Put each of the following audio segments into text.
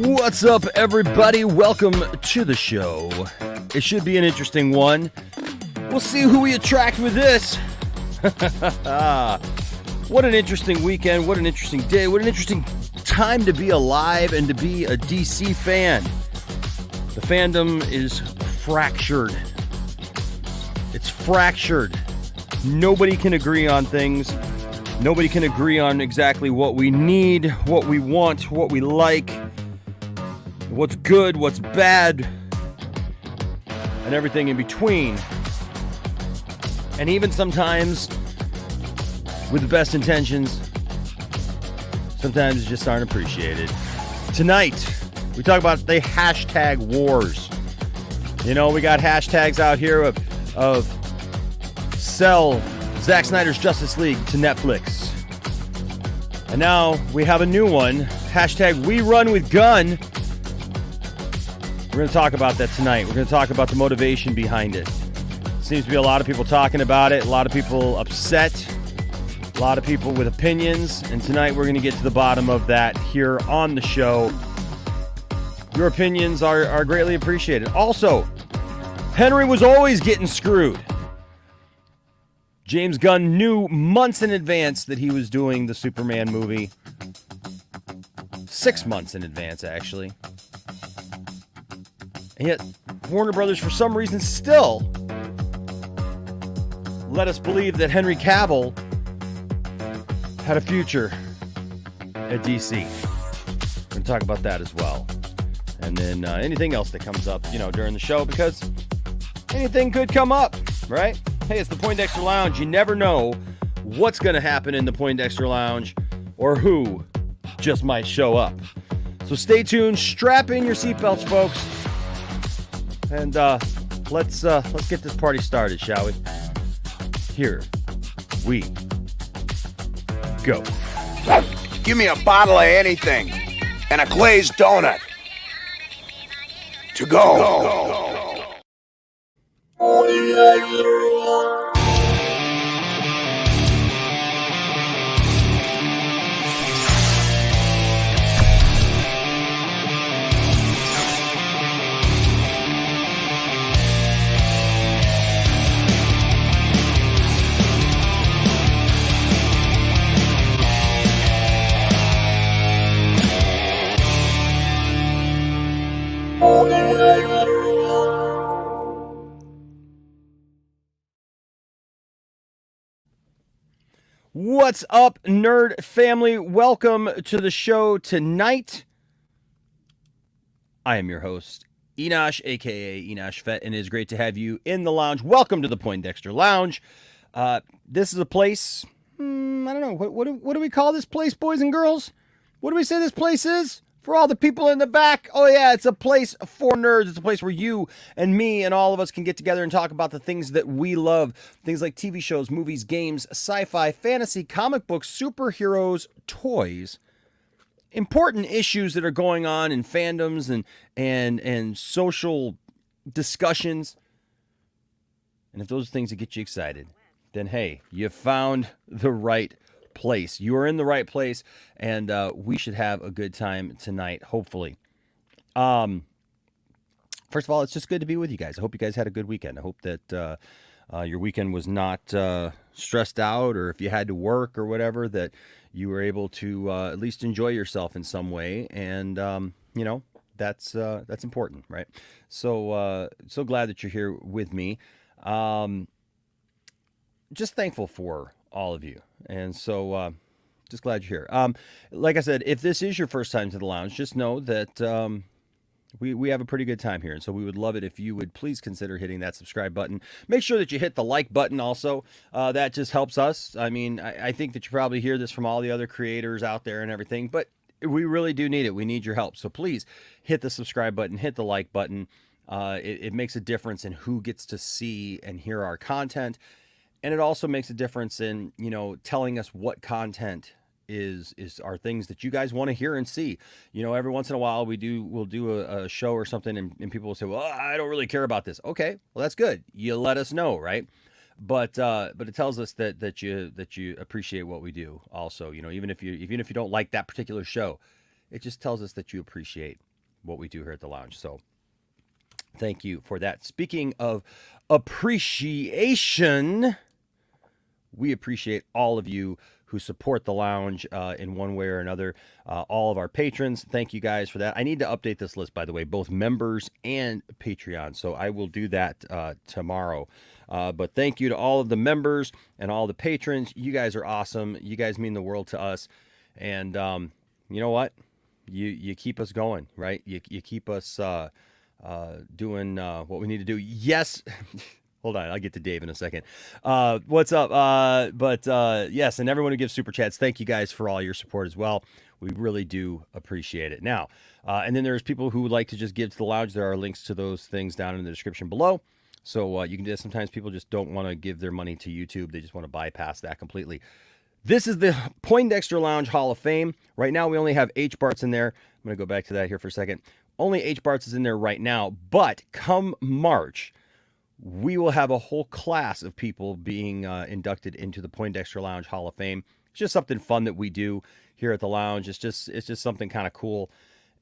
What's up, everybody? Welcome to the show. It should be an interesting one. We'll see who we attract with this. What an interesting weekend. What an interesting day. What an interesting time to be alive and to be a DC fan. The fandom is fractured. It's fractured. Nobody can agree on things. Nobody can agree on exactly what we need, what we want, what we like, what's good, what's bad, and everything in between. And even sometimes, with the best intentions, sometimes just aren't appreciated. Tonight, we talk about the hashtag wars. You know, we got hashtags out here of sell Zack Snyder's Justice League to Netflix. And now we have a new one, hashtag we run with gun. We're going to talk about that tonight. We're going to talk about the motivation behind it. Seems to be a lot of people talking about it, a lot of people upset, a lot of people with opinions, and tonight we're going to get to the bottom of that here on the show. Your opinions are greatly appreciated. Also, Henry was always getting screwed. James Gunn knew months in advance that he was doing the Superman movie. 6 months in advance, actually. And yet, Warner Brothers, for some reason, still let us believe that Henry Cavill had a future at DC. We're going to talk about that as well. And then anything else that comes up, during the show, because anything could come up, right? Hey, it's the Poindexter Lounge. You never know what's going to happen in the Poindexter Lounge or who just might show up. So stay tuned. Strap in your seatbelts, folks. And let's get this party started, shall we? Here we go. Give me a bottle of anything and a glazed donut. To go. What's up, nerd family? Welcome to the show tonight. I am your host, Enosh, aka Enosh Fett, and it is great to have you in the lounge. Welcome to the Poindexter Lounge. This is a place, I don't know, what do we call this place, boys and girls? What do we say this place is? For all the people in the back, oh yeah, it's a place for nerds. It's a place where you and me and all of us can get together and talk about the things that we love. Things like TV shows, movies, games, sci-fi, fantasy, comic books, superheroes, toys. Important issues that are going on in fandoms and social discussions. And if those are things that get you excited, then hey, you found the right place. You are in the right place, and we should have a good time tonight, hopefully. First of all, it's just good to be with you guys. I hope you guys had a good weekend. I hope that your weekend was not stressed out, or if you had to work or whatever, that you were able to at least enjoy yourself in some way. And that's important, right? So glad that you're here with me. Just thankful for all of you. And so just glad you're here. Like I said, if this is your first time to the lounge, just know that we have a pretty good time here. And so we would love it if you would please consider hitting that subscribe button. Make sure that you hit the like button also. That just helps us. I mean, I think that you probably hear this from all the other creators out there and everything, but we really do need it. We need your help. So please hit the subscribe button, hit the like button. It makes a difference in who gets to see and hear our content. And it also makes a difference in, telling us what content is are things that you guys want to hear and see. Every once in a while we'll do a show or something and people will say, well, I don't really care about this. Okay, well, that's good. You let us know, right? But it tells us that you appreciate what we do also, even if you don't like that particular show, it just tells us that you appreciate what we do here at the lounge. So thank you for that. Speaking of appreciation, we appreciate all of you who support the lounge in one way or another. All of our patrons, thank you guys for that. I need to update this list, by the way, both members and Patreon. So I will do that tomorrow. But thank you to all of the members and all the patrons. You guys are awesome. You guys mean the world to us. And you know what? You keep us going, right? You keep us doing what we need to do. Yes. Hold on, I'll get to Dave in a second. What's up? Yes, and everyone who gives super chats, thank you guys for all your support as well. We really do appreciate it. Now, and then there's people who would like to just give to the lounge. There are links to those things down in the description below. So you can do that. Sometimes people just don't want to give their money to YouTube. They just want to bypass that completely. This is the Poindexter Lounge Hall of Fame. Right now, we only have H-Barts in there. I'm going to go back to that here for a second. Only H-Barts is in there right now, but come March, we will have a whole class of people being inducted into the Poindexter Lounge Hall of Fame. It's just something fun that we do here at the lounge. It's just something kind of cool.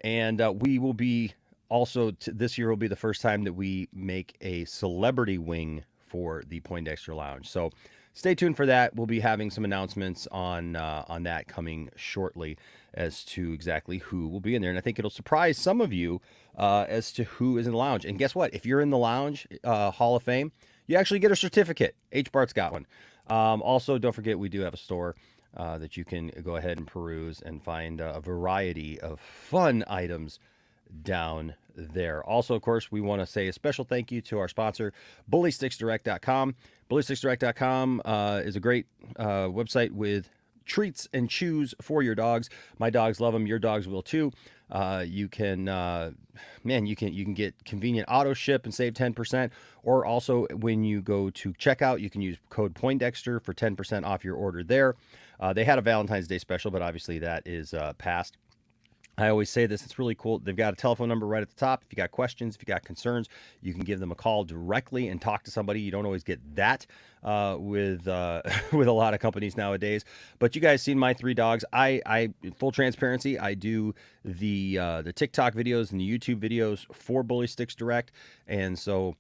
And we will be also, this year will be the first time that we make a celebrity wing for the Poindexter Lounge. So stay tuned for that. We'll be having some announcements on that coming shortly as to exactly who will be in there. And I think it'll surprise some of you as to who is in the lounge. And guess what? If you're in the lounge Hall of Fame, you actually get a certificate. H-Bart's got one. Also, don't forget, we do have a store that you can go ahead and peruse and find a variety of fun items down there. Also, of course, we want to say a special thank you to our sponsor, BullySticksDirect.com. BullySticksDirect.com is a great website with treats and chews for your dogs. My dogs love them. Your dogs will too. You can get convenient auto ship and save 10%. Or also, when you go to checkout, you can use code Poindexter for 10% off your order there. They had a Valentine's Day special, but obviously that is past. I always say this, it's really cool. They've got a telephone number right at the top. If you got questions, if you got concerns, you can give them a call directly and talk to somebody. You don't always get that with a lot of companies nowadays. But you guys seen my 3 dogs. I full transparency, I do the TikTok videos and the YouTube videos for Bully Sticks Direct. And so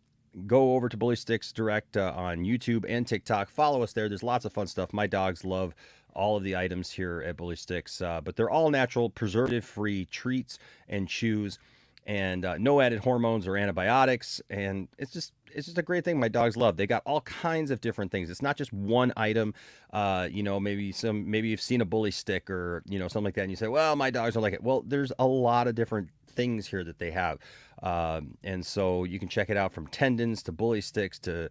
go over to Bully Sticks Direct on YouTube and TikTok. Follow us there. There's lots of fun stuff. My dogs love all of the items here at Bully Sticks, but they're all natural, preservative-free treats and chews, and no added hormones or antibiotics. And it's just a great thing my dogs love. They got all kinds of different things. It's not just one item. Maybe you've seen a Bully stick or something like that, and you say, well, my dogs don't like it. Well, there's a lot of different things here that they have, and so you can check it out, from tendons to Bully sticks to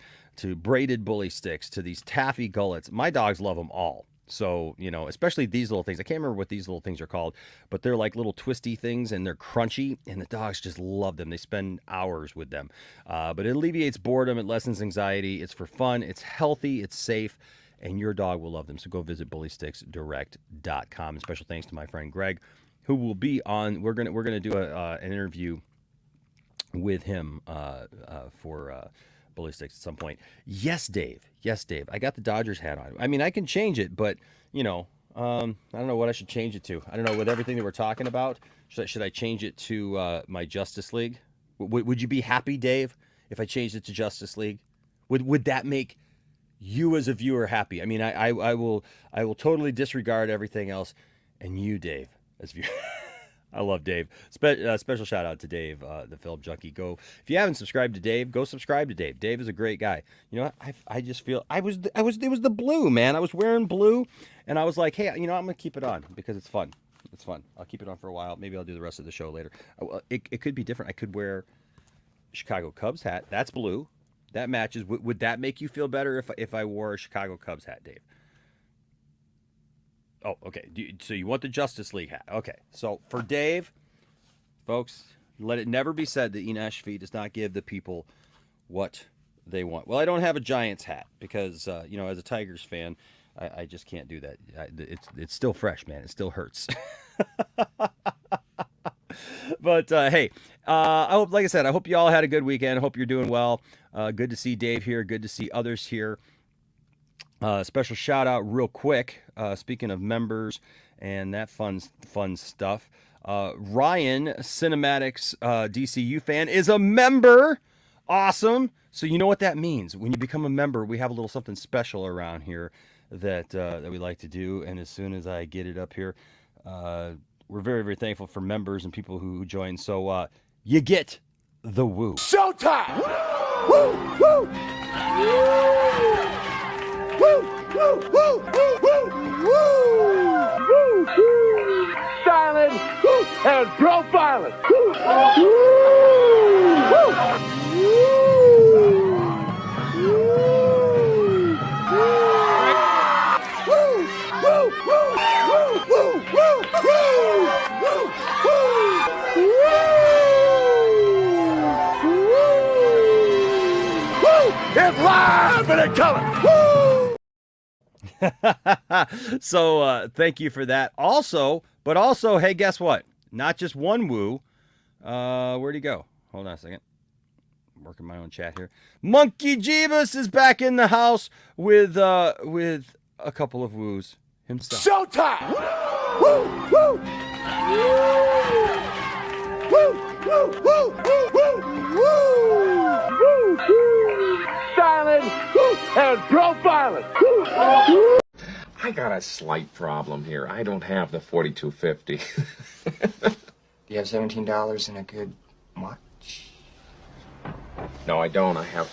braided Bully sticks to these taffy gullets. My dogs love them all. So, especially these little things. I can't remember what these little things are called, but they're like little twisty things, and they're crunchy, and the dogs just love them. They spend hours with them. But it alleviates boredom. It lessens anxiety. It's for fun. It's healthy. It's safe. And your dog will love them. So go visit BullySticksDirect.com. And special thanks to my friend Greg, who will be on. We're gonna do an interview with him for Bully Sticks at some point. Yes, Dave. I got the Dodgers hat on. I mean, I can change it, but I don't know what I should change it to. I don't know, with everything that we're talking about, should I change it to my Justice League? Would you be happy, Dave, if I changed it to Justice League? Would that make you as a viewer happy? I mean, I will totally disregard everything else, and you, Dave, as viewer. I love Dave. Special shout out to Dave, the film junkie. Go, if you haven't subscribed to Dave, go subscribe to Dave. Dave is a great guy. I just feel it was the blue, man. I was wearing blue, and I was like, hey, I'm gonna keep it on because it's fun. It's fun. I'll keep it on for a while. Maybe I'll do the rest of the show later. It could be different. I could wear Chicago Cubs hat. That's blue. That matches. Would that make you feel better if I wore a Chicago Cubs hat, Dave? Oh, okay. So you want the Justice League hat. Okay. So for Dave, folks, let it never be said that Ina Ashfi does not give the people what they want. Well, I don't have a Giants hat because, as a Tigers fan, I just can't do that. It's still fresh, man. It still hurts. But, hey, I hope, like I said, I hope you all had a good weekend. I hope you're doing well. Good to see Dave here. Good to see others here. Special shout out real quick. Speaking of members and that fun stuff. Ryan, Cinematics DCU fan, is a member. Awesome. So you know what that means. When you become a member, we have a little something special around here that we like to do. And as soon as I get it up here, we're very, very thankful for members and people who join. So you get the woo. Showtime! Woo! Woo! Woo! Woo! Woo! Woo! Woo! Woo! Silent and profiling. Woo! Woo! It's live and in color. Woo! So thank you for that. Also, hey, guess what? Not just one woo. Where'd he go? Hold on a second. I'm working my own chat here. Monkey Jeebus is back in the house with a couple of woos himself. Showtime! Woo! Woo! Woo! Woo! Woo! Woo! Woo! Woo! Silent and profiling. I got a slight problem here. I don't have the 4250. Do you have $17 and a good watch? No, I don't. I have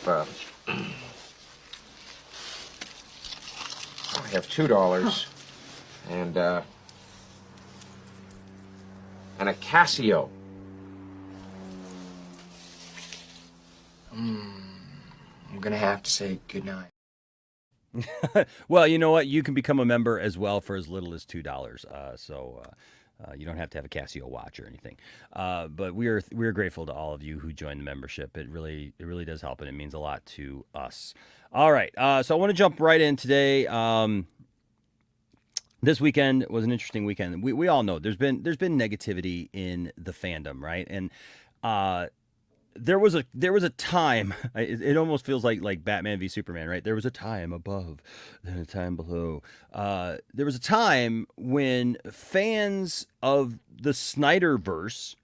$2 and a Casio. I'm gonna have to say goodnight. Well, you know what? You can become a member as well for as little as $2. So you don't have to have a Casio watch or anything. But we're grateful to all of you who joined the membership. It really does help, and it means a lot to us. All right. So I want to jump right in today. This weekend was an interesting weekend. We all know there's been negativity in the fandom, right? And there was a time. It almost feels like Batman v Superman, right? There was a time above, then a time below. There was a time when fans of the Snyderverse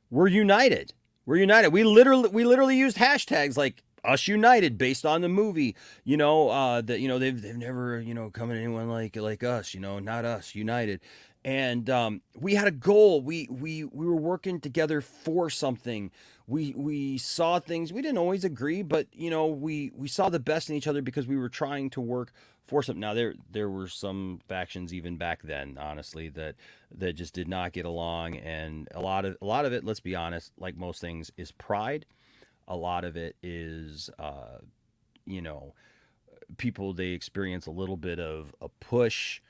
were united. We literally used hashtags like Us United based on the movie. That they've never come at anyone like us. Not us united. And we had a goal. We were working together for something. We saw things. We didn't always agree, but we saw the best in each other because we were trying to work for something. Now there were some factions even back then, honestly, that just did not get along, and a lot of it, let's be honest, like most things, is pride. A lot of it is people, they experience a little bit of a push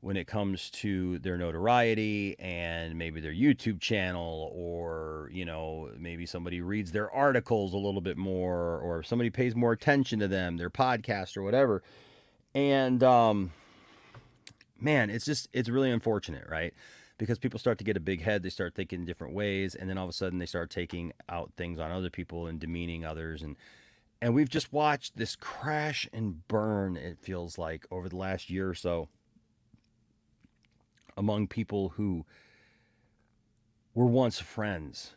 when it comes to their notoriety and maybe their YouTube channel, or, maybe somebody reads their articles a little bit more, or somebody pays more attention to them, their podcast or whatever. And, man, it's really unfortunate, right? Because people start to get a big head, they start thinking different ways, and then all of a sudden they start taking out things on other people and demeaning others. And we've just watched this crash and burn, it feels like, over the last year or so, among people who were once friends,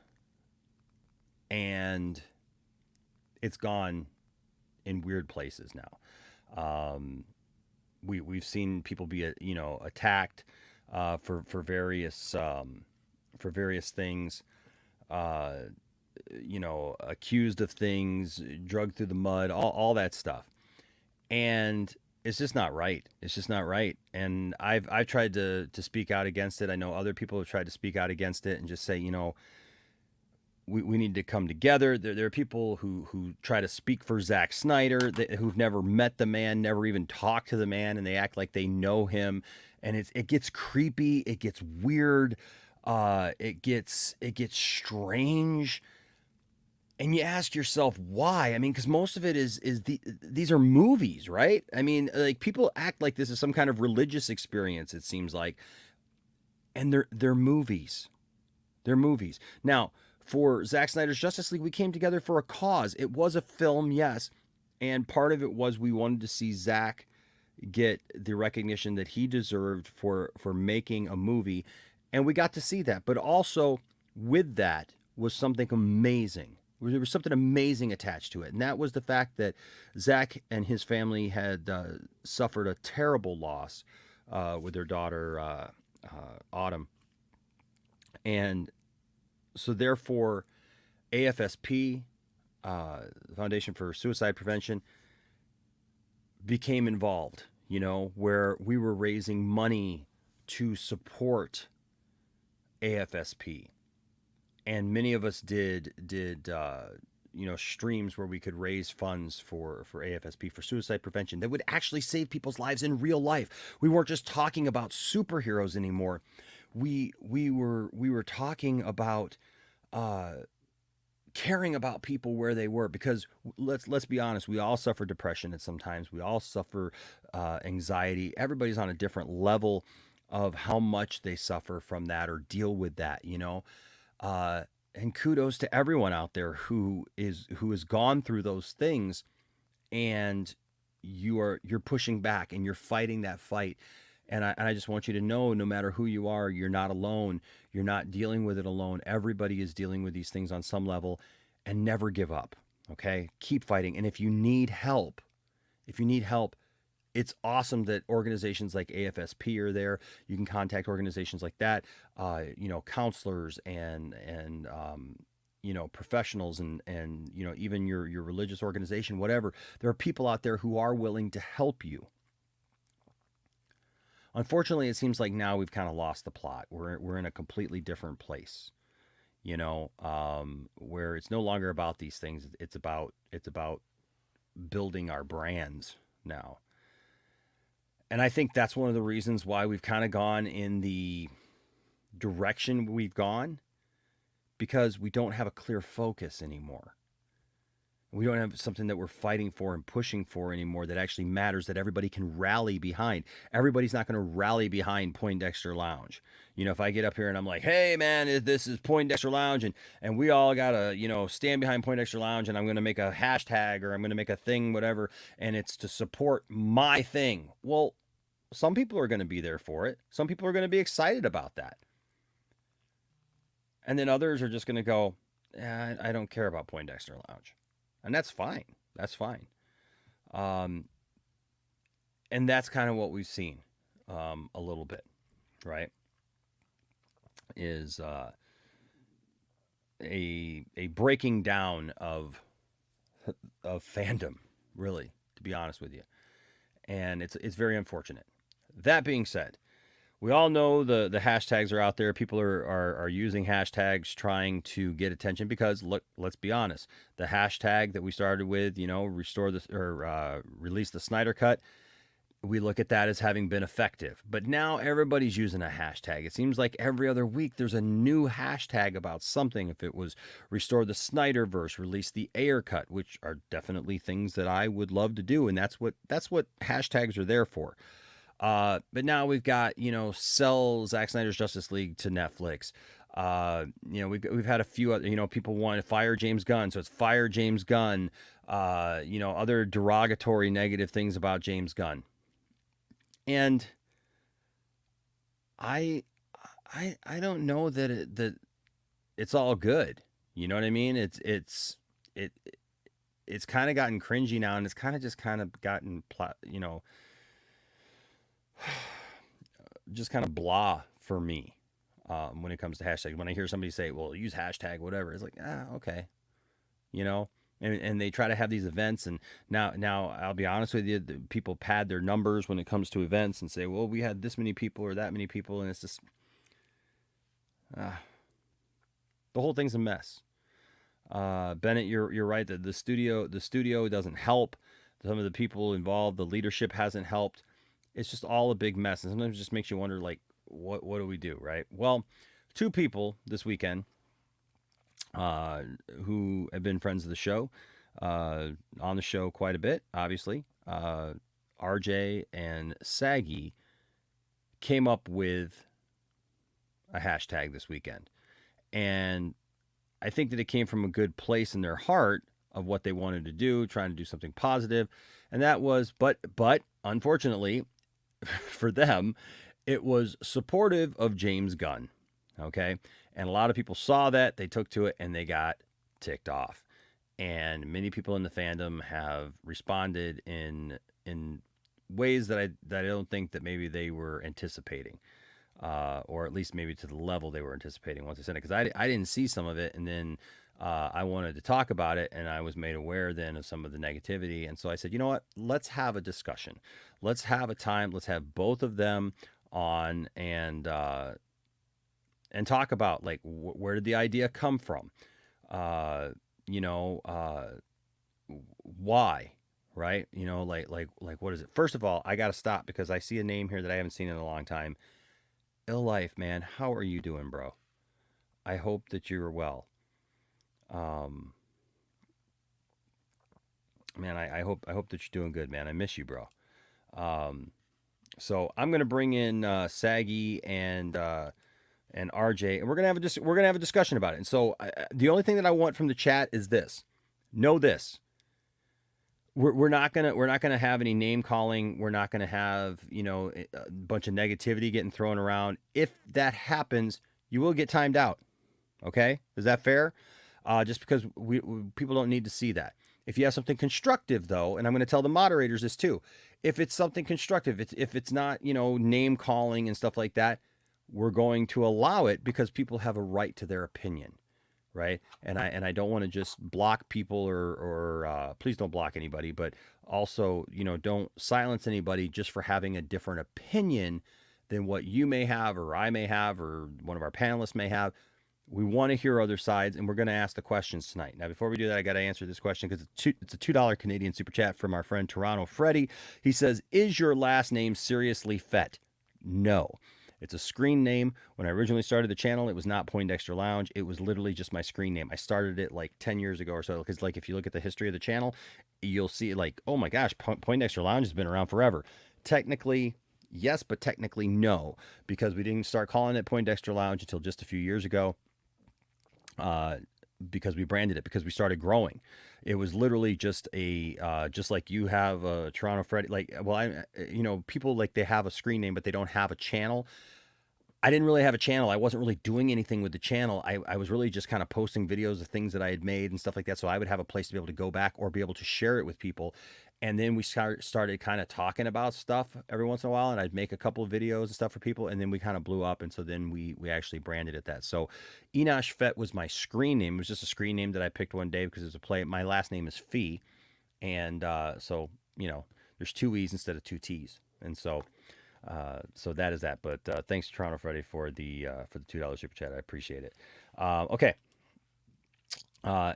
and it's gone in weird places now. We've seen people be attacked for various things, accused of things, drugged through the mud, all that stuff, and it's just not right. It's just not right. And I've tried to speak out against it. I know other people have tried to speak out against it and just say, we need to come together. There are people who try to speak for Zack Snyder, who've never met the man, never even talked to the man, and they act like they know him. And it gets creepy. It gets weird. It gets strange. And you ask yourself why. I mean, because most of it is these are movies, right? I mean, like, people act like this is some kind of religious experience, it seems like. And they're movies. They're movies. Now, for Zack Snyder's Justice League, we came together for a cause. It was a film, yes. And part of it was we wanted to see Zack get the recognition that he deserved for making a movie. And we got to see that. But also with that was something amazing. There was something amazing attached to it. And that was the fact that Zach and his family had suffered a terrible loss with their daughter, Autumn. And so therefore, AFSP, the Foundation for Suicide Prevention, became involved, where we were raising money to support AFSP. And many of us did streams where we could raise funds for AFSP, for suicide prevention, that would actually save people's lives in real life. We weren't just talking about superheroes anymore. We were talking about caring about people where they were, because let's be honest, we all suffer depression at sometimes. We all suffer anxiety. Everybody's on a different level of how much they suffer from that or deal with that, and kudos to everyone out there who has gone through those things, and you're pushing back and you're fighting that fight. And I just want you to know, no matter who you are, you're not alone. You're not dealing with it alone. Everybody is dealing with these things on some level, and never give up. Okay? Keep fighting. And if you need help, it's awesome that organizations like AFSP are there. You can contact organizations like that, counselors and professionals and even your religious organization, whatever. There are people out there who are willing to help you. Unfortunately, it seems like now we've kind of lost the plot. We're in a completely different place, where it's no longer about these things. It's about building our brands now. And I think that's one of the reasons why we've kind of gone in the direction we've gone, because we don't have a clear focus anymore. We don't have something that we're fighting for and pushing for anymore that actually matters, that everybody can rally behind. Everybody's not going to rally behind Poindexter Lounge. If I get up here and I'm like, hey, man, this is Poindexter Lounge, and we all got to, stand behind Poindexter Lounge, and I'm going to make a hashtag or I'm going to make a thing, whatever, and it's to support my thing. Well, some people are going to be there for it. Some people are going to be excited about that. And then others are just going to go, I don't care about Poindexter Lounge. And that's fine. That's fine. And that's kind of what we've seen a little bit, right? Is a breaking down of fandom, really, to be honest with you. And it's very unfortunate. That being said, we all know the hashtags are out there. People are using hashtags trying to get attention, because look, let's be honest. The hashtag that we started with, release the Snyder Cut, we look at that as having been effective. But now everybody's using a hashtag. It seems like every other week there's a new hashtag about something. If it was restore the Snyderverse, release the Ayer Cut, which are definitely things that I would love to do, and that's what hashtags are there for. But now we've got, sell Zack Snyder's Justice League to Netflix. We've had a few other, people want to fire James Gunn. So it's fire James Gunn, other derogatory negative things about James Gunn. And I don't know that it's all good. You know what I mean? It's kind of gotten cringy now, and it's kind of gotten, just kind of blah for me when it comes to hashtags. When I hear somebody say, well, use hashtag whatever, it's like, okay, and they try to have these events, and now I'll be honest with you, people pad their numbers when it comes to events and say, well, we had this many people or that many people, and it's just the whole thing's a mess. Bennett, you're right that the studio doesn't help. Some of the people involved, the leadership hasn't helped. It's just all a big mess. And sometimes it just makes you wonder, like, what do we do, right? Well, two people this weekend who have been friends of the show, on the show quite a bit, obviously, RJ and SAGGY, came up with a hashtag this weekend. And I think that it came from a good place in their heart of what they wanted to do, trying to do something positive. And that was, but unfortunately, for them, it was supportive of James Gunn. Okay. And a lot of people saw that, they took to it, and they got ticked off. And many people in the fandom have responded in ways that I don't think that maybe they were anticipating, or at least maybe to the level they were anticipating once I said it. Because I didn't see some of it, and then I wanted to talk about it, and I was made aware then of some of the negativity. And so I said, you know what? Let's have a discussion. Let's have a time. Let's have both of them on and talk about like where did the idea come from? Why, right? Like what is it? First of all, I got to stop because I see a name here that I haven't seen in a long time. Ill Life, man, how are you doing, bro? I hope that you're well. Man, I hope that you're doing good, man. I miss you, bro. So I'm gonna bring in Saggy and RJ, and we're gonna have a discussion about it. And so the only thing that I want from the chat is this: know this. We're not gonna have any name calling. We're not gonna have a bunch of negativity getting thrown around. If that happens, you will get timed out. Okay, is that fair? Just because people don't need to see that. If you have something constructive, though, and I'm going to tell the moderators this too, if it's something constructive, if it's not name calling and stuff like that, we're going to allow it because people have a right to their opinion, right? And I don't want to just block people or please don't block anybody, but also don't silence anybody just for having a different opinion than what you may have or I may have or one of our panelists may have. We want to hear other sides, and we're going to ask the questions tonight. Now, before we do that, I got to answer this question because it's a $2 Canadian super chat from our friend Toronto Freddy. He says, "Is your last name seriously Fett?" No. It's a screen name. When I originally started the channel, it was not Poindexter Lounge. It was literally just my screen name. I started it like 10 years ago or so because, like, if you look at the history of the channel, you'll see, like, oh my gosh, Poindexter Lounge has been around forever. Technically, yes, but technically no, because we didn't start calling it Poindexter Lounge until just a few years ago. Because we branded it, because we started growing. It was literally just just like you have a Toronto Freddy, like, well, people like they have a screen name, but they don't have a channel. I didn't really have a channel. I wasn't really doing anything with the channel. I was really just kind of posting videos of things that I had made and stuff like that. So I would have a place to be able to go back or be able to share it with people. And then we started kind of talking about stuff every once in a while, and I'd make a couple of videos and stuff for people, and then we kind of blew up, and so then we actually branded it that. So Enosh Fett was my screen name. It was just a screen name that I picked one day because it was a play. My last name is Fee, and so there's two E's instead of two T's, and so that is that. But thanks to Toronto Freddy for the $2 super chat. I appreciate it. Okay,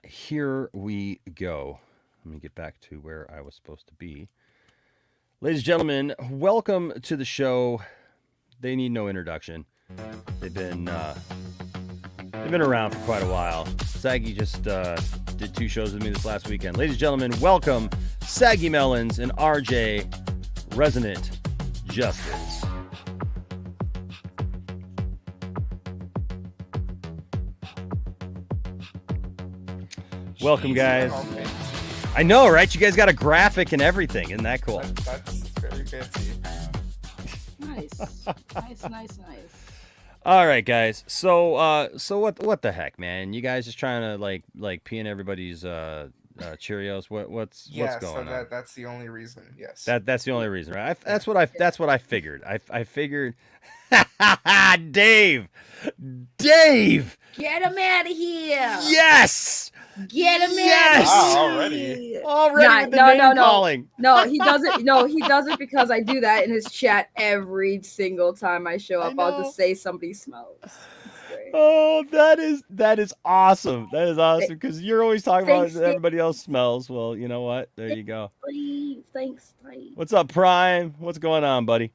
here we go. Let me get back to where I was supposed to be. Ladies and gentlemen, welcome to the show. They need no introduction. They've been around for quite a while. Saggy just did 2 shows with me this last weekend. Ladies and gentlemen, welcome Saggy Melons and RJ Resonant Justice. Welcome, guys. I know, right? You guys got a graphic and everything. Isn't that cool? That's very fancy. Nice. All right, guys. So what the heck, man? You guys just trying to like pee in everybody's Cheerios? What's going on? That's the only reason. Yes. That's the only reason, right? That's what I figured. I figured. Dave. Get him out of here. Yes. Get him Yes. out of Already with the name calling. No, he doesn't. No, he does it because I do that in his chat every single time I show up. I'll just say somebody smells. Oh, that is awesome. That is awesome because you're always talking about everybody else smells. Well, you know what? There you go. Thanks. What's up, Prime? What's going on, buddy?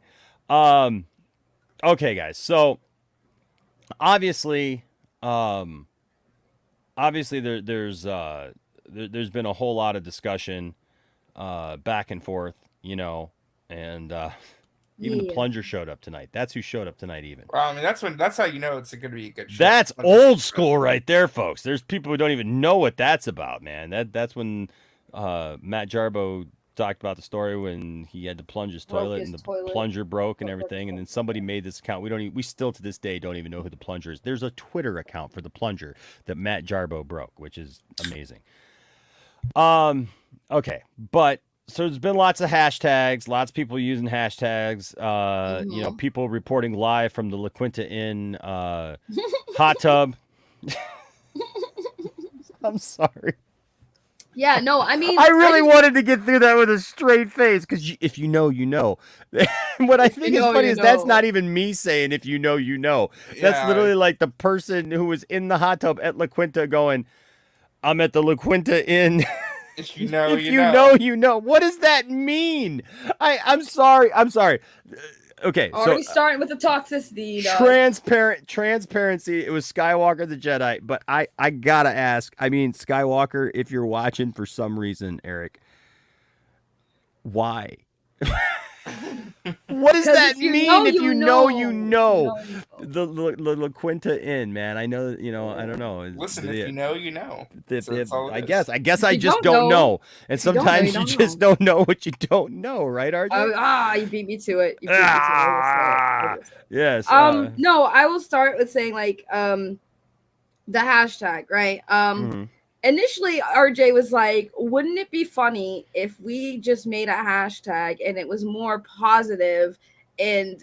Okay, guys. So obviously there's been a whole lot of discussion back and forth, and even the plunger showed up tonight. That's who showed up tonight, even. Well, I mean, that's how you know it's going to be a good show. That's old school right there, folks. There's people who don't even know what that's about, man. That's when Matt Jarbo talked about the story when he had to plunge his Broke toilet his and the toilet. plunger broke and everything, and then somebody made this account. We still to this day don't even know who the plunger is. There's a Twitter account for the plunger that Matt Jarbo broke, which is amazing. Okay, but so there's been lots of hashtags, lots of people using hashtags. You know, people reporting live from the La Quinta Inn hot tub. I'm sorry. Yeah, no, I mean, I really wanted to get through that with a straight face because if you know, you know. What I think is funny is that's not even me saying if you know, you know. That's literally like the person who was in the hot tub at La Quinta going, I'm at the La Quinta Inn. If you know, if you know, you know. What does that mean? I'm sorry. Okay, already so starting with the toxicity. Transparency. It was Skywalker the Jedi, but I gotta ask. I mean, Skywalker, if you're watching for some reason, Eric, why? What does that mean? If you know, you know. The La Quinta Inn, man. I know, you know. I don't know. Listen, if you know, you know. I guess I just don't know. And sometimes you just don't know what you don't know, right, RJ? You beat me to it. Yes. No, I will start with saying like the hashtag, right? Initially RJ was like, wouldn't it be funny if we just made a hashtag and it was more positive and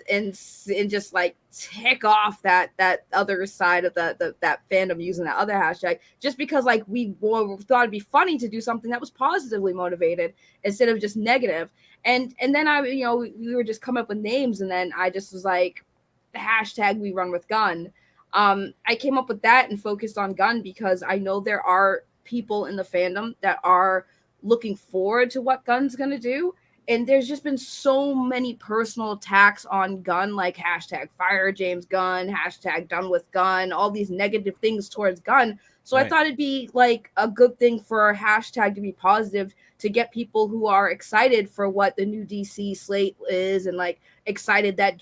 just like tick off that other side of that fandom using that other hashtag, just because like we thought it'd be funny to do something that was positively motivated instead of just negative. And then we were just coming up with names, and then I just was like, the hashtag we run with gun. I came up with that and focused on gun because I know there are people in the fandom that are looking forward to what gun's going to do. And there's just been so many personal attacks on gun, like hashtag fire James Gunn, hashtag done with gun, all these negative things towards gun. So I thought it'd be like a good thing for a hashtag to be positive, to get people who are excited for what the new DC slate is and like excited that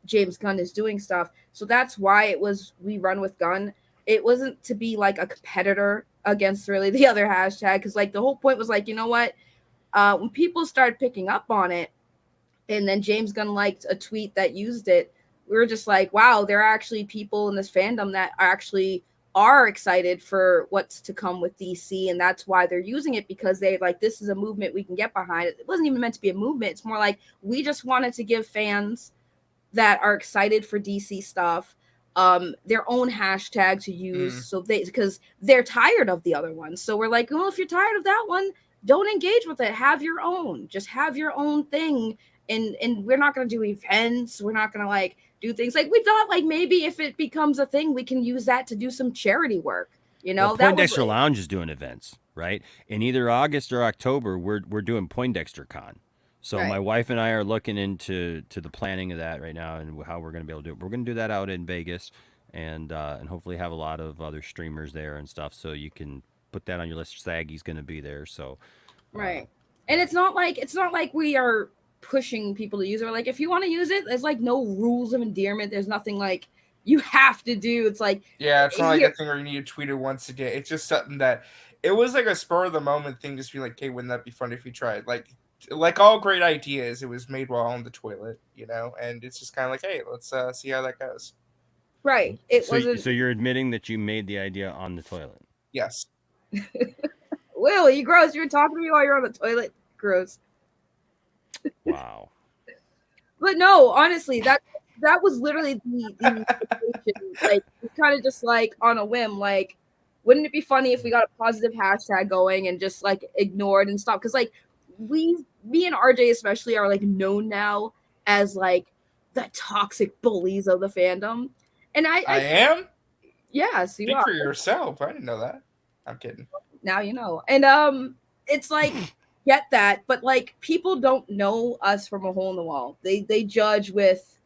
James Gunn is doing stuff. So that's why it was we run with gun. It wasn't to be like a competitor against really the other hashtag, because like the whole point was like, you know what? When people started picking up on it, and then James Gunn liked a tweet that used it, we were just like, wow, there are actually people in this fandom that are excited for what's to come with DC, and that's why they're using it, because they like, this is a movement we can get behind. It wasn't even meant to be a movement. It's more like we just wanted to give fans that are excited for DC stuff their own hashtag to use, so because they're tired of the other ones. So we're like, well, if you're tired of that one, don't engage with it. Have your own. Just have your own thing. And we're not going to do events. We're not going to like do things like we thought. Like maybe if it becomes a thing, we can use that to do some charity work. You know, well, Poindexter Lounge is doing events, right? In either August or October, we're doing Poindexter Con. So my wife and I are looking into the planning of that right now and how we're going to be able to do it. We're going to do that out in Vegas, and hopefully have a lot of other streamers there and stuff. So you can put that on your list. Saggy's going to be there. So right, and it's not like we are pushing people to use it. Like if you want to use it, there's like no rules of endearment. There's nothing like you have to do. It's like it's not like a thing where you need to tweet it once a day. It's just something that it was like a spur of the moment thing. Just be like, hey, wouldn't that be fun if you tried? Like all great ideas, it was made while on the toilet, you know, and it's just kind of like, hey, let's see how that goes. Right. So you're admitting that you made the idea on the toilet? Yes. Will, you gross. You were talking to me while you're on the toilet. Gross. Wow. But no, honestly, that was literally the like kind of just like on a whim, like, wouldn't it be funny if we got a positive hashtag going and just like ignored and stopped? Because like me and RJ especially are like known now as like the toxic bullies of the fandom. And I am? Yes, you Speak are. for yourself. I didn't know that. I'm kidding. Now you know. And it's like get that, but like people don't know us from a hole in the wall. They judge with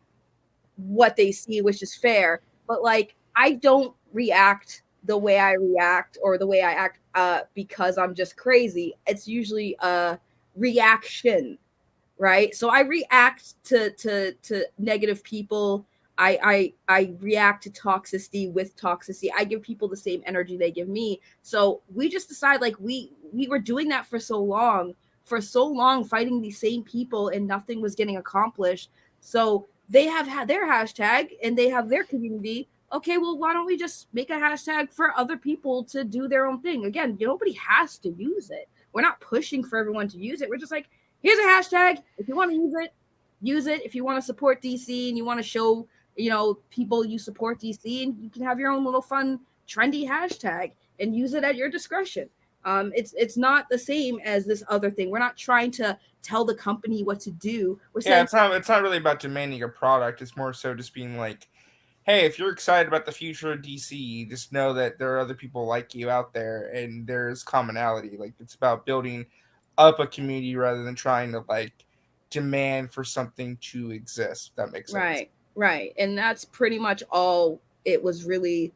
what they see, which is fair. But like I don't react the way I react or the way I act because I'm just crazy. It's usually a reaction, right? So I react to negative people. I react to toxicity with toxicity. I give people the same energy they give me. So we just decide like we were doing that for so long for so long fighting these same people and nothing was getting accomplished. So they have had their hashtag and they have their community. Okay, well, why don't we just make a hashtag for other people to do their own thing? Again, nobody has to use it. We're not pushing for everyone to use it. We're just like, here's a hashtag. If you want to use it, use it. If you want to support DC and you want to show, people you support DC, and you can have your own little fun, trendy hashtag and use it at your discretion. It's not the same as this other thing. We're not trying to tell the company what to do. We're saying it's not really about demanding a product. It's more so just being like, hey, if you're excited about the future of DC, just know that there are other people like you out there, and there's commonality. Like, it's about building up a community rather than trying to like demand for something to exist. If that makes sense. Right. And that's pretty much all it was really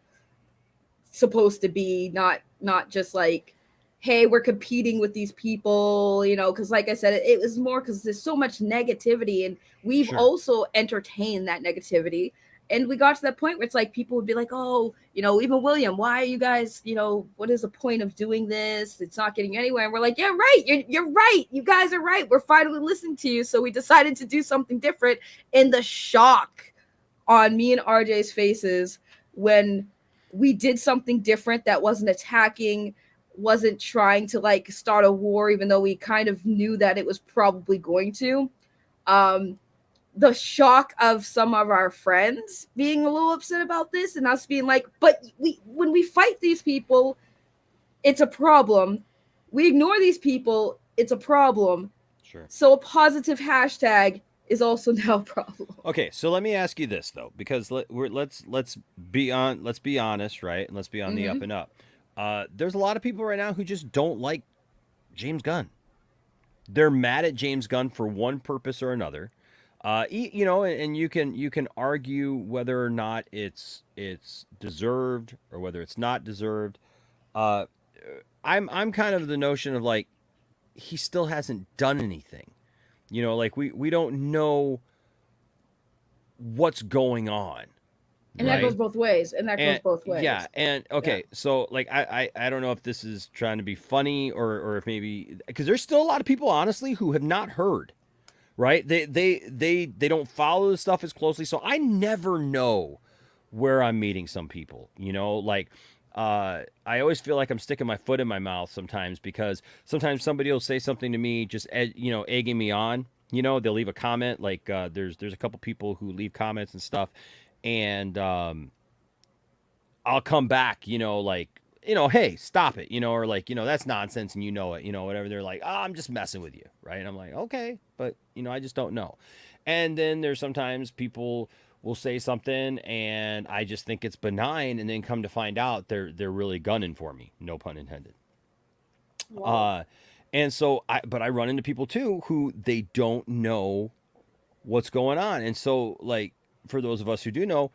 supposed to be. Not just like, hey, we're competing with these people, because like I said, it was more because there's so much negativity, and we've also entertained that negativity. And we got to that point where it's like people would be like, oh, even William, why are you guys, what is the point of doing this? It's not getting anywhere. And we're like, yeah, right. You're right. You guys are right. We're finally listening to you. So we decided to do something different. And the shock on me and RJ's faces when we did something different that wasn't attacking, wasn't trying to like start a war, even though we kind of knew that it was probably going to. The shock of some of our friends being a little upset about this and us being like, but when we fight these people, it's a problem. We ignore these people, it's a problem. Sure. So a positive hashtag is also now a problem. Okay, so let me ask you this though, because let's be honest, right? And let's be on the up and up. There's a lot of people right now who just don't like James Gunn. They're mad at James Gunn for one purpose or another. And you can argue whether or not it's deserved or whether it's not deserved. I'm kind of the notion of like, he still hasn't done anything. Like we don't know what's going on. And that goes both ways. Yeah. And okay, so like I don't know if this is trying to be funny or if maybe because there's still a lot of people honestly who have not heard. Right? They don't follow the stuff as closely. So I never know where I'm meeting some people, like I always feel like I'm sticking my foot in my mouth sometimes because sometimes somebody will say something to me, just, egging me on, they'll leave a comment. Like, there's a couple people who leave comments and stuff. And, I'll come back, like, hey, stop it, or like, that's nonsense and it, whatever. They're like, I'm just messing with you. Right. And I'm like, okay, but I just don't know. And then there's sometimes people will say something and I just think it's benign. And then come to find out they're really gunning for me. No pun intended. Wow. And so I run into people too, who they don't know what's going on. And so like, for those of us who do know,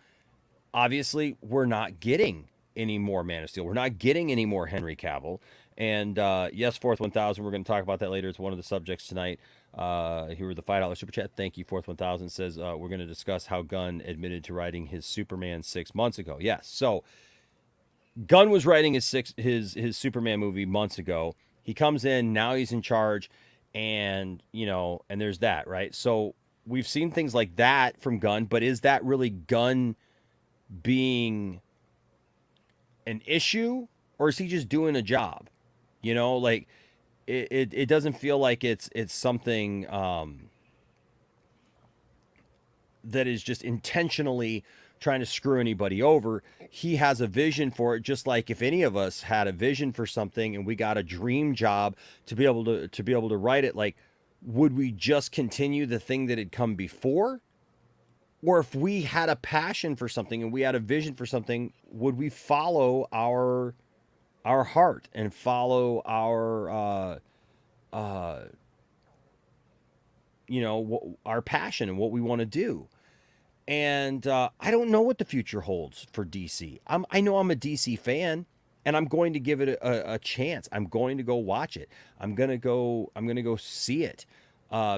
obviously we're not getting any more Man of Steel. We're not getting any more Henry Cavill. And yes, Fourth 1000, we're going to talk about that later. It's one of the subjects tonight. Here with the $5 super chat. Thank you, Fourth 1000 says we're going to discuss how Gunn admitted to writing his Superman 6 months ago. Yes, so Gunn was writing his Superman movie months ago. He comes in, now he's in charge, and and there's that, right? So we've seen things like that from Gunn, but is that really Gunn being an issue, or is he just doing a job? Like it doesn't feel like it's something that is just intentionally trying to screw anybody over. He has a vision for it, just like if any of us had a vision for something and we got a dream job to be able to write it, like, would we just continue the thing that had come before? Or if we had a passion for something and we had a vision for something, would we follow our heart and follow our our passion and what we want to do? And I don't know what the future holds for DC. I know I'm a DC fan, and I'm going to give it a chance. I'm going to go watch it. I'm gonna go see it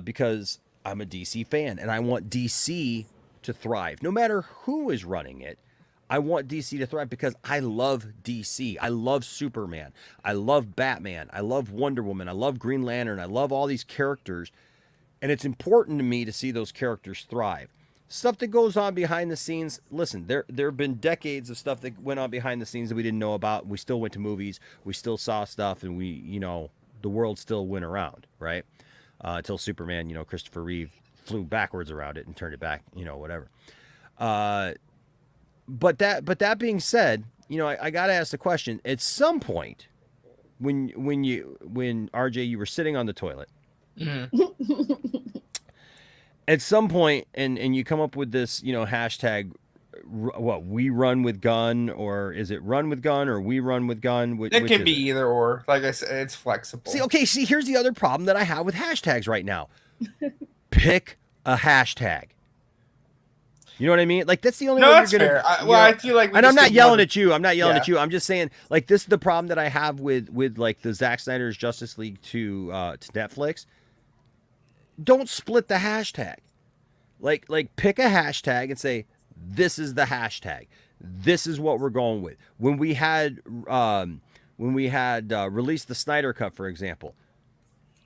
because I'm a DC fan, and I want DC to thrive. No matter who is running it, I want DC to thrive because I love DC. I love Superman. I love Batman. I love Wonder Woman. I love Green Lantern. I love all these characters. And it's important to me to see those characters thrive. Stuff that goes on behind the scenes. Listen, there have been decades of stuff that went on behind the scenes that we didn't know about. We still went to movies. We still saw stuff, and the world still went around, right? Until Superman, Christopher Reeve flew backwards around it and turned it back, whatever. But that being said, I got to ask the question. At some point, when RJ, you were sitting on the toilet, at some point, and you come up with this, hashtag, what, we run with gun, or is it run with gun, or we run with gun? It can be either or. Like I said, it's flexible. See, here's the other problem that I have with hashtags right now. Pick a hashtag. You know what I mean? Like, that's the only way you're gonna. I feel like, and I'm not yelling at you. I'm not yelling at you. I'm just saying, like, this is the problem that I have with like the Zack Snyder's Justice League to Netflix. Don't split the hashtag. Like pick a hashtag and say, this is the hashtag. This is what we're going with. When we had released the Snyder Cut, for example,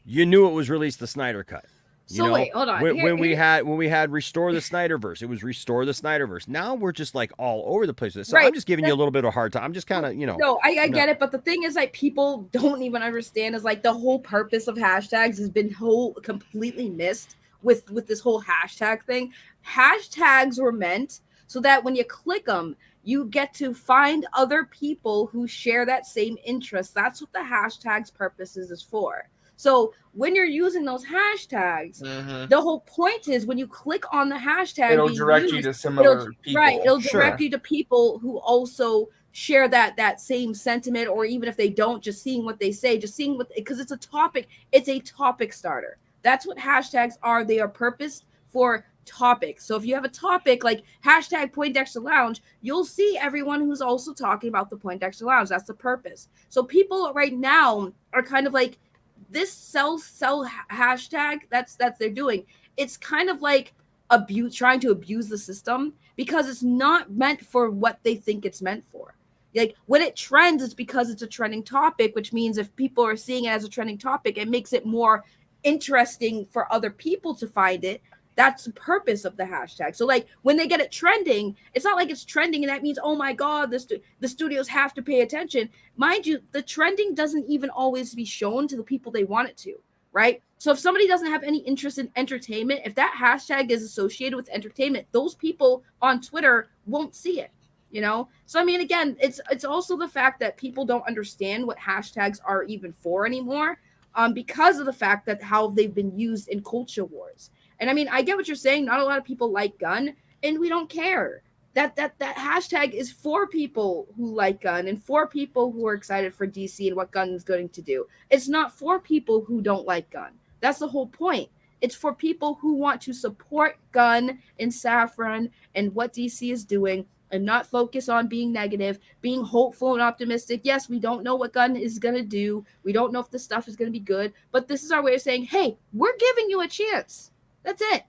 you knew it was released the Snyder Cut. Wait, hold on. When we had Restore the Snyderverse, it was Restore the Snyderverse. Now we're just like all over the place with this. So I'm just giving you a little bit of a hard time. I'm just kind of, No, I get it, but the thing is, like, people don't even understand is, like, the whole purpose of hashtags has been completely missed with this whole hashtag thing. Hashtags were meant so that when you click them, you get to find other people who share that same interest. That's what the hashtag's purposes is for. So when you're using those hashtags, the whole point is when you click on the hashtag, it'll direct you to similar people. Right. It'll direct you to people who also share that same sentiment, or even if they don't, just seeing what they say, because it's a topic. It's a topic starter. That's what hashtags are. They are purposed for topics. So if you have a topic like hashtag Poindexter Lounge, you'll see everyone who's also talking about the Poindexter Lounge. That's the purpose. So people right now are kind of like, this sell hashtag that's they're doing. It's kind of like trying to abuse the system, because it's not meant for what they think it's meant for. Like, when it trends, it's because it's a trending topic, which means if people are seeing it as a trending topic, it makes it more interesting for other people to find it. That's the purpose of the hashtag. So, like, when they get it trending, it's not like it's trending and that means, oh my God, the studios have to pay attention. Mind you, the trending doesn't even always be shown to the people they want it to, right? So if somebody doesn't have any interest in entertainment, if that hashtag is associated with entertainment, those people on Twitter won't see it, So, I mean, again, it's also the fact that people don't understand what hashtags are even for anymore, because of the fact that how they've been used in culture wars. And I mean, I get what you're saying. Not a lot of people like gun, and we don't care. That hashtag is for people who like gun and for people who are excited for DC and what gun is going to do. It's not for people who don't like gun. That's the whole point. It's for people who want to support gun and Saffron and what DC is doing, and not focus on being negative, being hopeful and optimistic. Yes, we don't know what gun is going to do. We don't know if the stuff is going to be good, but this is our way of saying, hey, we're giving you a chance. That's it.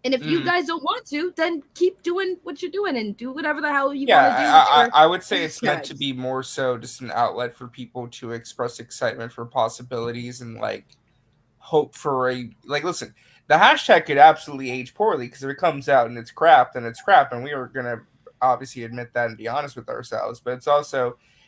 And if you guys don't want to, then keep doing what you're doing and do whatever the hell you want to do. I would say it's meant to be more so just an outlet for people to express excitement for possibilities and, like, hope for listen, the hashtag could absolutely age poorly, because if it comes out and it's crap, then it's crap. And we are going to obviously admit that and be honest with ourselves. But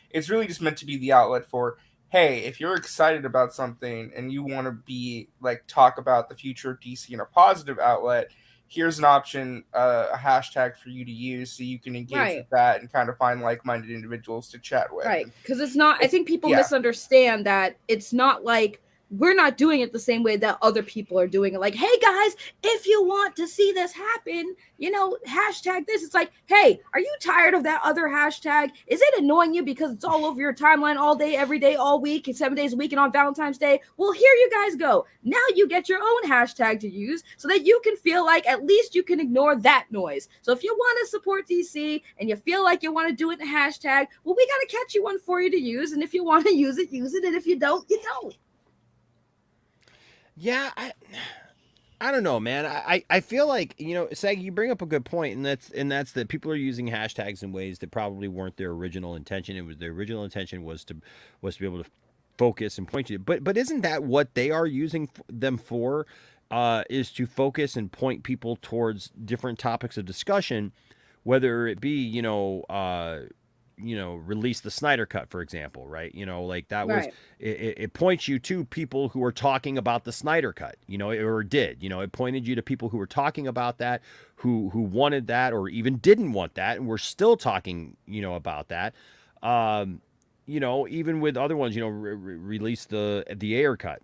it's really just meant to be the outlet for, hey, if you're excited about something and you want to be talk about the future of DC in a positive outlet, here's an option, a hashtag for you to use so you can engage with that and kind of find like-minded individuals to chat with. Right. Because I think people misunderstand that it's not like we're not doing it the same way that other people are doing it. Like, hey guys, if you want to see this happen, hashtag this. It's like, hey, are you tired of that other hashtag? Is it annoying you because it's all over your timeline all day, every day, all week, and 7 days a week, and on Valentine's Day? Well, here you guys go. Now you get your own hashtag to use so that you can feel like at least you can ignore that noise. So if you want to support DC and you feel like you want to do it in a hashtag, well, we got to catch you one for you to use. And if you want to use it, use it. And if you don't, you don't. Yeah, I don't know, man. I feel like, Saggy, you bring up a good point, and that's that people are using hashtags in ways that probably weren't their original intention. Their original intention was to be able to focus and point you. But isn't that what they are using them for? Is to focus and point people towards different topics of discussion, whether it be release the Snyder Cut, for example, right? Like that was Right. it points you to people who are talking about the Snyder Cut, or did, it pointed you to people who were talking about that, who wanted that or even didn't want that, and we're still talking, about that. Even with other ones, release the Ayer Cut.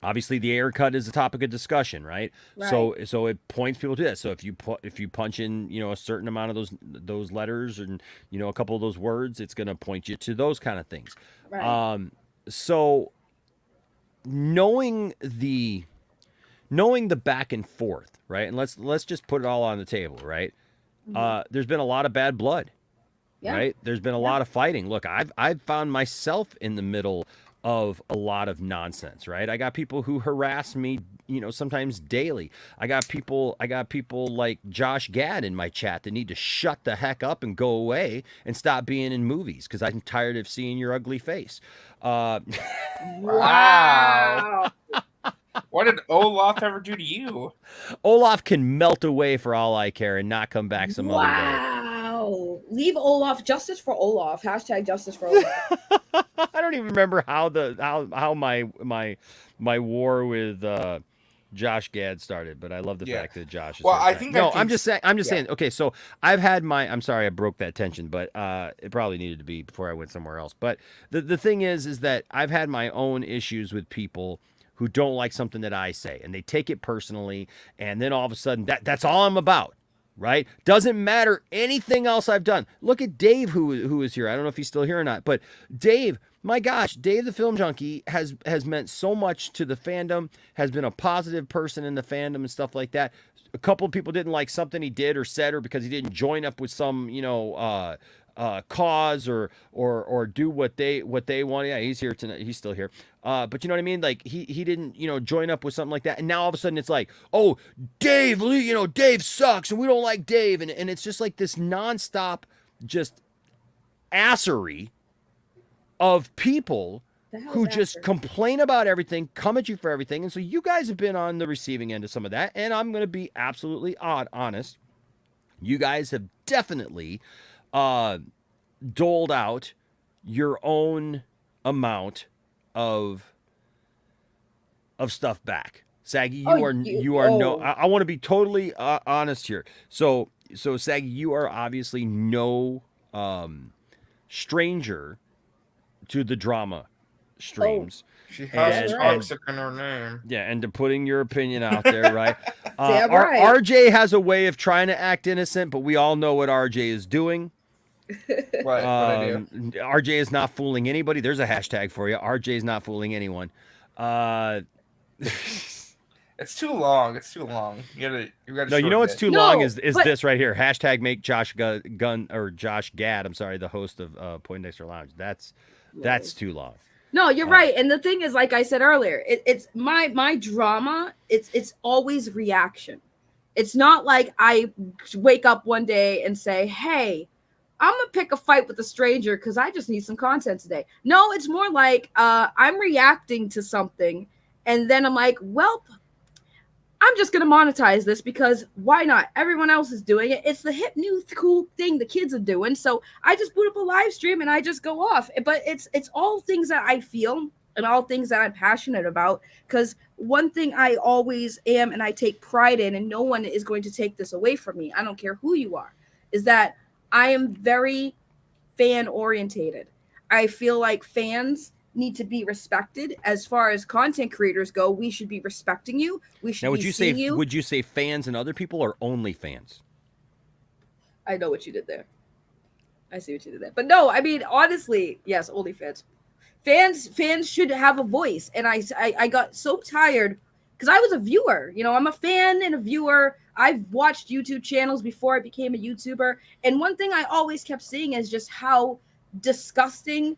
Obviously, the Ayer Cut is a topic of discussion, right? Right. So it points people to this. So if you punch in, a certain amount of those letters and a couple of those words, it's going to point you to those kind of things. Right. So knowing the back and forth, right? And let's just put it all on the table, right? There's been a lot of bad blood, Yeah. right? There's been a lot of fighting. Look, I've found myself in the middle of a lot of nonsense, right? I got people who harass me, sometimes daily. I got people like Josh Gad in my chat that need to shut the heck up and go away and stop being in movies because I'm tired of seeing your ugly face. Wow. What did Olaf ever do to you? Olaf can melt away for all I care and not come back some other day. Wow. Leave Olaf. Justice for Olaf. Hashtag justice for Olaf. I don't even remember how my war with Josh Gad started, but I love the fact that Josh is I'm just saying, okay, so I've had I'm sorry I broke that tension, but it probably needed to be before I went somewhere else. But the thing is that I've had my own issues with people who don't like something that I say, and they take it personally, and then all of a sudden that's all I'm about. Right? Doesn't matter anything else I've done. Look at Dave, who is here. I don't know if he's still here or not, but Dave, my gosh, Dave the Film Junkie has meant so much to the fandom, has been a positive person in the fandom and stuff like that. A couple of people didn't like something he did or said, or because he didn't join up with some, cause or do what they want. Yeah, he's here tonight. He's still here. But you know what I mean? Like he didn't, join up with something like that. And now all of a sudden it's like, oh, Dave, Dave sucks and we don't like Dave. And it's just like this nonstop just assery of people who just complain about everything, come at you for everything. And so you guys have been on the receiving end of some of that. And I'm going to be absolutely honest. You guys have definitely doled out your own amount of stuff back. Saggy, you are no. I want to be totally honest here. So Saggy, you are obviously no stranger to the drama streams. She has toxic in her name. Yeah, and to putting your opinion out there, right? Damn right. RJ has a way of trying to act innocent, but we all know what RJ is doing. What I do. RJ is not fooling anybody. There's a hashtag for you. RJ is not fooling anyone. It's too long. It's too long. You gotta. No, you know what's too long is this right here. Hashtag make Josh Gun or Josh Gad. I'm sorry, the host of Poindexter Lounge. That's too long. No, you're right. And the thing is, like I said earlier, it's my drama. It's always reaction. It's not like I wake up one day and say, hey, I'm going to pick a fight with a stranger because I just need some content today. No, it's more like I'm reacting to something. And then I'm like, well, I'm just going to monetize this because why not? Everyone else is doing it. It's the hip new cool thing the kids are doing. So I just put up a live stream and I just go off. But it's all things that I feel and all things that I'm passionate about. Because one thing I always am and I take pride in, and no one is going to take this away from me, I don't care who you are, is that I am very fan orientated. I feel like fans need to be respected. As far as content creators go, we should be respecting you. We should now, would you say fans and other people or only fans? I know what you did there. I see what you did there. But no, I mean, honestly, yes, only fans. Fans should have a voice. And I got so tired because I was a viewer. I'm a fan and a viewer. I've watched YouTube channels before I became a YouTuber. And one thing I always kept seeing is just how disgusting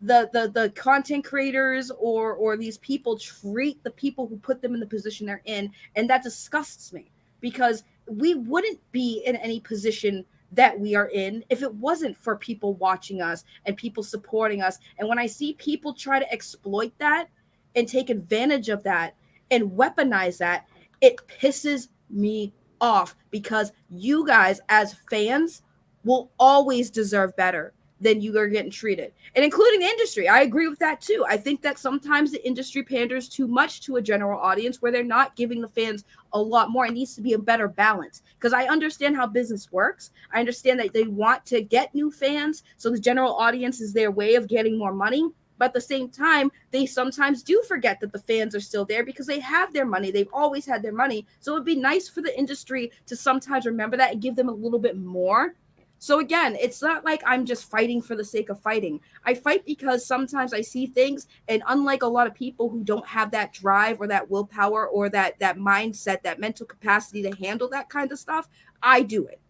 the content creators or these people treat the people who put them in the position they're in, and that disgusts me, because we wouldn't be in any position that we are in if it wasn't for people watching us and people supporting us. And when I see people try to exploit that and take advantage of that and weaponize that, it pisses me off, because you guys as fans will always deserve better than you are getting treated, and including the industry. I agree with that too. I think that sometimes the industry panders too much to a general audience, where they're not giving the fans a lot more. It needs to be a better balance, because I understand how business works. I understand that they want to get new fans, so the general audience is their way of getting more money. But at the same time, they sometimes do forget that the fans are still there, because they have their money. They've always had their money. So it'd be nice for the industry to sometimes remember that and give them a little bit more. So again, it's not like I'm just fighting for the sake of fighting. I fight because sometimes I see things, and unlike a lot of people who don't have that drive or that willpower or that mindset, that mental capacity to handle that kind of stuff, I do it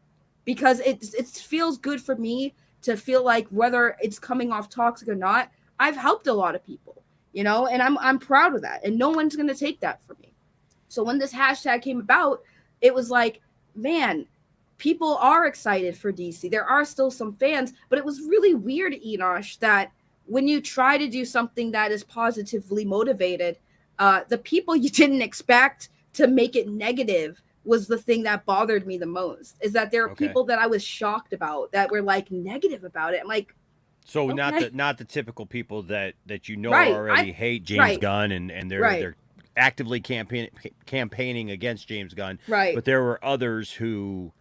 because it feels good for me to feel like, whether it's coming off toxic or not, I've helped a lot of people, and I'm proud of that, and no one's going to take that from me. So when this hashtag came about, it was like, man, people are excited for DC. There are still some fans, but it was really weird, Enosh, that when you try to do something that is positively motivated, the people you didn't expect to make it negative was the thing that bothered me the most. Is that there are people that I was shocked about that were like negative about it. I'm like, so okay. not the typical people that Right. already hate James Gunn and they're actively campaigning against James Gunn. Right. But there were others who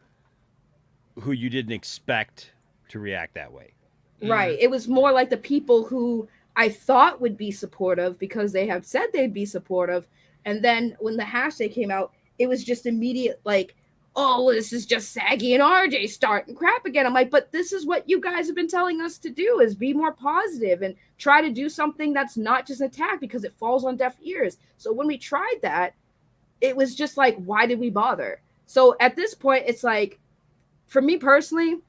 you didn't expect to react that way. Right. It was more like the people who I thought would be supportive because they have said they'd be supportive. And then when the hashtag came out, it was just immediate, like, oh, this is just Saggy and RJ starting crap again. I'm like, but this is what you guys have been telling us to do, is be more positive and try to do something that's not just attack, because it falls on deaf ears. So when we tried that, it was just like, why did we bother? So at this point, it's like, for me personally,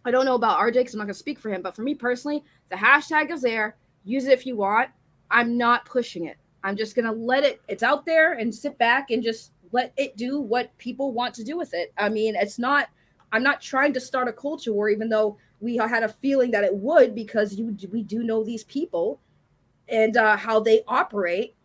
I don't know about RJ because I'm not going to speak for him, but for me personally, the hashtag is there. Use it if you want. I'm not pushing it. I'm just going to let it, it's out there, and sit back and just let it do what people want to do with it. I mean, I'm not trying to start a culture war, even though we had a feeling that it would, because we do know these people and how they operate.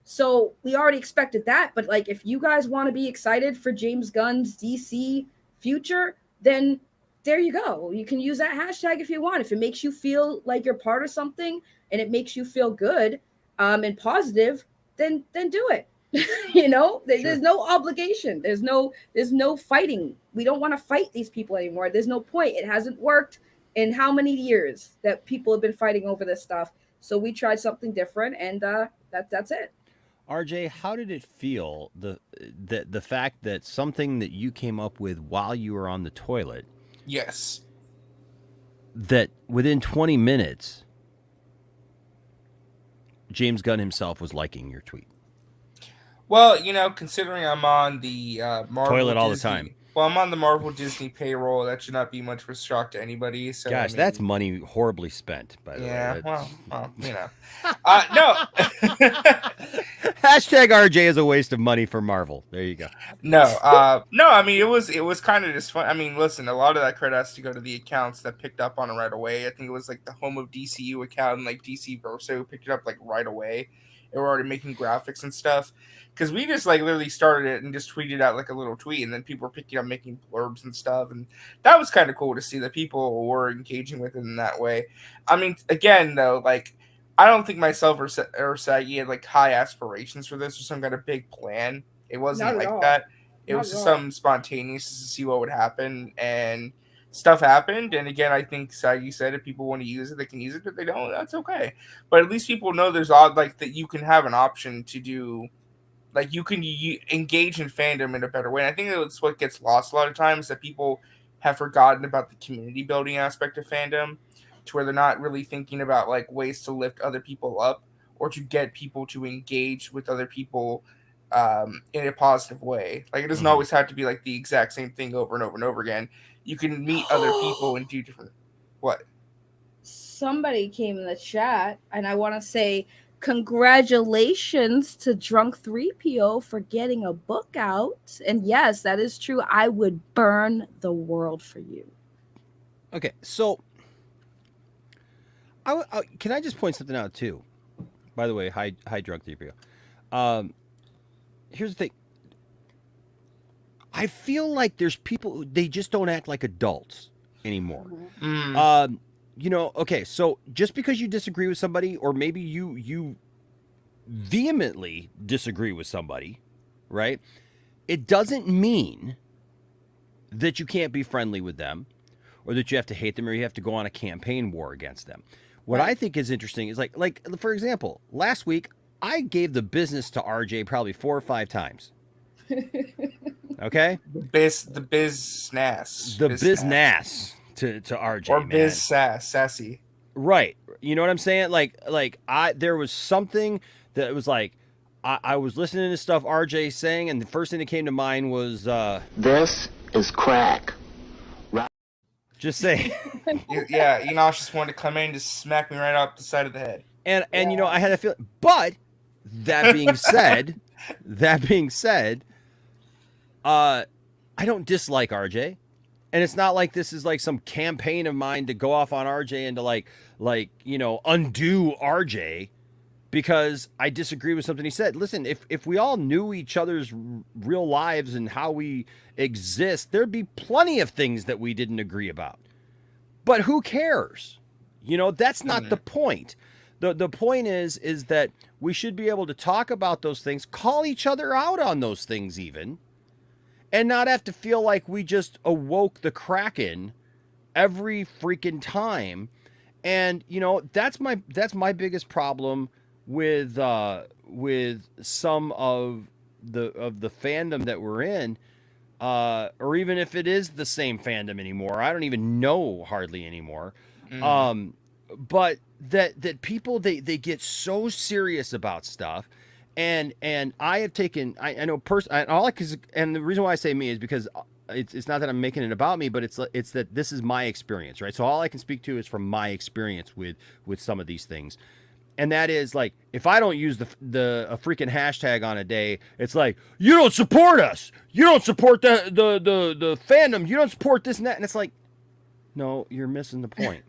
So we already expected that. But like, if you guys want to be excited for James Gunn's DC future, then there you go. You can use that hashtag if you want. If it makes you feel like you're part of something and it makes you feel good and positive, then do it. There's no obligation. There's no fighting. We don't want to fight these people anymore. There's no point. It hasn't worked in how many years that people have been fighting over this stuff. So we tried something different, and that's it. RJ, how did it feel, the fact that something that you came up with while you were on the toilet, yes, that within 20 minutes, James Gunn himself was liking your tweet? Well, considering I'm on the Marvel toilet all Disney, the time. Well, I'm on the Marvel Disney payroll. That should not be much of a shock to anybody. So, gosh, that's money horribly spent, by the way. Yeah, well, no. Hashtag RJ is a waste of money for Marvel. There you go. No. I mean, it was kind of just fun. I mean, listen, a lot of that credit has to go to the accounts that picked up on it right away. I think it was like the Home of DCU account and like DC Verso picked it up like right away. They were already making graphics and stuff. Because we just like literally started it and just tweeted out like a little tweet, and then people were picking up making blurbs and stuff, and that was kind of cool to see that people were engaging with it in that way. I mean, again though, like I don't think myself or Saggy had like high aspirations for this or some kind of big plan. It wasn't like that. It was just something spontaneous to see what would happen, and stuff happened. And again, I think Saggy said if people want to use it, they can use it. If they don't, that's okay. But at least people know there's like that you can have an option to do. Like, you can engage in fandom in a better way. And I think that's what gets lost a lot of times, that people have forgotten about the community building aspect of fandom, to where they're not really thinking about, like, ways to lift other people up or to get people to engage with other people in a positive way. Like, it doesn't always have to be, like, the exact same thing over and over and over again. You can meet other people and do different... What? somebody came in the chat, and I want to say congratulations to Drunk 3PO for getting a book out. And yes, that is true. I would burn the world for you. Okay, so can I just point something out too? By the way, hi Drunk 3PO. Here's the thing. I feel like there's people, they just don't act like adults anymore. You know, okay, so just because you disagree with somebody, or maybe you vehemently disagree with somebody, right? It doesn't mean that you can't be friendly with them, or that you have to hate them, or you have to go on a campaign war against them. What I think is interesting is like for example, last week I gave the business to RJ probably 4 or 5 times. Okay? The bizness to RJ, or man. biz sassy. Right. You know what I'm saying? There was something that was like, I was listening to stuff RJ saying, and the first thing that came to mind was this is crack. Just saying. Yeah, Enosh just wanted to come in and just smack me right up the side of the head. And you know, I had a feeling, but that being said, I don't dislike RJ. And it's not like this is like some campaign of mine to go off on RJ and to like, you know, undo RJ because I disagree with something he said. Listen, if we all knew each other's real lives and how we exist, there'd be plenty of things that we didn't agree about. But who cares? You know, that's not the point. The point is that we should be able to talk about those things, call each other out on those things even, and not have to feel like we just awoke the Kraken every freaking time. And you know, that's my biggest problem with some of the fandom that we're in, or even if it is the same fandom anymore. I don't even know hardly anymore. But that people they get so serious about stuff. And I have taken, I know and the reason why I say me is because it's not that I'm making it about me, but it's that this is my experience, right? So all I can speak to is from my experience with some of these things. And that is like, if I don't use a freaking hashtag on a day, it's like, you don't support us. You don't support the fandom. You don't support this and that. And it's like, no, you're missing the point.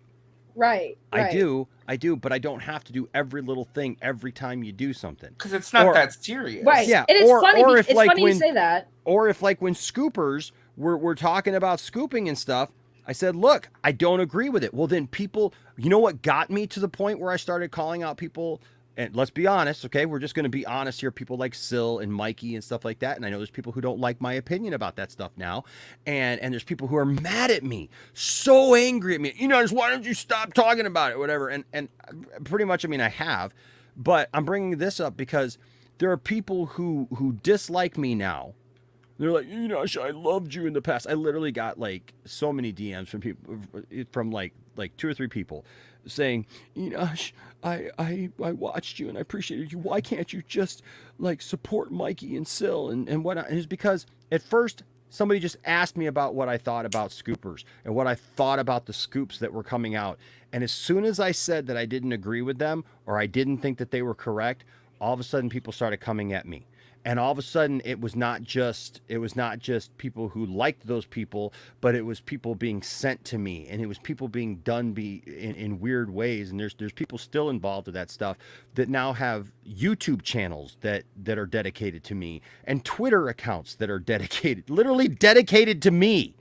Right. I do, but I don't have to do every little thing every time you do something. Because it's not that serious. Right. Yeah. And it's funny. It's funny you say that. Or if like when scoopers were talking about scooping and stuff, I said, look, I don't agree with it. Well, then people, you know what got me to the point where I started calling out people, and let's be honest, okay? We're just going to be honest here. People like Syl and Mikey and stuff like that. And I know there's people who don't like my opinion about that stuff now. And there's people who are mad at me, so angry at me. You know, just why don't you stop talking about it, whatever. And pretty much, I mean, I have. But I'm bringing this up because there are people who dislike me now. They're like, you know, I loved you in the past. I literally got like so many DMs from people, from like 2 or 3 people saying, Enosh, I watched you and I appreciated you. Why can't you just like support Mikey and Syl and whatnot? And it's because at first somebody just asked me about what I thought about scoopers and what I thought about the scoops that were coming out. And as soon as I said that I didn't agree with them or I didn't think that they were correct, all of a sudden people started coming at me. And all of a sudden, it was not just people who liked those people, but it was people being sent to me, and it was people being done in weird ways. And there's people still involved with that stuff that now have YouTube channels that are dedicated to me, and Twitter accounts that are literally dedicated to me.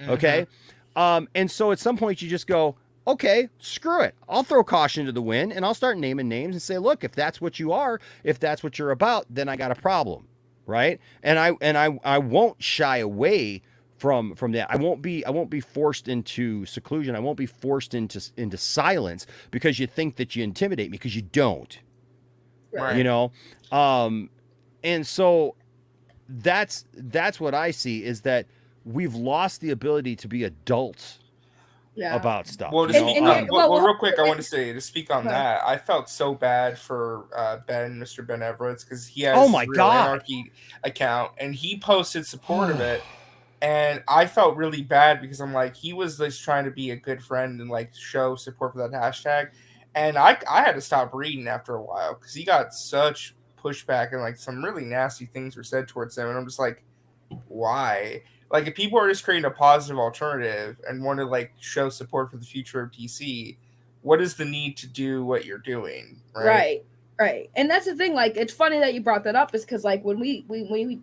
Okay, and so at some point you just go, okay, screw it. I'll throw caution to the wind and I'll start naming names and say, look, if that's what you are, if that's what you're about, then I got a problem, right? And I won't shy away from that. I won't be forced into seclusion. I won't be forced into silence because you think that you intimidate me, because you don't. Right. You know? And so that's what I see, is that we've lost the ability to be adults. Yeah. About stuff. Well, real quick, I want to speak on that. I felt so bad for Mr. Ben Everett, because he has Real Anarchy account, and he posted support of it, And I felt really bad because I'm like, he was just trying to be a good friend and like show support for that hashtag. And I had to stop reading after a while because he got such pushback and like some really nasty things were said towards him. And I'm just like, why? Like, if people are just creating a positive alternative and want to like show support for the future of DC, what is the need to do what you're doing? Right. And that's the thing. Like, it's funny that you brought that up, is because like when we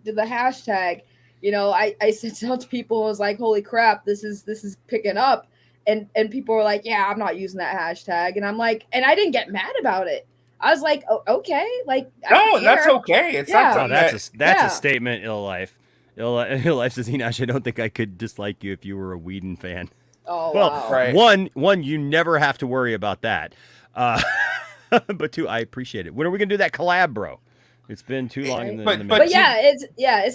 did the hashtag, you know, I sent it out to people and was like, holy crap, this is picking up. And people were like, yeah, I'm not using that hashtag. And I'm like, and I didn't get mad about it. I was like, oh, okay, like, no, that's okay. It's not something that's a statement. Ill Life says, Enosh, I don't think I could dislike you if you were a Whedon fan. Oh, well, wow. Right. One, you never have to worry about that. But two, I appreciate it. When are we gonna do that collab, bro? It's been too long in the but yeah, it's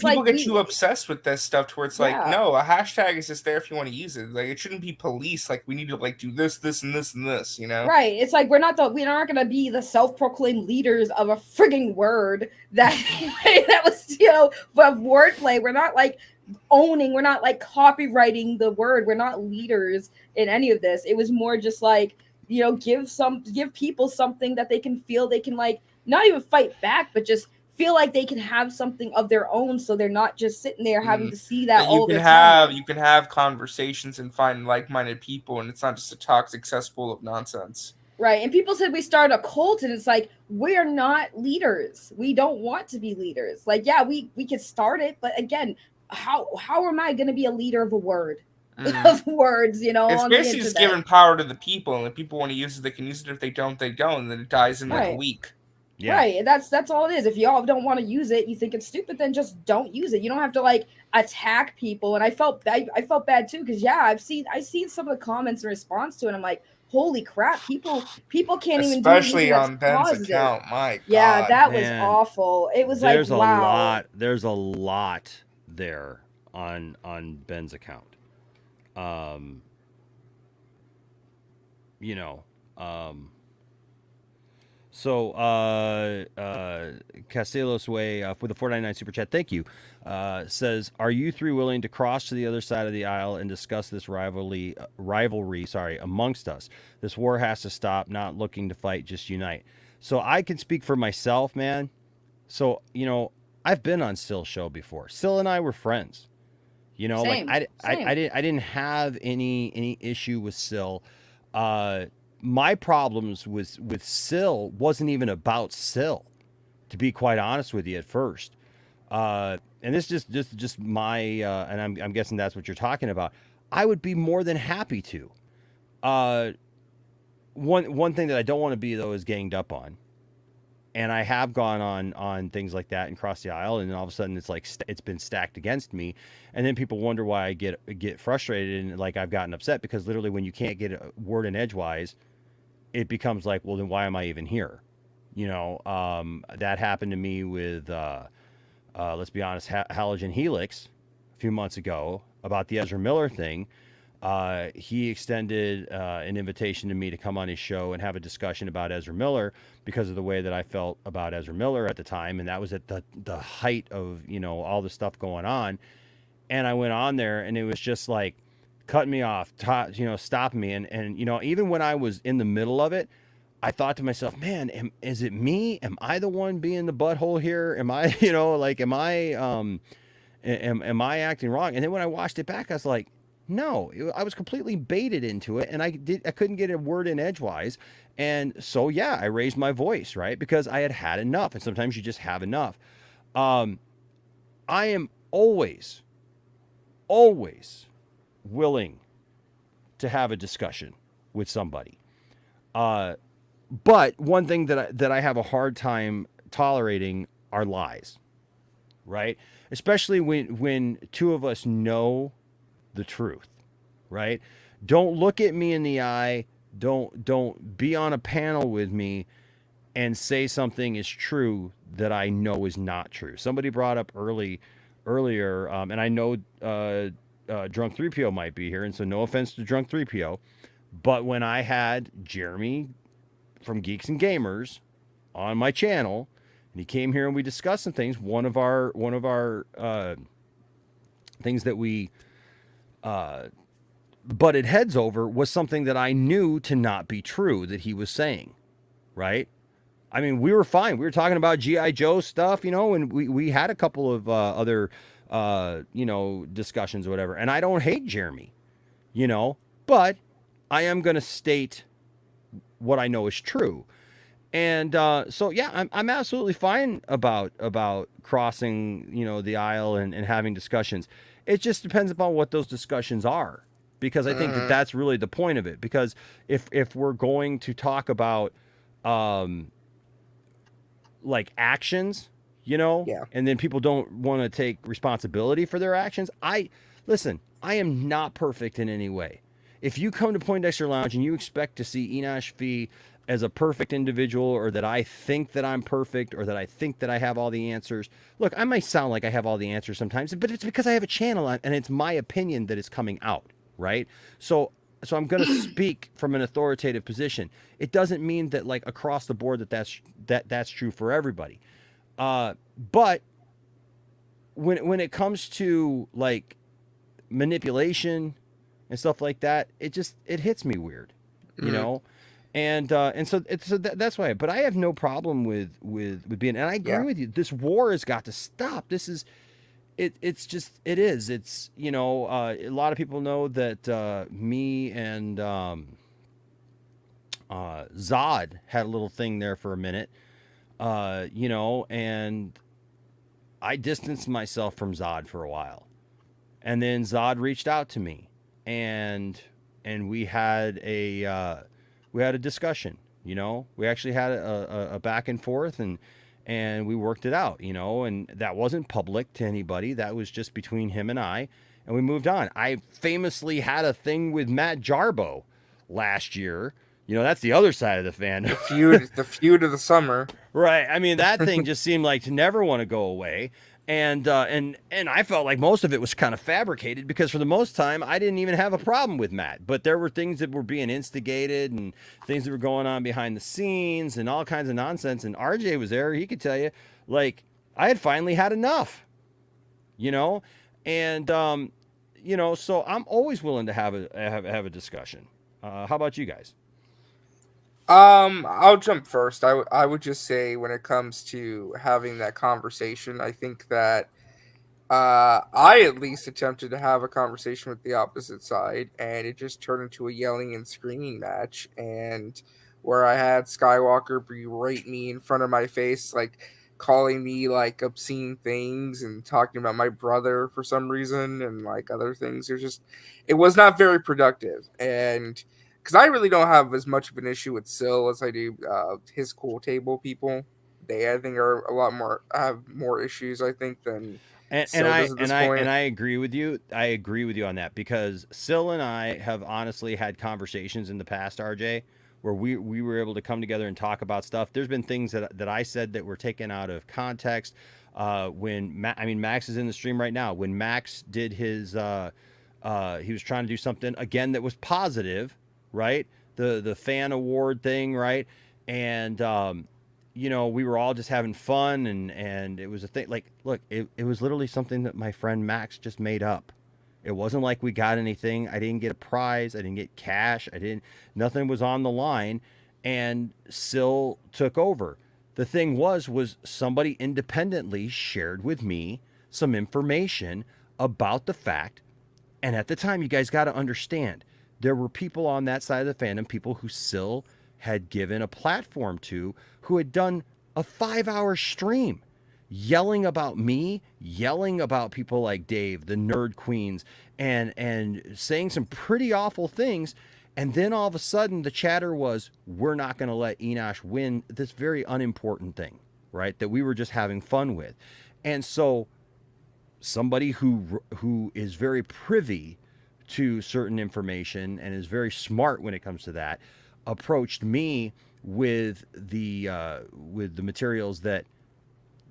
people like get too obsessed with this stuff to where it's like, Yeah. no, a hashtag is just there if you want to use it. Like, it shouldn't be police. Like, we need to like do this, and this, you know? right. It's like we're not gonna be the self-proclaimed leaders of a frigging word that that was, you know, of wordplay. We're not like owning, we're not like copywriting the word. We're not leaders in any of this. It was more just like, you know, give people something that they can feel they can like not even fight back, but just feel like they can have something of their own, so they're not just sitting there having to see that all the time. You can have conversations and find like-minded people, and it's not just a toxic cesspool of nonsense. Right. And people said we start a cult, and it's like, we're not leaders. We don't want to be leaders. Like, yeah, we could start it, but again, how am I going to be a leader of a word? Of words, you know? It's on basically the just internet. giving power to the people, and if people want to use it, they can use it. If they don't, they don't, and then it dies in like a Right. week. Yeah. Right. And that's all it is. If y'all don't want to use it, you think it's stupid, then just don't use it. You don't have to like attack people. And I felt bad too, because yeah, I've seen some of the comments in response to it. And I'm like, holy crap, people can't even do Especially anything on that's Ben's positive. account. My God. Yeah, that was Man. awful. It was There's like, wow. There's a lot there on Ben's account. You know, so Castelos Way for the 499 super chat, thank you. Says, are you three willing to cross to the other side of the aisle and discuss this rivalry amongst us? This war has to stop. Not looking to fight, just unite. So I can speak for myself, man. So, you know, I've been on Sill's show before. Sill and I were friends. You know, Same. like I didn't have any issue with Sill. My problems with Sill wasn't even about Sill, to be quite honest with you at first. And this just my and I'm guessing that's what you're talking about. I would be more than happy to. One thing that I don't want to be though is ganged up on. And I have gone on things like that and crossed the aisle, and then all of a sudden it's like it's been stacked against me, and then people wonder why I get frustrated and like I've gotten upset, because literally when you can't get a word in edgewise, it becomes like, well, then why am I even here? You know, that happened to me with let's be honest, Halogen Helix a few months ago about the Ezra Miller thing. He extended an invitation to me to come on his show and have a discussion about Ezra Miller because of the way that I felt about Ezra Miller at the time. And that was at the height of, you know, all the stuff going on. And I went on there and it was just like cutting me off, stopping me. And, you know, even when I was in the middle of it, I thought to myself, man, is it me? Am I the one being the butthole here? Am I, you know, like, am I acting wrong? And then when I watched it back, I was like, no, I was completely baited into it, and I couldn't get a word in edgewise. And so, yeah, I raised my voice, right? Because I had enough, and sometimes you just have enough. I am always willing to have a discussion with somebody. But one thing that I have a hard time tolerating are lies, right? Especially when two of us know the truth, right? Don't look at me in the eye. Don't be on a panel with me and say something is true that I know is not true. Somebody brought up earlier, and I know Drunk 3PO might be here, and so no offense to Drunk 3PO, but when I had Jeremy from Geeks and Gamers on my channel, and he came here and we discussed some things, one of our things that we butted heads over was something that I knew to not be true that he was saying, right? I mean, we were fine. We were talking about G.I. Joe stuff, you know, and we had a couple of other, you know, discussions or whatever. And I don't hate Jeremy, you know, but I am going to state what I know is true. And so, yeah, I'm absolutely fine about crossing, you know, the aisle and having discussions. It just depends upon what those discussions are, because I think that that's really the point of it. Because if we're going to talk about like actions, you know, and then people don't want to take responsibility for their actions. Listen, I am not perfect in any way. If you come to Poindexter Lounge and you expect to see Enosh Fee as a perfect individual, or that I think that I'm perfect, or that I think that I have all the answers. Look, I might sound like I have all the answers sometimes, but it's because I have a channel and it's my opinion that is coming out, right? So I'm going to speak from an authoritative position. It doesn't mean that like across the board that's true for everybody. But when it comes to like manipulation and stuff like that, it hits me weird, you know? And so that's why. But I have no problem with being. And I agree with you. This war has got to stop. This is, it's just it is. It's, you know, a lot of people know that me and Zod had a little thing there for a minute, you know, and I distanced myself from Zod for a while, and then Zod reached out to me, and we had a discussion, you know, we actually had a back and forth, and we worked it out, you know, and that wasn't public to anybody. That was just between him and I, and we moved on. I famously had a thing with Matt Jarbo last year. You know, that's the other side of the fandom. The feud of the summer. Right. I mean, that thing just seemed like to never want to go away. And I felt like most of it was kind of fabricated, because for the most time I didn't even have a problem with Matt, but there were things that were being instigated and things that were going on behind the scenes and all kinds of nonsense. And RJ was there. He could tell you, like, I had finally had enough, you know, and, you know, so I'm always willing to have a discussion. How about you guys? I'll jump first. I would just say, when it comes to having that conversation, I think that I at least attempted to have a conversation with the opposite side, and it just turned into a yelling and screaming match, and where I had Skywalker berate me in front of my face, like calling me like obscene things and talking about my brother for some reason and like other things. It was not very productive, and because I really don't have as much of an issue with Syl as I do his cool table people. They, I think, are a lot more, have more issues, I think, than Syl does at this point. I agree with you. I agree with you on that, because Syl and I have honestly had conversations in the past, RJ, where we were able to come together and talk about stuff. There's been things that I said that were taken out of context. Max is in the stream right now. When Max did his, he was trying to do something again that was positive. Right, the fan award thing, right, and you know, we were all just having fun, and it was a thing. Like, look, it was literally something that my friend Max just made up. It wasn't like we got anything. I didn't get a prize. I didn't get cash. Nothing was on the line, and Syl took over. The thing was somebody independently shared with me some information about the fact, and at the time, you guys got to understand, there were people on that side of the fandom, people who Syl had given a platform to, who had done a 5-hour stream yelling about me, yelling about people like Dave, the Nerd Queens, and saying some pretty awful things. And then all of a sudden the chatter was, we're not going to let Enosh win this very unimportant thing, right, that we were just having fun with. And so somebody who is very privy to certain information and is very smart when it comes to that, approached me with the materials that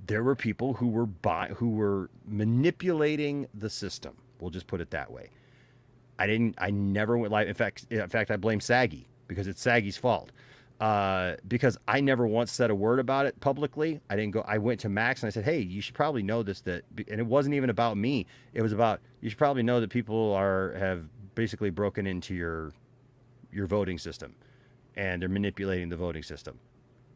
there were people who were manipulating the system. We'll just put it that way. I never went live. In fact, I blame SAGGY, because it's SAGGY's fault. because I never once said a word about it publicly. I went to Max and I said, hey, you should probably know this, and it wasn't even about me. It was about, you should probably know that people have basically broken into your voting system and they're manipulating the voting system.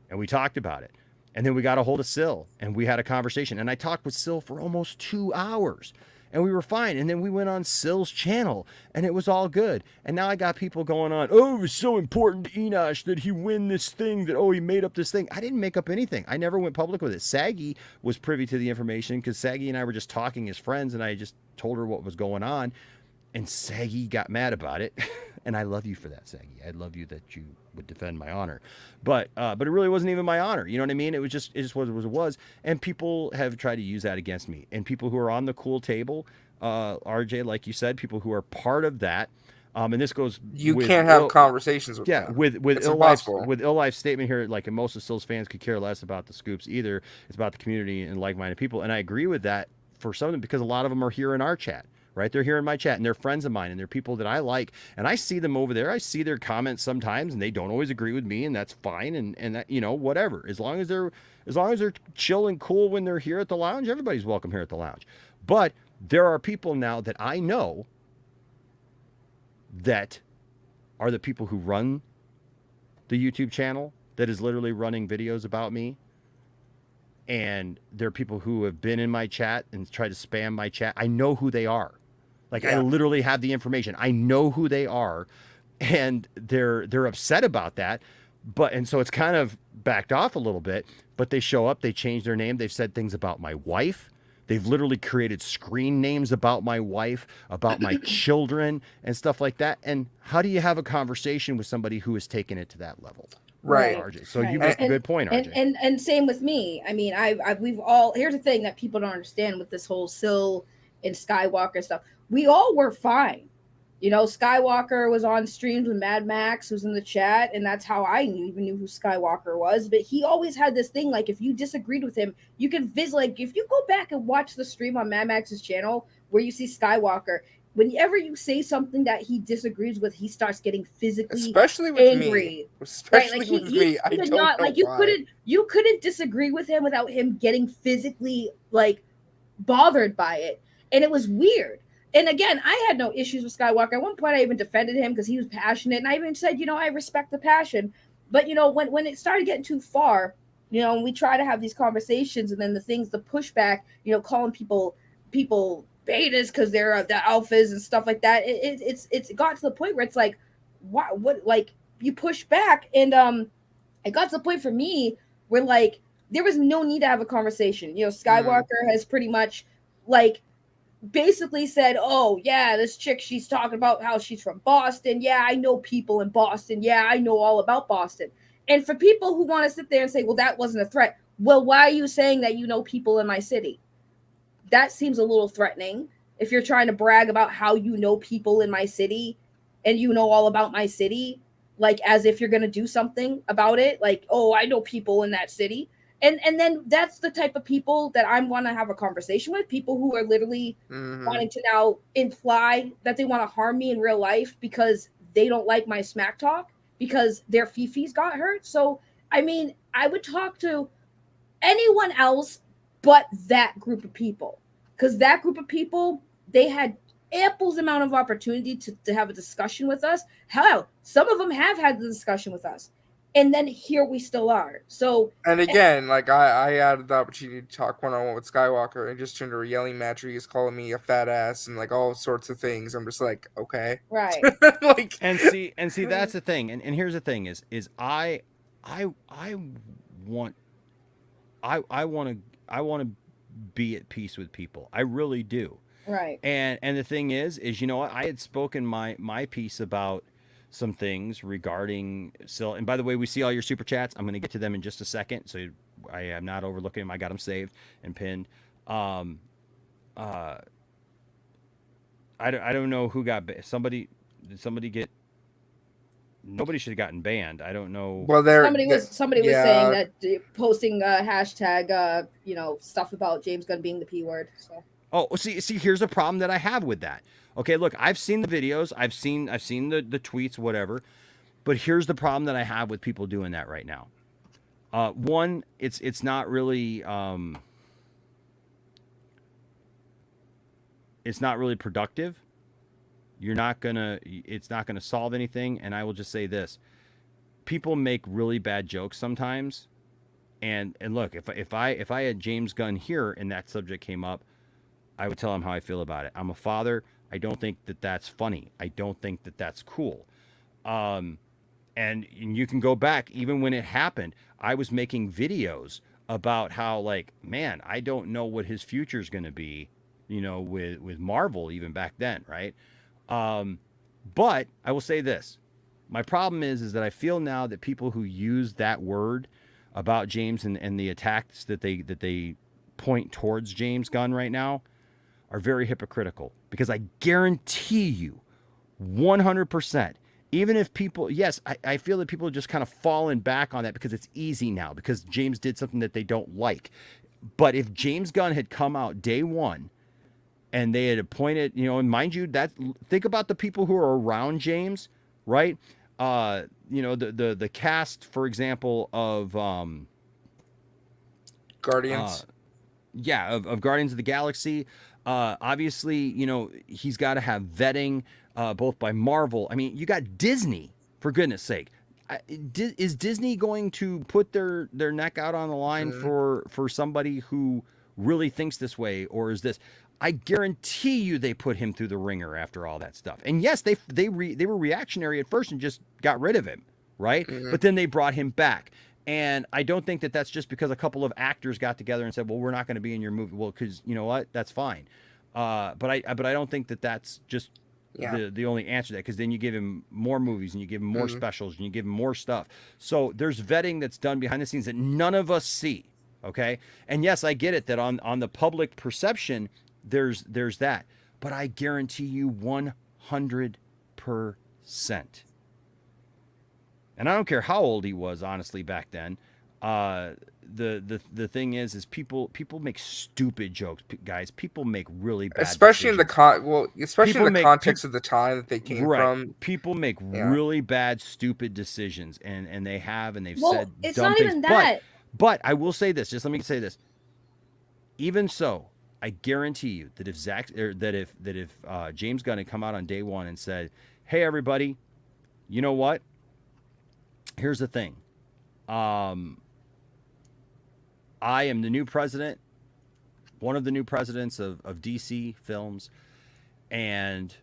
And we talked about it. And then we got a hold of Sil and we had a conversation, and I talked with Sil for almost 2 hours. And we were fine. And then we went on Sil's channel and it was all good. And now I got people going on, oh, it was so important to Enosh that he win this thing, that, oh, he made up this thing. I didn't make up anything. I never went public with it. Saggy was privy to the information because Saggy and I were just talking as friends, and I just told her what was going on. And Saggy got mad about it. And I love you for that, Saggy. I love you that you would defend my honor. But it really wasn't even my honor. You know what I mean? It just what it was. And people have tried to use that against me. And people who are on the cool table, RJ, like you said, people who are part of that. And this goes. You can't have conversations with them. with Ill Life's statement here, like, and most of Sil's fans could care less about the scoops either. It's about the community and like-minded people. And I agree with that for some of them, because a lot of them are here in our chat. Right? They're here in my chat, and they're friends of mine, and they're people that I like, and I see them over there. I see their comments sometimes, and they don't always agree with me, and that's fine. And that, you know, whatever. As long as they're chill and cool when they're here at the lounge, everybody's welcome here at the lounge. But there are people now that I know that are the people who run the YouTube channel that is literally running videos about me. And there are people who have been in my chat and tried to spam my chat. I know who they are. Like, I literally have the information. I know who they are, and they're upset about that. And so it's kind of backed off a little bit, but they show up, they change their name. They've said things about my wife. They've literally created screen names about my wife, about my children and stuff like that. And how do you have a conversation with somebody who has taken it to that level? Right. RJ. So you make a good point, RJ. And same with me. I mean, we've all, here's the thing that people don't understand with this whole Sil and Skywalker stuff. We all were fine. You know, Skywalker was on streams with Mad Max, who's in the chat, and that's how I even knew who Skywalker was. But he always had this thing, like, if you disagreed with him, you could visit, like, if you go back and watch the stream on Mad Max's channel where you see Skywalker, whenever you say something that he disagrees with, he starts getting physically especially with angry. Me. Especially right? Like with me. I don't know like why. you couldn't disagree with him without him getting physically, like, bothered by it. And it was weird. And again, I had no issues with Skywalker. At one point, I even defended him because he was passionate. And I even said, you know, I respect the passion. But, you know, when it started getting too far, you know, and we try to have these conversations, and then the pushback, you know, calling people betas because they're the alphas and stuff like that. It's got to the point where it's like, what, like, you push back. And it got to the point for me where, like, there was no need to have a conversation. You know, Skywalker has pretty much, like, basically said, oh yeah, this chick, she's talking about how she's from Boston. Yeah, I know people in Boston. Yeah, I know all about Boston. And for people who want to sit there and say, well, that wasn't a threat. Well, why are you saying that you know people in my city? That seems a little threatening. If you're trying to brag about how you know people in my city and you know all about my city, like, as if you're going to do something about it. Like, oh, I know people in that city. And then that's the type of people that I want to have a conversation with, people who are literally wanting to now imply that they want to harm me in real life because they don't like my smack talk because their fifis got hurt. So, I mean, I would talk to anyone else but that group of people, because that group of people, they had ample amount of opportunity to have a discussion with us. Hell, some of them have had the discussion with us. And then here we still are. So, and again, like, I had the opportunity to talk one-on-one with Skywalker and just turned to a yelling match where he's calling me a fat ass and, like, all sorts of things. I'm just like, okay. Right. Like, and see that's the thing. And here's the thing is I want to be at peace with people. I really do. Right. And the thing is, you know what? I had spoken my piece about some things regarding Sil. And by the way, we see all your super chats. I'm going to get to them in just a second. So I am not overlooking them. I got them saved and pinned. I don't know who got did somebody get, nobody should have gotten banned. I don't know. Well, somebody was saying that posting hashtag, you know, stuff about James Gunn being the P word. So. Oh, see, here's a problem that I have with that. Okay, look, I've seen the videos, I've seen the tweets, whatever. But here's the problem that I have with people doing that right now. One, it's not really productive. It's not gonna solve anything. And I will just say this: people make really bad jokes sometimes. And look, if I had James Gunn here and that subject came up, I would tell him how I feel about it. I'm a father. I don't think that that's funny. I don't think that that's cool. And you can go back, even when it happened, I was making videos about how, like, man, I don't know what his future is going to be, with Marvel even back then, right? But I will say this. My problem is that I feel now that people who use that word about James and the attacks that they point towards James Gunn right now are very hypocritical, because I guarantee you 100%, even if people, yes, I feel that people are just kind of falling back on that because it's easy now, because James did something that they don't like. But if James Gunn had come out day one and they had appointed, and mind you, think about the people who are around James, right? The cast, for example, of Guardians. Of Guardians of the Galaxy. Obviously, he's got to have vetting, both by Marvel. I mean, you got Disney, for goodness sake. Is Disney going to put their neck out on the line for somebody who really thinks this way, or is this? I guarantee you they put him through the ringer after all that stuff. And yes, they were reactionary at first and just got rid of him, right? Mm-hmm. But then they brought him back. And I don't think that that's just because a couple of actors got together and said, well, we're not going to be in your movie. Well, because you know what? That's fine. But I don't think that that's just the only answer to that, because then you give him more movies and you give him more specials and you give him more stuff. So there's vetting that's done behind the scenes that none of us see. Okay. And yes, I get it that on the public perception, there's that. But I guarantee you 100%. And I don't care how old he was, honestly, back then. The thing is people make stupid jokes, guys. People make really bad, especially decisions. in the context of the time that they came from. People make really bad, stupid decisions, and they've said it's dumb not things. even that. But I will say this. Just let me say this. Even so, I guarantee you that if James Gunn had come out on day one and said, "Hey, everybody, you know what? Here's the thing. I am the new president, one of the new presidents of DC Films, and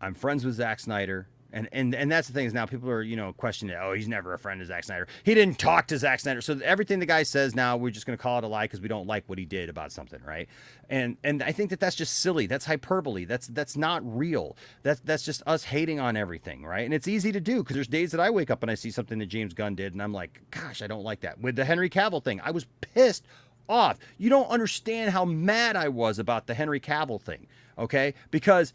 I'm friends with Zack Snyder." And that's the thing, is now people are, questioning, oh, he's never a friend of Zack Snyder. He didn't talk to Zack Snyder. So everything the guy says now, we're just going to call it a lie because we don't like what he did about something, right? And I think that's just silly. That's hyperbole. That's not real. That's just us hating on everything, right? And it's easy to do, because there's days that I wake up and I see something that James Gunn did, and I'm like, gosh, I don't like that. With the Henry Cavill thing, I was pissed off. You don't understand how mad I was about the Henry Cavill thing, okay? Because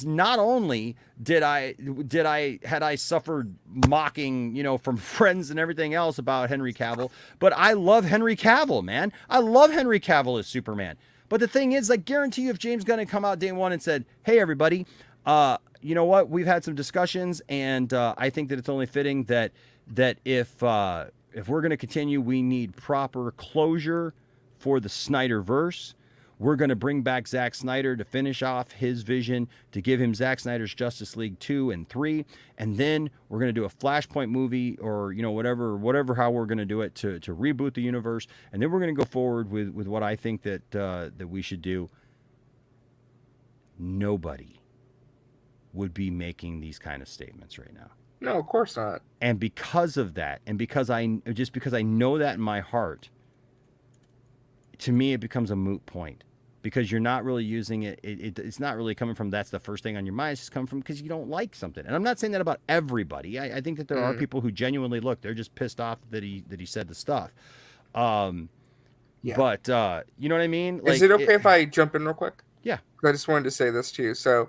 not only had I suffered mocking, from friends and everything else about Henry Cavill, but I love Henry Cavill, man. I love Henry Cavill as Superman. But the thing is, I guarantee you, if James Gunn had come out day one and said, "Hey, everybody, you know what? We've had some discussions, and I think that it's only fitting that if we're going to continue, we need proper closure for the Snyderverse. We're going to bring back Zack Snyder to finish off his vision, to give him Zack Snyder's Justice League 2 and 3. And then we're going to do a Flashpoint movie, or, whatever, how we're going to do it to reboot the universe. And then we're going to go forward with what I think that we should do." Nobody would be making these kind of statements right now. No, of course not. And because of that, and because I know that in my heart, to me, it becomes a moot point. Because you're not really using it. It's not really coming from that's the first thing on your mind. It's just coming from because you don't like something. And I'm not saying that about everybody. I think that there are people who genuinely they're just pissed off that he said the stuff. But you know what I mean? Is it okay if I jump in real quick? Yeah. I just wanted to say this too. So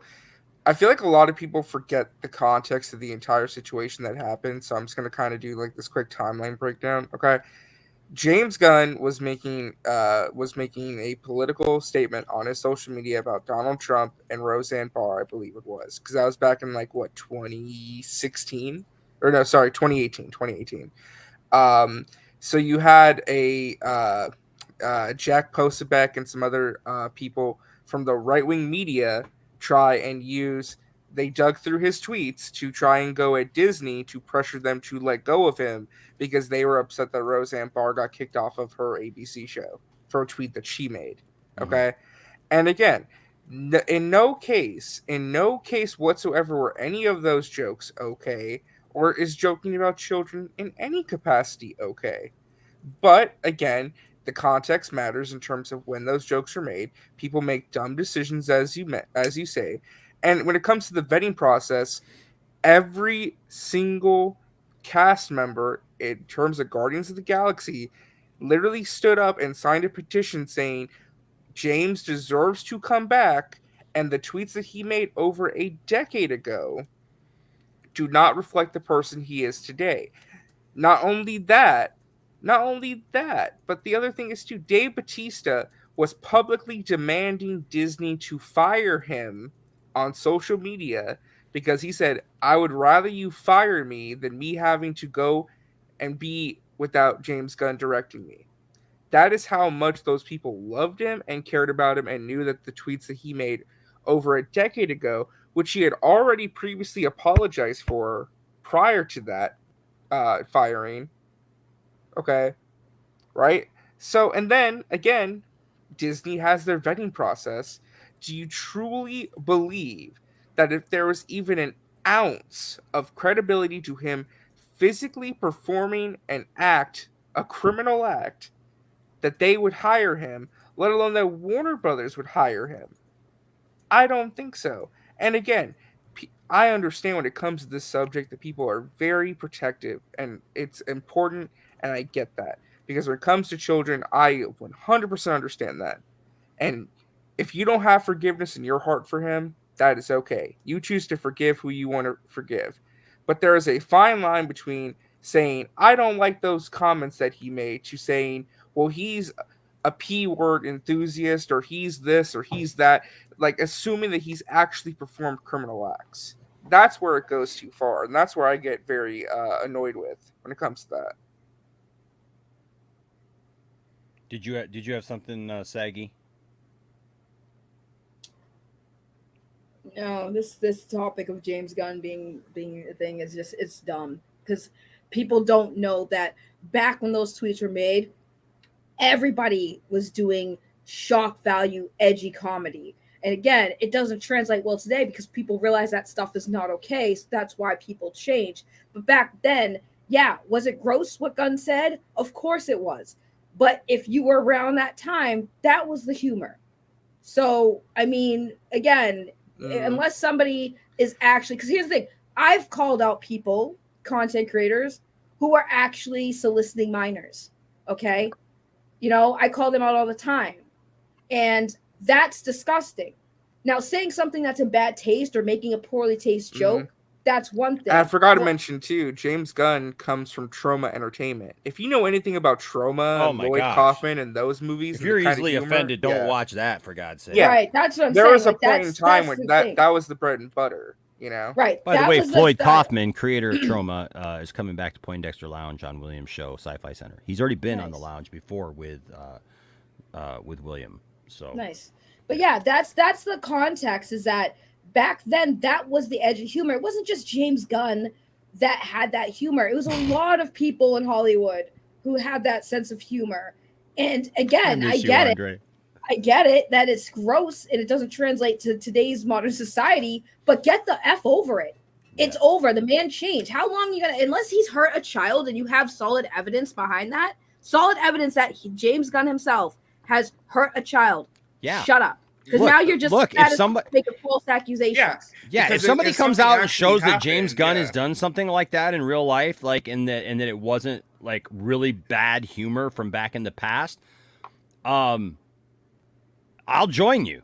I feel like a lot of people forget the context of the entire situation that happened. So I'm just going to kind of do this quick timeline breakdown. Okay. James Gunn was making a political statement on his social media about Donald Trump and Roseanne Barr, I believe it was, because that was back in 2016. or no, sorry, 2018. So you had a Jack Posobiec and some other people from the right-wing media try and they dug through his tweets to try and go at Disney to pressure them to let go of him because they were upset that Roseanne Barr got kicked off of her ABC show for a tweet that she made. Okay. And again, in no case whatsoever were any of those jokes okay, or is joking about children in any capacity okay. But again, the context matters in terms of when those jokes are made. People make dumb decisions, as you say. And when it comes to the vetting process, every single cast member in terms of Guardians of the Galaxy literally stood up and signed a petition saying James deserves to come back, and the tweets that he made over a decade ago do not reflect the person he is today. Not only that, but the other thing is too, Dave Bautista was publicly demanding Disney to fire him on social media because he said, I would rather you fire me than me having to go and be without James Gunn directing me. That is how much those people loved him and cared about him and knew that the tweets that he made over a decade ago, which he had already previously apologized for prior to that firing. Okay. Right? So, and then, again, Disney has their vetting process. Do you truly believe that if there was even an ounce of credibility to him physically performing a criminal act, that they would hire him, let alone that Warner Brothers would hire him? I don't think so. And again, I understand when it comes to this subject that people are very protective, and it's important, and I get that. Because when it comes to children, I 100% understand that. And if you don't have forgiveness in your heart for him, that is okay. You choose to forgive who you want to forgive. But there is a fine line between saying, I don't like those comments that he made, to saying, well, he's a P-word enthusiast, or he's this, or he's that, like assuming that he's actually performed criminal acts. That's where it goes too far, and that's where I get very annoyed with when it comes to that. Did you have something, Saggy? No, this topic of James Gunn being a thing is just, it's dumb, because people don't know that back when those tweets were made, everybody was doing shock value, edgy comedy. And again, it doesn't translate well today because people realize that stuff is not okay. So that's why people change. But back then, yeah, was it gross what Gunn said? Of course it was. But if you were around that time, that was the humor. So, I mean, again, unless somebody is actually, because here's the thing, I've called out people, content creators, who are actually soliciting minors. Okay. You know, I call them out all the time. And that's disgusting. Now, saying something that's in bad taste or making a poorly taste joke, that's one thing. And I forgot to mention, too, James Gunn comes from Trauma Entertainment. If you know anything about Trauma, Lloyd Kaufman, and those movies... If you're easily offended, don't watch that, for God's sake. Yeah. Right, that's what I'm saying. There was a point in time when that was the bread and butter, you know? Right. By the way, Floyd Kaufman, creator of Trauma, is coming back to Poindexter Lounge on William's show, Sci-Fi Center. He's already been on the lounge before with William. So nice. But yeah, that's the context, is that back then that was the edge of humor. It wasn't just James Gunn that had that humor. It was a lot of people in Hollywood who had that sense of humor. And again, I get it that it's gross and it doesn't translate to today's modern society, but get the F over it. Yeah. It's over. The man changed. How long are you gonna, unless he's hurt a child and you have solid evidence behind that, solid evidence that James Gunn himself has hurt a child. Yeah. Shut up. Because now you're just if somebody making false accusations. Yeah. If somebody comes out and shows that James Gunn has done something like that in real life, like and that it wasn't like really bad humor from back in the past, I'll join you.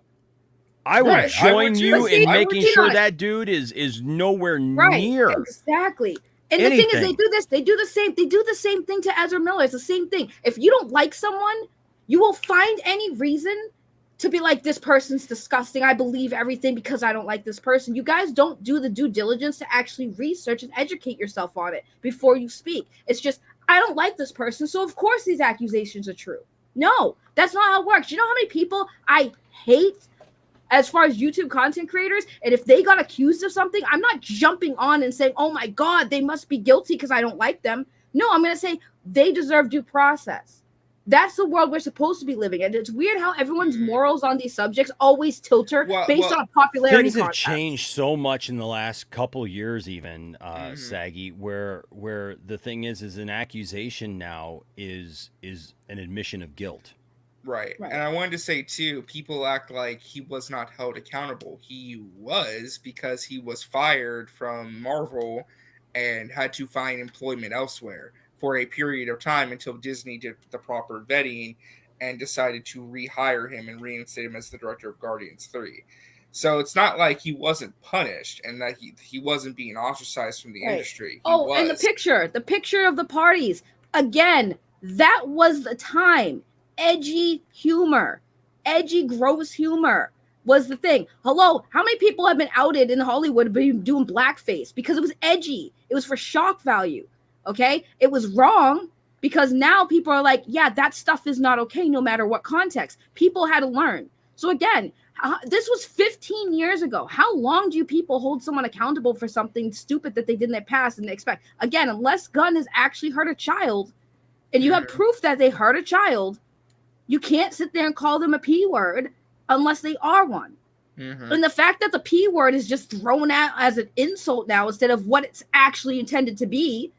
I will join you in making sure that dude is nowhere near. Exactly. And the thing is, they do the same thing to Ezra Miller. It's the same thing. If you don't like someone, you will find any reason to be like, this person's disgusting, I believe everything because I don't like this person. You guys don't do the due diligence to actually research and educate yourself on it before you speak. It's just, I don't like this person, so of course these accusations are true. No, that's not how it works. You know how many people I hate as far as YouTube content creators, and if they got accused of something, I'm not jumping on and saying, oh my God, they must be guilty because I don't like them. No, I'm going to say they deserve due process. That's the world we're supposed to be living in. It's weird how everyone's morals on these subjects always tilter based on popularity. Things have changed so much in the last couple years, even Saggy, where the thing is an accusation now is an admission of guilt. Right. And I wanted to say too, people act like he was not held accountable. He was, because he was fired from Marvel and had to find employment elsewhere for a period of time until Disney did the proper vetting and decided to rehire him and reinstate him as the director of Guardians 3. So it's not like he wasn't punished and that he wasn't being ostracized from the industry. And the picture of the parties. Again, that was the time. Edgy humor, edgy, gross humor was the thing. Hello, how many people have been outed in Hollywood doing blackface because it was edgy? It was for shock value. Okay, it was wrong because now people are like, yeah, that stuff is not okay no matter what context. People had to learn. So again, this was 15 years ago. How long do you people hold someone accountable for something stupid that they did in their past and they expect? Again, unless gun has actually hurt a child and you have proof that they hurt a child, you can't sit there and call them a P word unless they are one. And the fact that the P word is just thrown out as an insult now instead of what it's actually intended to be,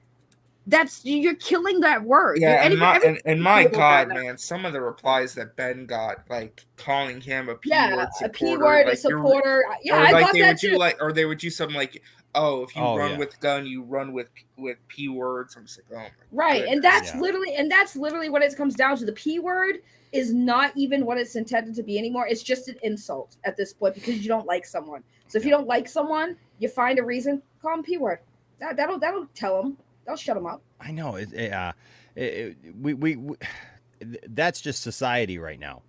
you're killing that word. Yeah, and my God, man, some of the replies that Ben got, like calling him a P word supporter, a P word like supporter. Yeah, I got that too. Or they would do something like, oh, if you run with gun, you run with P words. I'm just like, oh my goodness. And that's literally what it comes down to. The P word is not even what it's intended to be anymore. It's just an insult at this point because you don't like someone. So if you don't like someone, you find a reason, call them P word. That'll tell them. That'll shut them up. I know. We that's just society right now.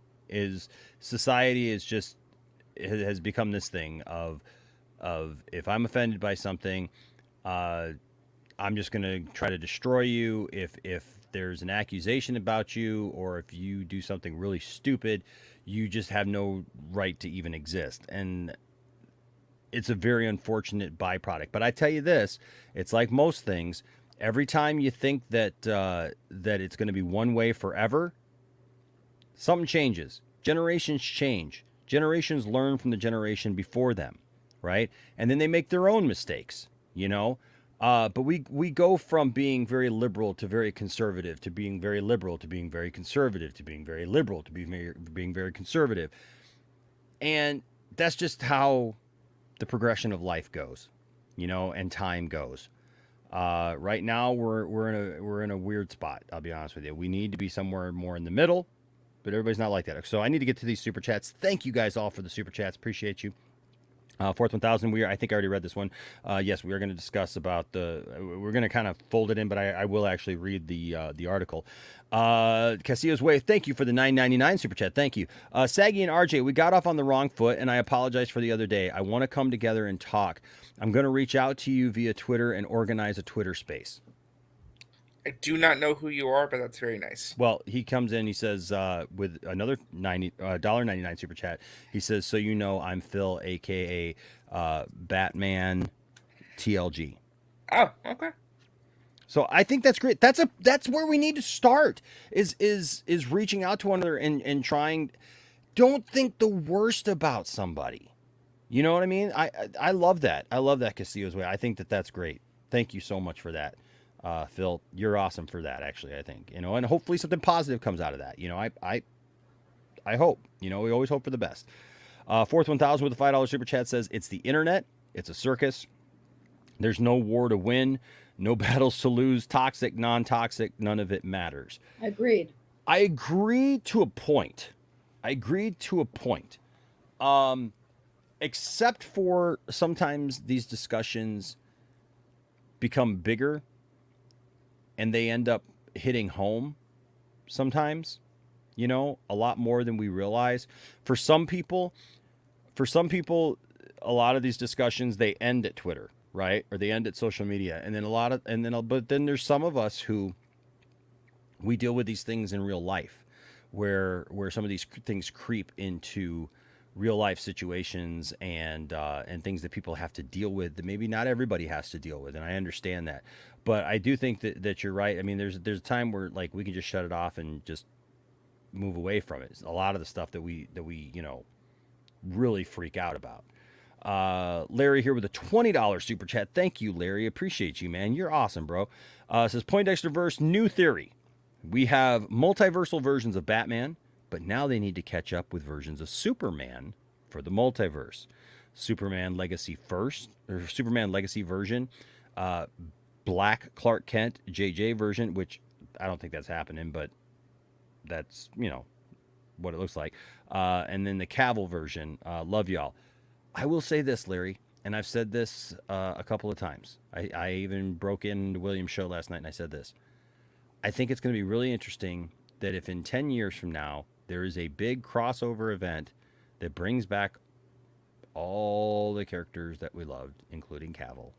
Society has become this thing of if I'm offended by something, I'm just going to try to destroy you. If there's an accusation about you, or if you do something really stupid, you just have no right to even exist. And it's a very unfortunate byproduct. But I tell you this, it's like most things. Every time you think that it's going to be one way forever, something changes. Generations change. Generations learn from the generation before them, right? And then they make their own mistakes, you know? But we go from being very liberal to very conservative, to being very liberal to being very conservative, to being very liberal to being very conservative. And that's just how the progression of life goes, you know, and time goes. Right now we're in a weird spot. I'll be honest with you. We need to be somewhere more in the middle, but everybody's not like that. So I need to get to these super chats. Thank you guys all for the super chats. Appreciate you. Fourth 1000. I think I already read this one. Yes, we are going to discuss about we're going to kind of fold it in, but I will actually read the article. Castillo's Way, thank you for the $9.99 super chat. Thank you. Saggy and RJ, we got off on the wrong foot, and I apologize for the other day. I want to come together and talk. I'm going to reach out to you via Twitter and organize a Twitter space. I do not know who you are, but that's very nice. Well, he comes in, he says, with another $1.99 super chat. He says, so you know I'm Phil, a.k.a. Batman TLG. Oh, okay. So I think that's great. That's where we need to start, is reaching out to one another and trying. Don't think the worst about somebody. You know what I mean? I love that. I love that, Castillo's Way. I think that's great. Thank you so much for that. Phil, you're awesome for that, actually, I think, you know, and hopefully something positive comes out of that. You know, I hope, you know, we always hope for the best. Fourth 1000 with a $5 super chat says, it's the internet. It's a circus. There's no war to win, no battles to lose, toxic, non-toxic. None of it matters. Agreed. I agree to a point. Except for sometimes these discussions become bigger and they end up hitting home sometimes. you know, a lot more than we realize. For some people, a lot of these discussions, they end at Twitter, right? Or they end at social media. And then but then there's some of us who we deal with these things in real life where some of these things creep into real life situations and things that people have to deal with that maybe not everybody has to deal with. And I understand that, but I do think that you're right. I mean, there's a time where like we can just shut it off and just move away from it. A lot of the stuff that we, you know, really freak out about. Larry here with a $20 super chat. Thank you, Larry. Appreciate you, man. You're awesome, bro. Says Poindexterverse, new theory. We have multiversal versions of Batman, but now they need to catch up with versions of Superman for the multiverse. Superman Legacy version, Black Clark Kent JJ version, which I don't think that's happening, but that's, you know, what it looks like. And then the Cavill version. Love y'all. I will say this, Larry, and I've said this a couple of times. I even broke into William's show last night and I said this. I think it's going to be really interesting that if in 10 years from now, there is a big crossover event that brings back all the characters that we loved, including Cavill.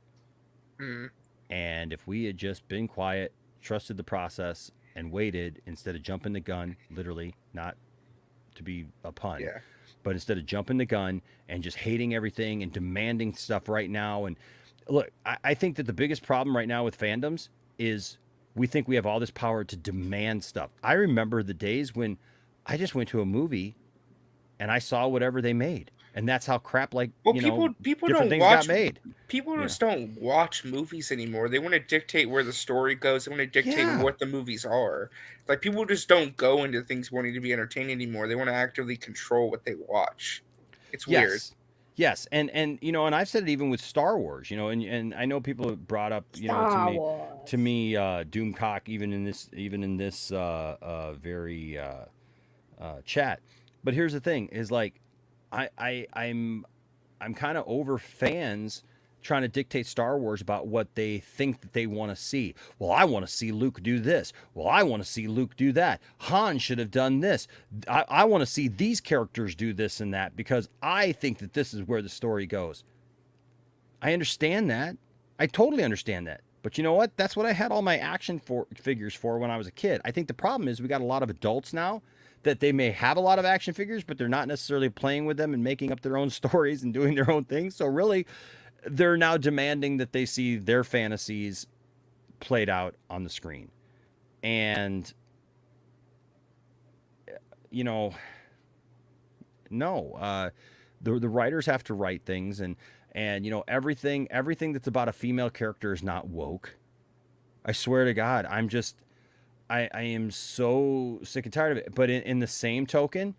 And if we had just been quiet, trusted the process, and waited instead of jumping the gun, literally, not to be a pun, but instead of jumping the gun and just hating everything and demanding stuff right now. And look, I think that the biggest problem right now with fandoms is we think we have all this power to demand stuff. I remember the days when I just went to a movie and I saw whatever they made. And that's how crap, like, well, you people know, people different don't things watch got made. people just don't watch movies anymore. They want to dictate where the story goes. They want to dictate what the movies are. Like, people just don't go into things wanting to be entertained anymore. They want to actively control what they watch. It's weird. Yes, and you know, and I've said it even with Star Wars, you know, and I know people have brought up, you know, to me, Doomcock, even in this very chat. But here's the thing: is like, I'm kind of over fans trying to dictate Star Wars about what they think that they want to see. Well, I want to see Luke do this. Well, I want to see Luke do that. Han should have done this. I want to see these characters do this and that because I think that this is where the story goes. I understand that. I totally understand that. But you know what? That's what I had all my action figures for when I was a kid. I think the problem is we got a lot of adults now that they may have a lot of action figures, but they're not necessarily playing with them and making up their own stories and doing their own things. So really, they're now demanding that they see their fantasies played out on the screen. And, you know, no, the writers have to write things and, you know, everything that's about a female character is not woke. I swear to God, I am so sick and tired of it. But in the same token,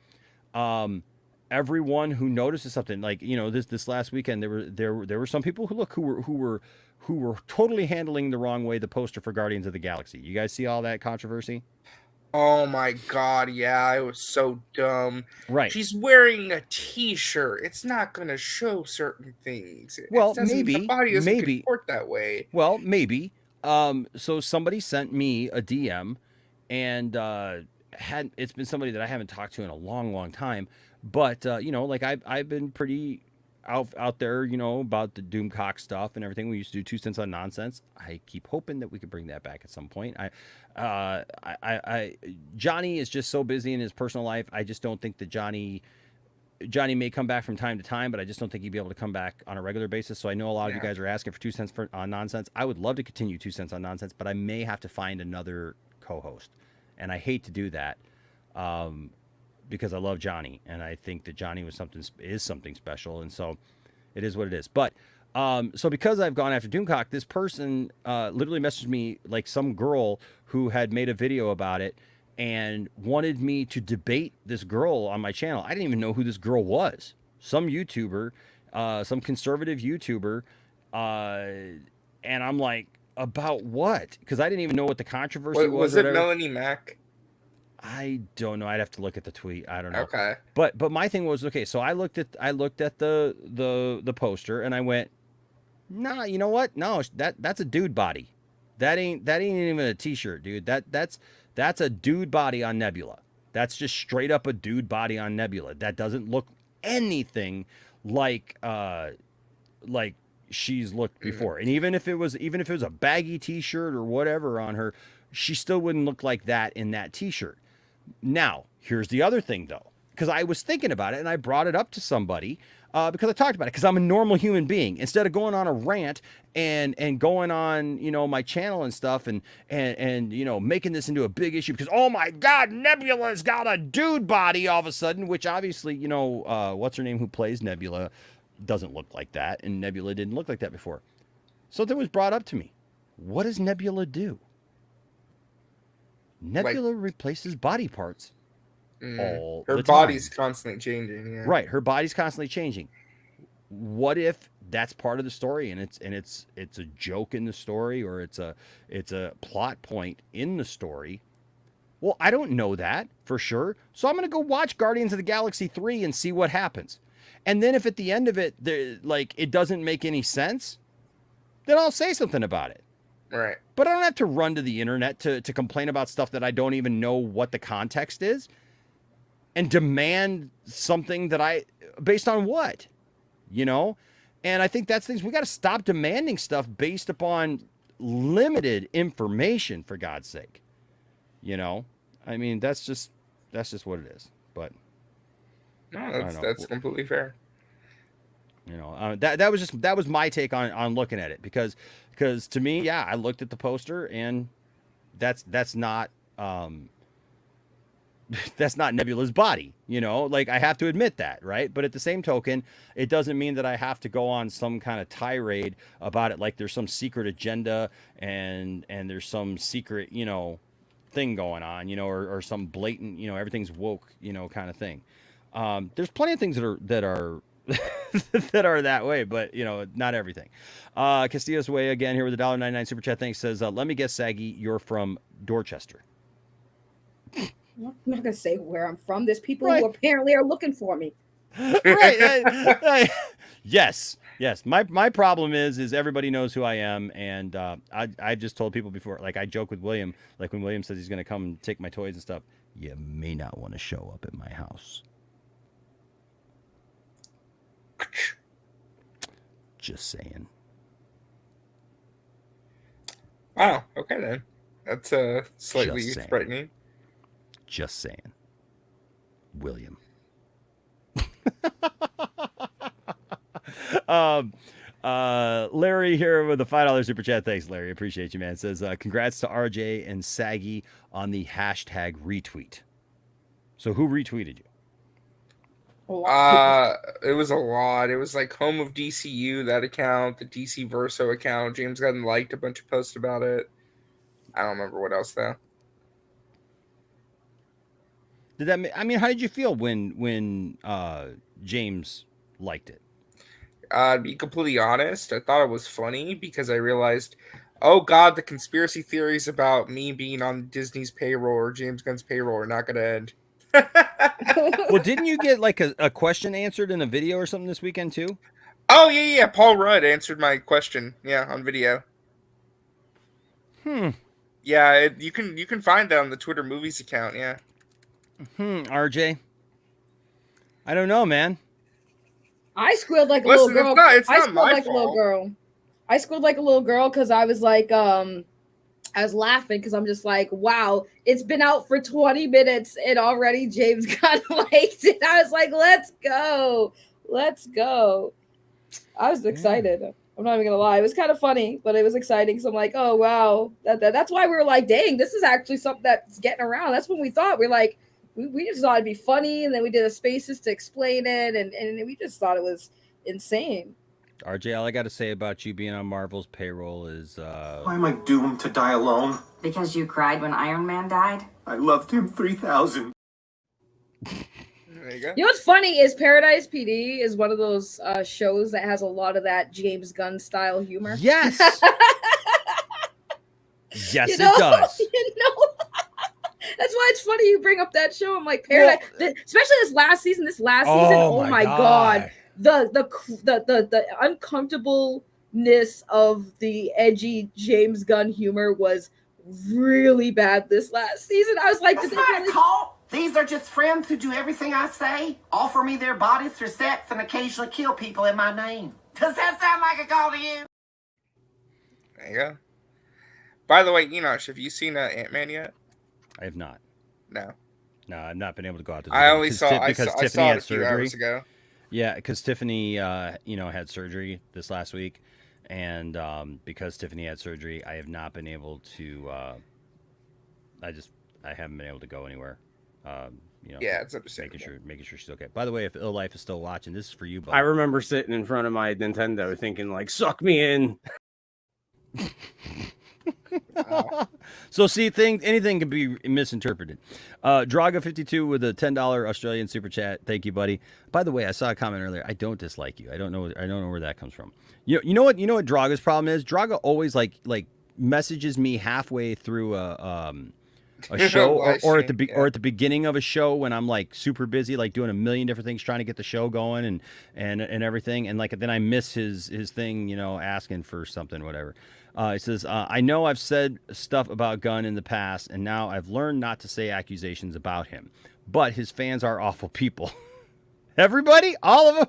everyone who notices something, like, you know, this last weekend, there were some people who were totally handling the wrong way the poster for Guardians of the Galaxy. You guys see all that controversy? Oh my God, yeah, it was so dumb. Right. She's wearing a t-shirt. It's not going to show certain things. Well, the body doesn't comport that way. Well, maybe. So somebody sent me a DM and it's been somebody that I haven't talked to in a long time. But, you know, like I've been pretty out there, you know, about the Doomcock stuff and everything. We used to do 2 cents on nonsense. I keep hoping that we could bring that back at some point. Johnny is just so busy in his personal life. I just don't think that Johnny may come back from time to time, but I just don't think he'd be able to come back on a regular basis. So I know a lot of you guys are asking for 2 cents on nonsense. I would love to continue 2 cents on nonsense, but I may have to find another co-host. And I hate to do that. Because I love Johnny, and I think that Johnny is something special, and so it is what it is. But so because I've gone after Doomcock, this person literally messaged me, like some girl who had made a video about it and wanted me to debate this girl on my channel. I didn't even know who this girl was. Some YouTuber, some conservative YouTuber, and I'm like, about what? Because I didn't even know what the controversy was. Was it Melanie Mac? I don't know. I'd have to look at the tweet. I don't know. Okay. But my thing was, okay, so I looked at the poster and I went, nah, you know what? No, that's a dude body. That ain't even a t-shirt, dude. That's a dude body on Nebula. That's just straight up a dude body on Nebula. That doesn't look anything like she's looked before. And even if it was a baggy t-shirt or whatever on her, she still wouldn't look like that in that t-shirt. Now, here's the other thing though, because I was thinking about it and I brought it up to somebody because I talked about it because I'm a normal human being. Instead of going on a rant and going on, you know, my channel and stuff and you know, making this into a big issue because, oh my God, Nebula's got a dude body all of a sudden, which obviously, you know, what's her name who plays Nebula doesn't look like that, and Nebula didn't look like that before. Something was brought up to me. What does Nebula do? Nebula replaces body parts all the time. Her body's constantly changing. Yeah. Right, her body's constantly changing. What if that's part of the story and it's a joke in the story, or it's a plot point in the story? Well, I don't know that for sure. So I'm going to go watch Guardians of the Galaxy 3 and see what happens. And then if at the end of it, it doesn't make any sense, then I'll say something about it. Right. But I don't have to run to the internet to complain about stuff that I don't even know what the context is and demand something that based on what, you know? And I think that's things we got to stop demanding stuff based upon limited information, for God's sake. You know, I mean, that's just what it is. But no, that's completely fair. You know, that was my take on looking at it because to me, yeah, I looked at the poster and that's not that's not Nebula's body, you know, like I have to admit that, right? But at the same token, it doesn't mean that I have to go on some kind of tirade about it, like there's some secret agenda and there's some secret, you know, thing going on, you know, or some blatant, you know, everything's woke, you know, kind of thing. There's plenty of things that are that are that way, but you know, not everything. Castillo's Way again here with the $1.99 super chat. Thanks. Says, let me guess, Saggy, you're from Dorchester. I'm not gonna say where I'm from. There's people who apparently are looking for me. Right. Yes. My problem is everybody knows who I am, and I just told people before, like I joke with William, like when William says he's gonna come take my toys and stuff, you may not want to show up at my house. Just saying. Wow. Okay then. That's slightly frightening. Just saying. William. Larry here with the $5 super chat. Thanks, Larry. Appreciate you, man. Says, congrats to RJ and Saggy on the hashtag retweet. So who retweeted you? It was a lot. It was like Home of DCU, that account, the DC Verso account. James Gunn liked a bunch of posts about it. I don't remember what else though. I mean, how did you feel when James liked it? To be completely honest, I thought it was funny because I realized, oh God, the conspiracy theories about me being on Disney's payroll or James Gunn's payroll are not going to end. Well, didn't you get like a question answered in a video or something this weekend too? Oh yeah. Paul Rudd answered my question. Yeah, on video. Yeah, you can find that on the Twitter Movies account. Yeah. RJ. I don't know, man. I squealed like a little girl. It's not my fault. I squealed like a little girl because I was like, I was laughing because I'm just like, wow, it's been out for 20 minutes and already James Gunn liked it. I was like, let's go. I was excited. I'm not even gonna lie. It was kind of funny, but it was exciting. So I'm like, oh wow, that's why we were like, dang, this is actually something that's getting around. That's when we thought we're like, we just thought it'd be funny, and then we did a Spaces to explain it, and we just thought it was insane. RJ, all I got to say about you being on Marvel's payroll is why am I doomed to die alone? Because you cried when Iron Man died? I loved him 3,000. There you go. You know what's funny is Paradise PD is one of those shows that has a lot of that James Gunn style humor. Yes. Yes, it does. You know? That's why it's funny you bring up that show. I'm like, Paradise, especially this last season. Oh my god. The uncomfortableness of the edgy James Gunn humor was really bad this last season. I was like, that's not a cult. These are just friends who do everything I say, offer me their bodies for sex, and occasionally kill people in my name. Does that sound like a call to you? There you go. By the way, Enosh, have you seen Ant-Man yet? I have not. No. No, I've not been able to go out to. I only saw because I Tiffany saw it had a few surgery. hours ago. Yeah, because Tiffany, had surgery this last week, and because Tiffany had surgery, I have not been able to. I haven't been able to go anywhere. Yeah, it's understandable. Making sure she's okay. By the way, if Ill Life is still watching, this is for you, bud. I remember sitting in front of my Nintendo thinking, like, suck me in. So see, anything can be misinterpreted. Draga52 with a $10 Australian super chat. Thank you, buddy. By the way, I saw a comment earlier. I don't dislike you. I don't know where that comes from. You know what Draga's problem is? Draga always like messages me halfway through a show or at the beginning of a show when I'm like super busy, like doing a million different things, trying to get the show going and everything, and like then I miss his thing, asking for something, whatever. It says, I know I've said stuff about Gunn in the past, and now I've learned not to say accusations about him, but his fans are awful people. Everybody, all of them.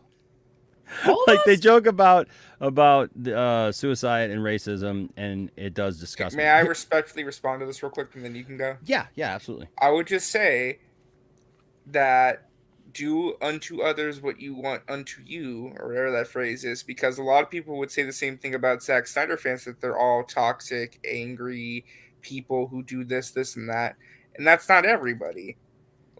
Like they joke about suicide and racism, and it does disgust me. May I respectfully respond to this real quick, and then you can go? Yeah, absolutely. I would just say that do unto others what you want unto you, or whatever that phrase is, because a lot of people would say the same thing about Zack Snyder fans, that they're all toxic, angry people who do this, and that, and that's not everybody.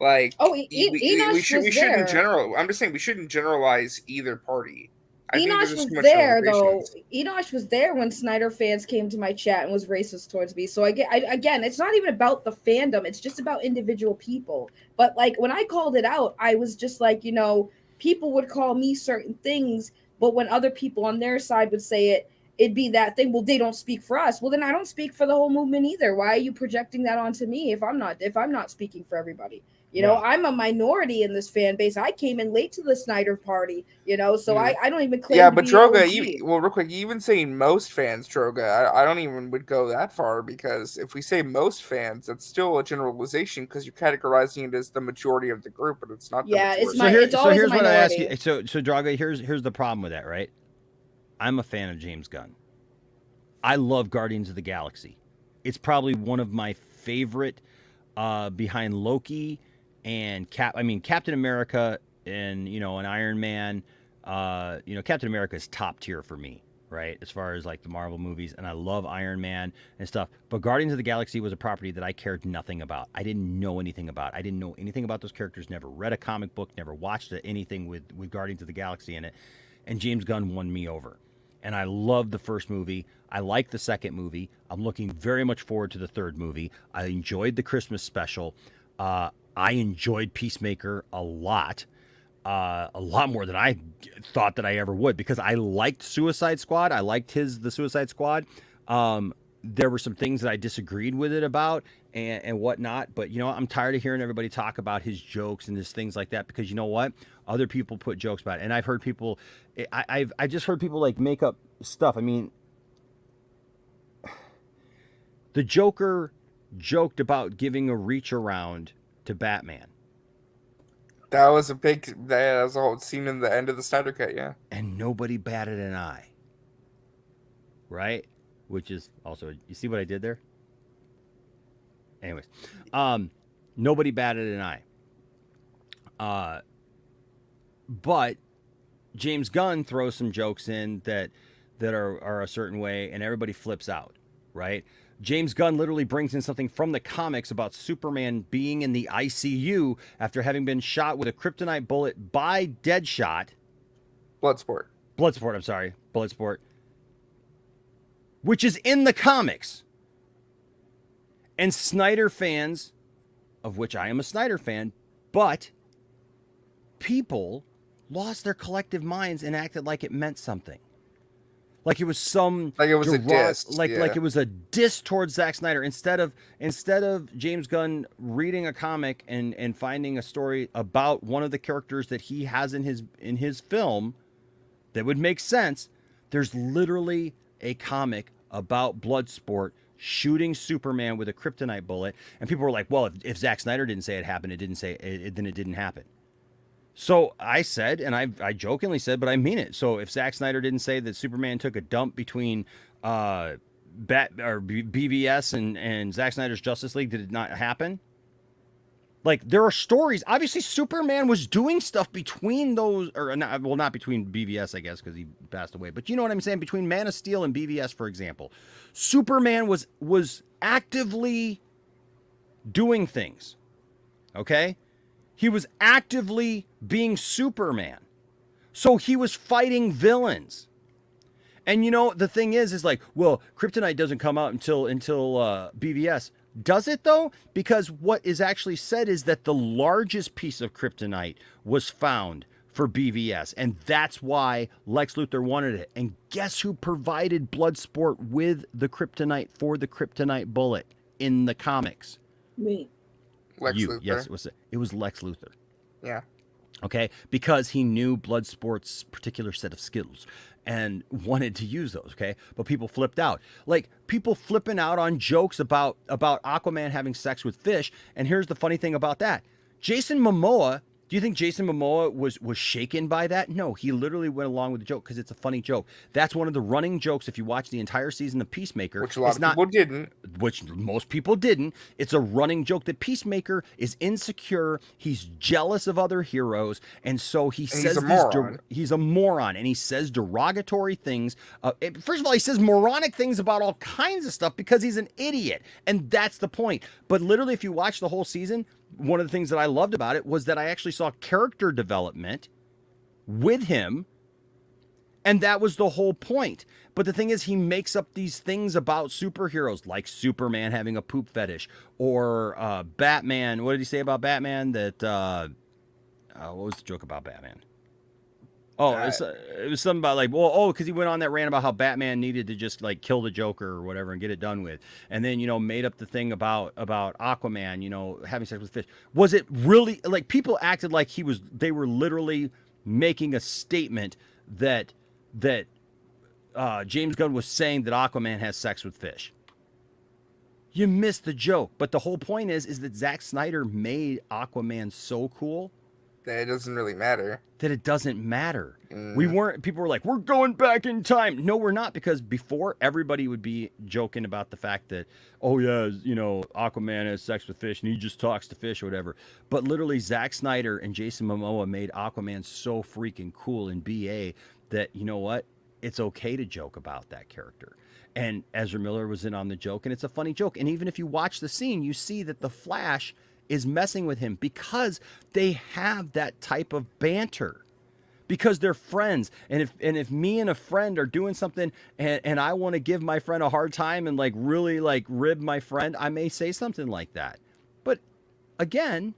Like, we shouldn't general. I'm just saying we shouldn't generalize either party. Enosh was there though. Enosh was there when Snyder fans came to my chat and was racist towards me. So again, it's not even about the fandom. It's just about individual people. But like when I called it out, I was just like, people would call me certain things, but when other people on their side would say it, it'd be that thing. Well, they don't speak for us. Well, then I don't speak for the whole movement either. Why are you projecting that onto me if I'm not speaking for everybody? I'm a minority in this fan base. I came in late to the Snyder party, so I don't even claim. Yeah, to but be Droga, real quick, you even saying most fans, Droga, I don't even would go that far, because if we say most fans, that's still a generalization because you're categorizing it as the majority of the group, but it's not. Yeah, the majority. So here's what I ask you. So Droga, here's the problem with that, right? I'm a fan of James Gunn. I love Guardians of the Galaxy. It's probably one of my favorite behind Loki and Captain America and an Iron Man. Captain America is top tier for me, right? As far as like the Marvel movies, and I love Iron Man and stuff. But Guardians of the Galaxy was a property that I cared nothing about. I didn't know anything about. I didn't know anything about those characters. Never read a comic book. Never watched anything with Guardians of the Galaxy in it. And James Gunn won me over. And I loved the first movie. I liked the second movie. I'm looking very much forward to the third movie. I enjoyed the Christmas special. I enjoyed Peacemaker a lot more than I thought that I ever would, because I liked Suicide Squad. I liked the Suicide Squad. There were some things that I disagreed with it about and whatnot, but I'm tired of hearing everybody talk about his jokes and his things like that, because you know what? Other people put jokes about it, and I've heard people. I've just heard people like make up stuff. I mean, the Joker joked about giving a reach around to Batman. That was a whole scene in the end of the Snyder Cut, yeah. And nobody batted an eye. Right? Which is also, you see what I did there? Anyways, nobody batted an eye. But James Gunn throws some jokes in that are a certain way, and everybody flips out, right? James Gunn literally brings in something from the comics about Superman being in the ICU after having been shot with a kryptonite bullet by Deadshot. Bloodsport, which is in the comics. And Snyder fans, of which I am a Snyder fan, but people lost their collective minds and acted like it meant something. Like it was a diss. Like it was a diss towards Zack Snyder. Instead of James Gunn reading a comic and finding a story about one of the characters that he has in his film that would make sense, there's literally a comic about Bloodsport shooting Superman with a kryptonite bullet. And people were like, well, if Zack Snyder didn't say it happened, it didn't say it, then it didn't happen. So I said, and I jokingly said, but I mean it. So if Zack Snyder didn't say that Superman took a dump between BVS and Zack Snyder's Justice League, did it not happen? Like, there are stories. Obviously, Superman was doing stuff between those, or not, well, not between BVS, I guess, because he passed away. But you know what I'm saying? Between Man of Steel and BVS, for example, Superman was actively doing things. Okay, he was actively being Superman, so he was fighting villains. And you know, the thing is like, well, Kryptonite doesn't come out until BVS. Does it though? Because what is actually said is that the largest piece of kryptonite was found for BVS, and that's why Lex Luthor wanted it. And guess who provided Bloodsport with the kryptonite for the kryptonite bullet in the comics? Me. Lex Luthor. Yes, it was Lex Luthor. Yeah. Okay, because he knew Bloodsport's particular set of skills and wanted to use those, okay? But people flipped out. Like, people flipping out on jokes about Aquaman having sex with fish. And here's the funny thing about that. Jason Momoa, do you think Jason Momoa was shaken by that? No, he literally went along with the joke because it's a funny joke. That's one of the running jokes if you watch the entire season of Peacemaker. Which a lot of people didn't. Which most people didn't. It's a running joke that Peacemaker is insecure. He's jealous of other heroes. And so he's a moron. And he says derogatory things. First of all, he says moronic things about all kinds of stuff because he's an idiot. And that's the point. But literally, if you watch the whole season, one of the things that I loved about it was that I actually saw character development with him. And that was the whole point. But the thing is, he makes up these things about superheroes, like Superman having a poop fetish, or Batman. What did he say about Batman? That what was the joke about Batman? Oh, it was something about like, because he went on that rant about how Batman needed to just like kill the Joker or whatever and get it done with. And then, made up the thing about Aquaman, having sex with fish. Was it really, like, people acted like they were literally making a statement that James Gunn was saying that Aquaman has sex with fish. You missed the joke. But the whole point is that Zack Snyder made Aquaman so cool that it doesn't really matter. That it doesn't matter. People were like, we're going back in time. No, we're not, because before everybody would be joking about the fact that, oh yeah, Aquaman has sex with fish and he just talks to fish or whatever. But literally Zack Snyder and Jason Momoa made Aquaman so freaking cool in BA that, you know what? It's okay to joke about that character. And Ezra Miller was in on the joke, and it's a funny joke. And even if you watch the scene, you see that the Flash is messing with him because they have that type of banter, because they're friends. And if me and a friend are doing something and I want to give my friend a hard time and like really like rib my friend, I may say something like that. But again,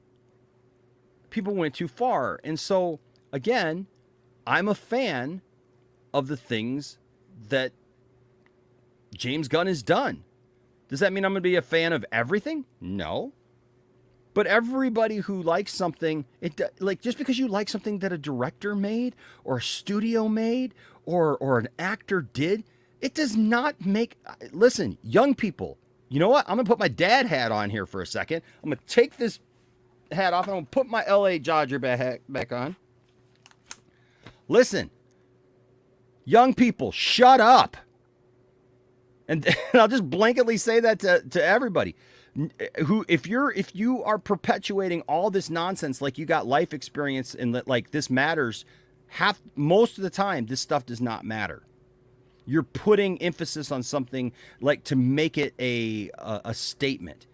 people went too far. And so again, I'm a fan of the things that James Gunn has done. Does that mean I'm going to be a fan of everything? No. But everybody who likes something, just because you like something that a director made or a studio made or an actor did, it does not make... Listen, young people, you know what? I'm going to put my dad hat on here for a second. I'm going to take this hat off and I'm going to put my LA Dodger back on. Listen, young people, shut up. And I'll just blanketly say that to everybody. If you are perpetuating all this nonsense, like you got life experience and like this matters, most of the time this stuff does not matter. You're putting emphasis on something like to make it a statement,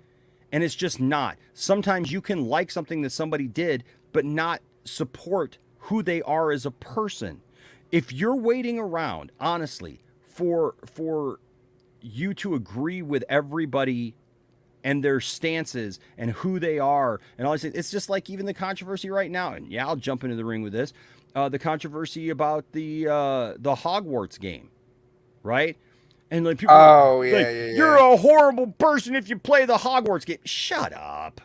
and it's just not. Sometimes you can like something that somebody did, but not support who they are as a person. If you're waiting around, honestly, for you to agree with everybody and their stances and who they are and all this, it's just like even the controversy right now. And yeah, I'll jump into the ring with this. The controversy about the Hogwarts game, right? And like people, you're a horrible person if you play the Hogwarts game. Shut up.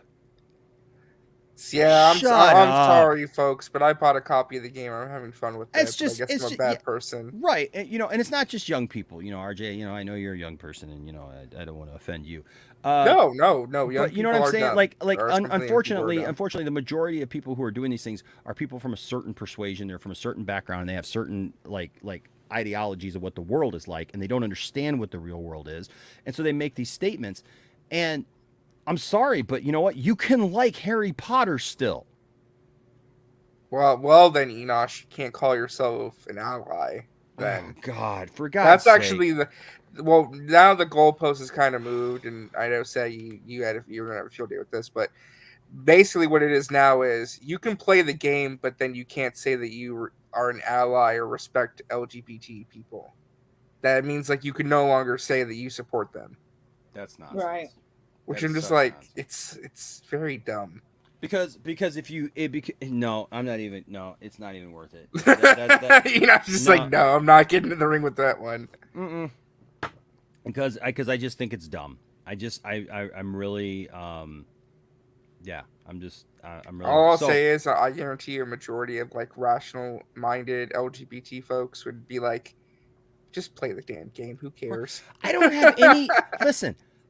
Yeah, I'm Shut I'm up. sorry, folks, but I bought a copy of the game. I'm having fun with it. It's just, I guess I'm a bad person. Right. And, and it's not just young people. RJ, I know you're a young person, and I don't want to offend you. No. Young but you know what I'm saying? dumb. Like, Unfortunately, unfortunately, the majority of people who are doing these things are people from a certain persuasion. They're from a certain background. And they have certain like ideologies of what the world is like, and they don't understand what the real world is, and so they make these statements. And I'm sorry, but you know what? You can like Harry Potter still. Well, then, Enosh, you can't call yourself an ally. Then, oh God, for God's sake. Actually now the goalpost is kind of moved, and I know say you're gonna have a field day with this, but basically what it is now is you can play the game, but then you can't say that you are an ally or respect LGBT people. That means like you can no longer say that you support them. That's nonsense. Right. Which I'm just like, nonsense. It's very dumb. Because if you no, I'm not even it's not even worth it. No, I'm not getting in the ring with that one. Because I just think it's dumb. I'm really yeah, I'm really. All I'll say is I guarantee a majority of like rational minded LGBT folks would be like, just play the damn game. Who cares? I don't have any.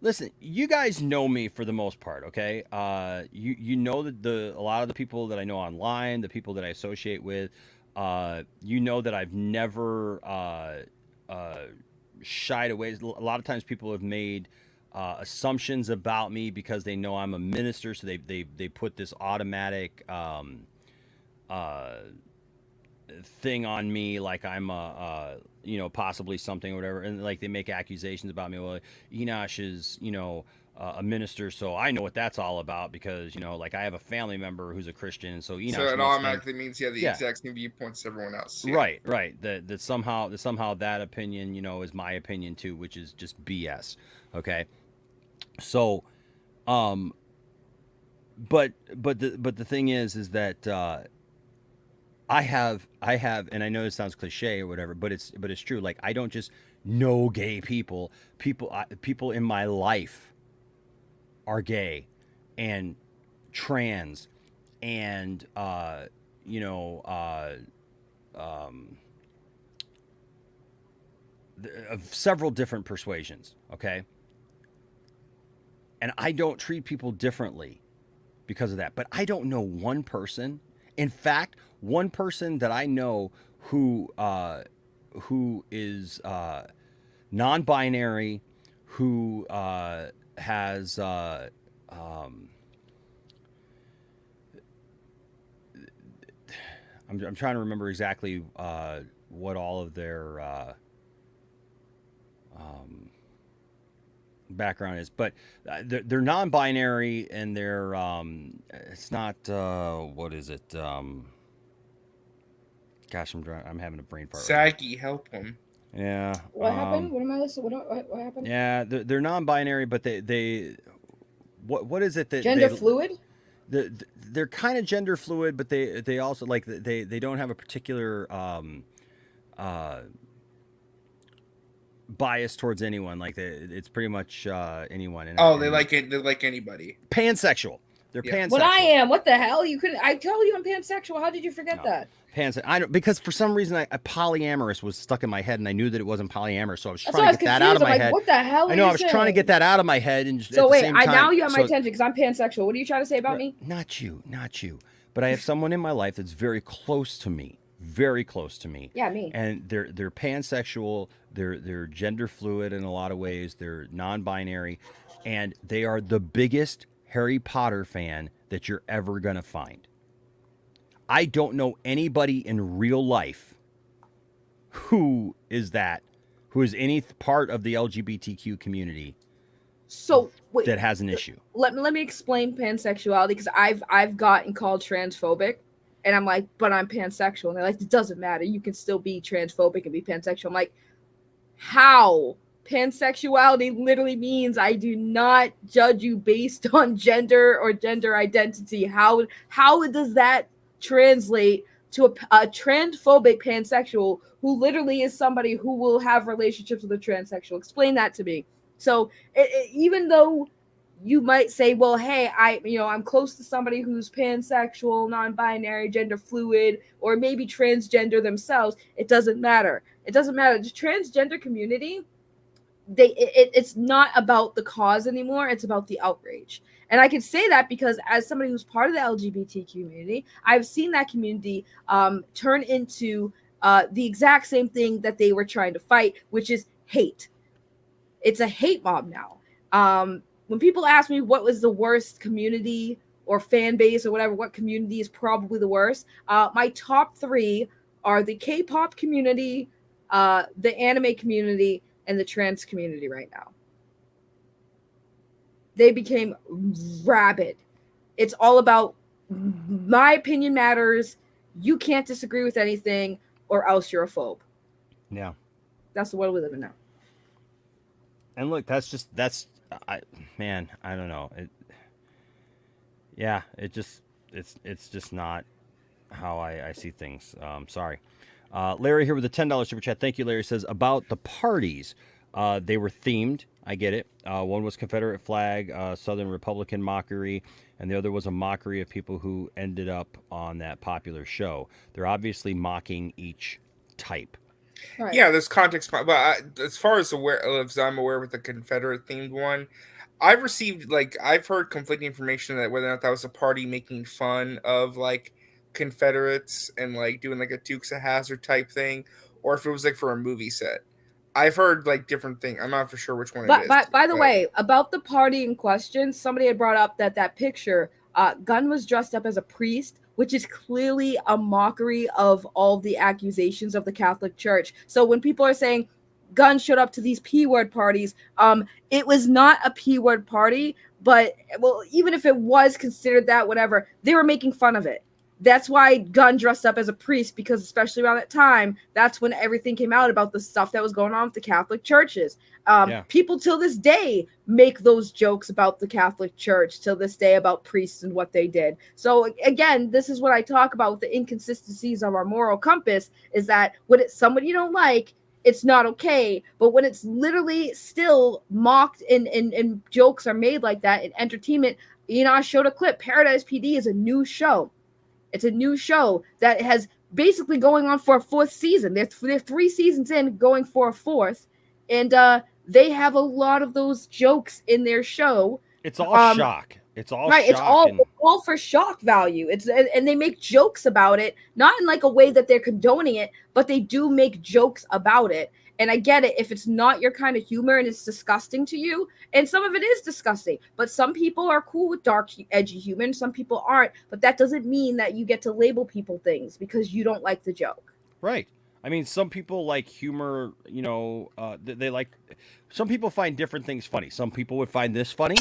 Listen, you guys know me for the most part, okay? You know that a lot of the people that I know online, the people that I associate with, you know that I've never shied away. A lot of times people have made assumptions about me because they know I'm a minister, so they put this automatic thing on me, like I'm possibly something or whatever, and like they make accusations about me. Well, Enosh is a minister, so I know what that's all about because like I have a family member who's a Christian, and so so it automatically means you have the exact same viewpoints as everyone else. Yeah. Right. That somehow that opinion is my opinion too, which is just BS. Okay, so but the thing is that I have, and I know this sounds cliche or whatever, but it's true. Like I don't just know gay people. People in my life are gay, and trans, and of several different persuasions. Okay, and I don't treat people differently because of that. But I don't know one person. In fact, one person that I know who is non-binary, who has I'm trying to remember exactly what all of their background is, but they're non-binary, and they're it's not what is it? Gosh, I'm having a brain fart. SAGGY, help him. Yeah. What happened? What am I listening? What happened? Yeah, they're non-binary, but they what is it that gender fluid? They're kind of gender fluid, but they also like they don't have a particular bias towards anyone. Like it's pretty much anyone. They like it. They like anybody. Pansexual. They're pansexual. What I am? What the hell? You couldn't. I told you I'm pansexual. How did you forget that? I don't, because for some reason I polyamorous was stuck in my head, and I knew that it wasn't polyamorous, so I was trying to get that out of my head. What the hell? I know I was trying to get that out of my head, and so wait, now you have my attention because I'm pansexual. What are you trying to say about me? Not you. But I have someone in my life that's very close to me. Yeah, me. And they're pansexual. They're gender fluid in a lot of ways. They're non-binary, and they are the biggest Harry Potter fan that you're ever gonna find. I don't know anybody in real life who is any part of the LGBTQ community. So wait, that has an issue. Let me explain pansexuality, because I've gotten called transphobic, and I'm like, but I'm pansexual, and they're like, it doesn't matter. You can still be transphobic and be pansexual. I'm like, how? Pansexuality literally means I do not judge you based on gender or gender identity. How does that translate to a transphobic pansexual who literally is somebody who will have relationships with a transsexual? Explain that to me. So even though you might say, well, hey, I'm close to somebody who's pansexual, non-binary, gender fluid, or maybe transgender themselves. It doesn't matter. It doesn't matter. The transgender community, it's not about the cause anymore. It's about the outrage. And I can say that because as somebody who's part of the LGBT community, I've seen that community turn into the exact same thing that they were trying to fight, which is hate. It's a hate mob now. When people ask me what was the worst community or fan base or whatever, what community is probably the worst, my top 3 are the K-pop community, the anime community, and the trans community right now. They became rabid. It's all about my opinion matters. You can't disagree with anything, or else you're a phobe. Yeah. That's the world we live in now. And look, I don't know. It's just not how I see things. Sorry. Larry here with a $10 super chat. Thank you, Larry. Says about the parties. They were themed. I get it. One was Confederate flag, Southern Republican mockery, and the other was a mockery of people who ended up on that popular show. They're obviously mocking each type. Right. Yeah, there's context, but as far as I'm aware with the Confederate themed one, I've heard conflicting information that whether or not that was a party making fun of like Confederates and like doing like a Dukes of Hazzard type thing, or if it was like for a movie set. I've heard like different things. I'm not for sure which one it is. By the way, about the party in question, somebody had brought up that picture, Gunn was dressed up as a priest, which is clearly a mockery of all the accusations of the Catholic Church. So when people are saying Gunn showed up to these P-word parties, it was not a P-word party, but well, even if it was considered that, whatever, they were making fun of it. That's why Gunn dressed up as a priest, because especially around that time, that's when everything came out about the stuff that was going on with the Catholic churches. People till this day make those jokes about the Catholic Church, till this day about priests and what they did. So again, this is what I talk about with the inconsistencies of our moral compass, is that when it's somebody you don't like, it's not okay. But when it's literally still mocked and jokes are made like that in entertainment, I showed a clip. Paradise PD is a new show. It's a new show that has basically going on for a 4th season. They're 3 seasons in, going for a 4th, and they have a lot of those jokes in their show. It's all shock. It's all right. shock It's all for shock value. And they make jokes about it, not in like a way that they're condoning it, but they do make jokes about it. And I get it if it's not your kind of humor and it's disgusting to you. And some of it is disgusting. But some people are cool with dark, edgy humor, and some people aren't. But that doesn't mean that you get to label people things because you don't like the joke. Right. I mean, some people like humor, they like... Some people find different things funny. Some people would find this funny.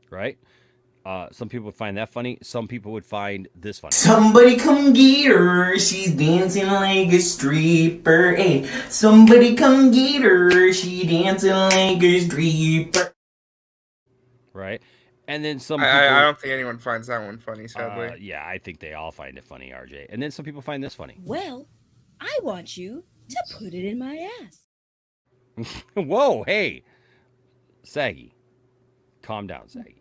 Right? Some people would find that funny. Some people would find this funny. Somebody come get her. She's dancing like a stripper. Hey, somebody come get her. She dancing like a stripper. Right? And then some people... I don't think anyone finds that one funny, sadly. Yeah, I think they all find it funny, RJ. And then some people find this funny. Well, I want you to put it in my ass. Whoa, hey. Saggy. Calm down, Saggy.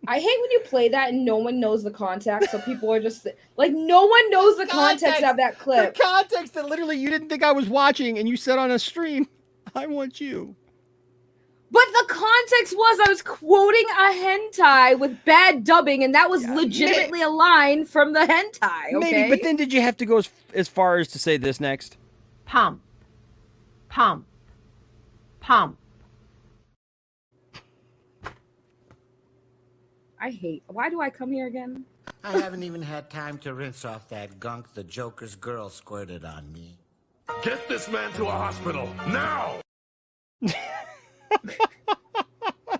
I hate when you play that and no one knows the context, so people are just like, no one knows the context of that clip. The context that literally you didn't think I was watching, and you said on a stream, I want you. But the context was I was quoting a hentai with bad dubbing, and that was legitimately a line from the hentai, okay? Maybe, but then did you have to go as far as to say this next? Pump. Pump. Pump. Why do I come here again? I haven't even had time to rinse off that gunk the Joker's girl squirted on me. Get this man to a hospital, now!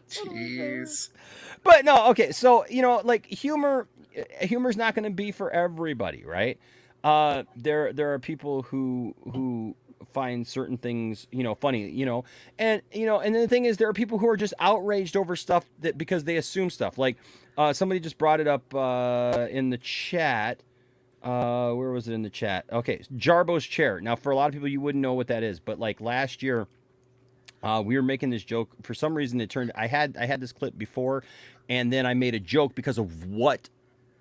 Jeez. But no, okay, so, like, humor's not going to be for everybody, right? There are people who find certain things, funny, and and then the thing is, there are people who are just outraged over stuff that because they assume stuff. Like somebody just brought it up in the chat. Where was it in the chat? Okay, Jarbo's chair. Now, for a lot of people, you wouldn't know what that is, but like last year, we were making this joke. For some reason, I had this clip before, and then I made a joke because of what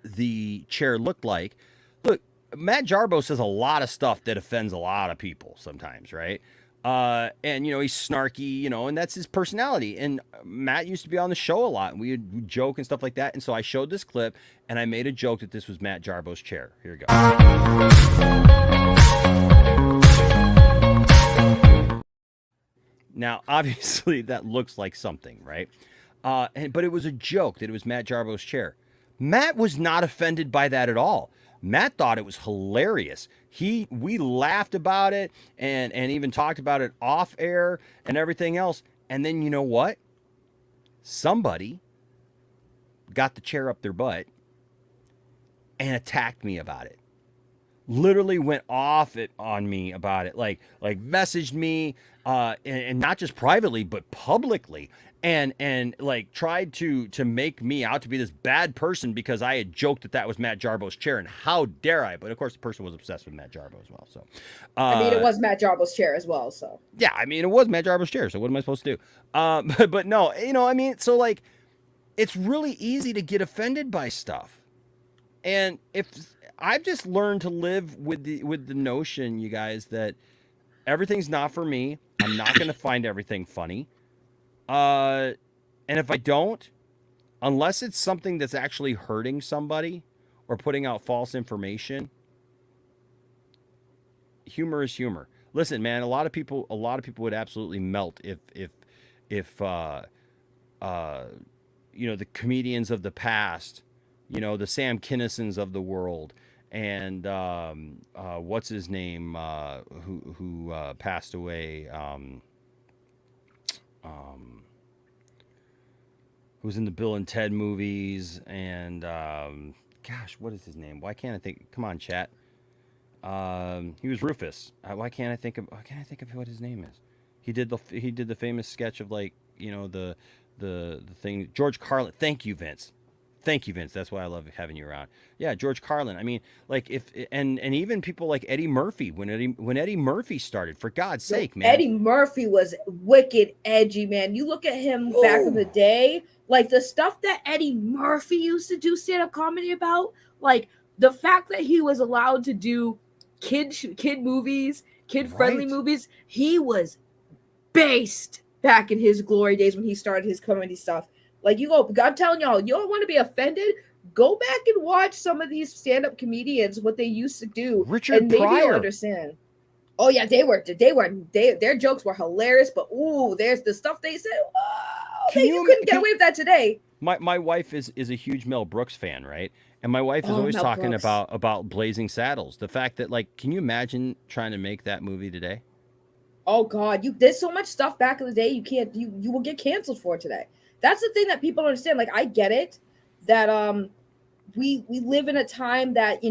the chair looked like. Look, Matt Jarbo says a lot of stuff that offends a lot of people sometimes, right? And he's snarky, and that's his personality. And Matt used to be on the show a lot, and we would joke and stuff like that. And so I showed this clip, and I made a joke that this was Matt Jarbo's chair. Here we go. Now, obviously, that looks like something, right? But it was a joke that it was Matt Jarbo's chair. Matt was not offended by that at all. Matt thought it was hilarious. We laughed about it and even talked about it off air and everything else. And then you know what? Somebody got the chair up their butt and attacked me about it. Literally went off on me about it. Like messaged me and not just privately but publicly. And like tried to make me out to be this bad person because I had joked that was Matt Jarbo's chair, and how dare I? But of course, the person was obsessed with Matt Jarbo as well. So, it was Matt Jarbo's chair as well. So yeah, it was Matt Jarbo's chair. So what am I supposed to do? But no, so like, it's really easy to get offended by stuff, and if I've just learned to live with the notion, you guys, that everything's not for me. I'm not going to find everything funny. And if I don't, unless it's something that's actually hurting somebody or putting out false information, humor is humor. Listen, man, a lot of people would absolutely melt if the comedians of the past, the Sam Kinnisons of the world, and what's his name, who passed away, who's in the Bill and Ted movies, and gosh, what is his name? Why can't I think? Come on, chat. He was Rufus. Why can't I think of what his name is? He did the famous sketch of the thing. George Carlin. Thank you, Vince. That's why I love having you around. Yeah, George Carlin. And even people like Eddie Murphy, when Eddie Murphy started, for God's sake, man. Eddie Murphy was wicked edgy, man. You look at him back in the day, like the stuff that Eddie Murphy used to do stand-up comedy about, like the fact that he was allowed to do kid movies, kid-friendly movies, he was based back in his glory days when he started his comedy stuff. Like, I'm telling y'all, you don't want to be offended? Go back and watch some of these stand-up comedians, what they used to do. Richard Pryor. Maybe you'll understand. Oh yeah, their jokes were hilarious, but there's the stuff they said. You couldn't get away with that today. My wife is a huge Mel Brooks fan, right? And my wife is always Mel talking Brooks. about Blazing Saddles. The fact that, like, can you imagine trying to make that movie today? Oh God, there's so much stuff back in the day you will get canceled for today. That's the thing that people don't understand. Like, I get it that we live in a time that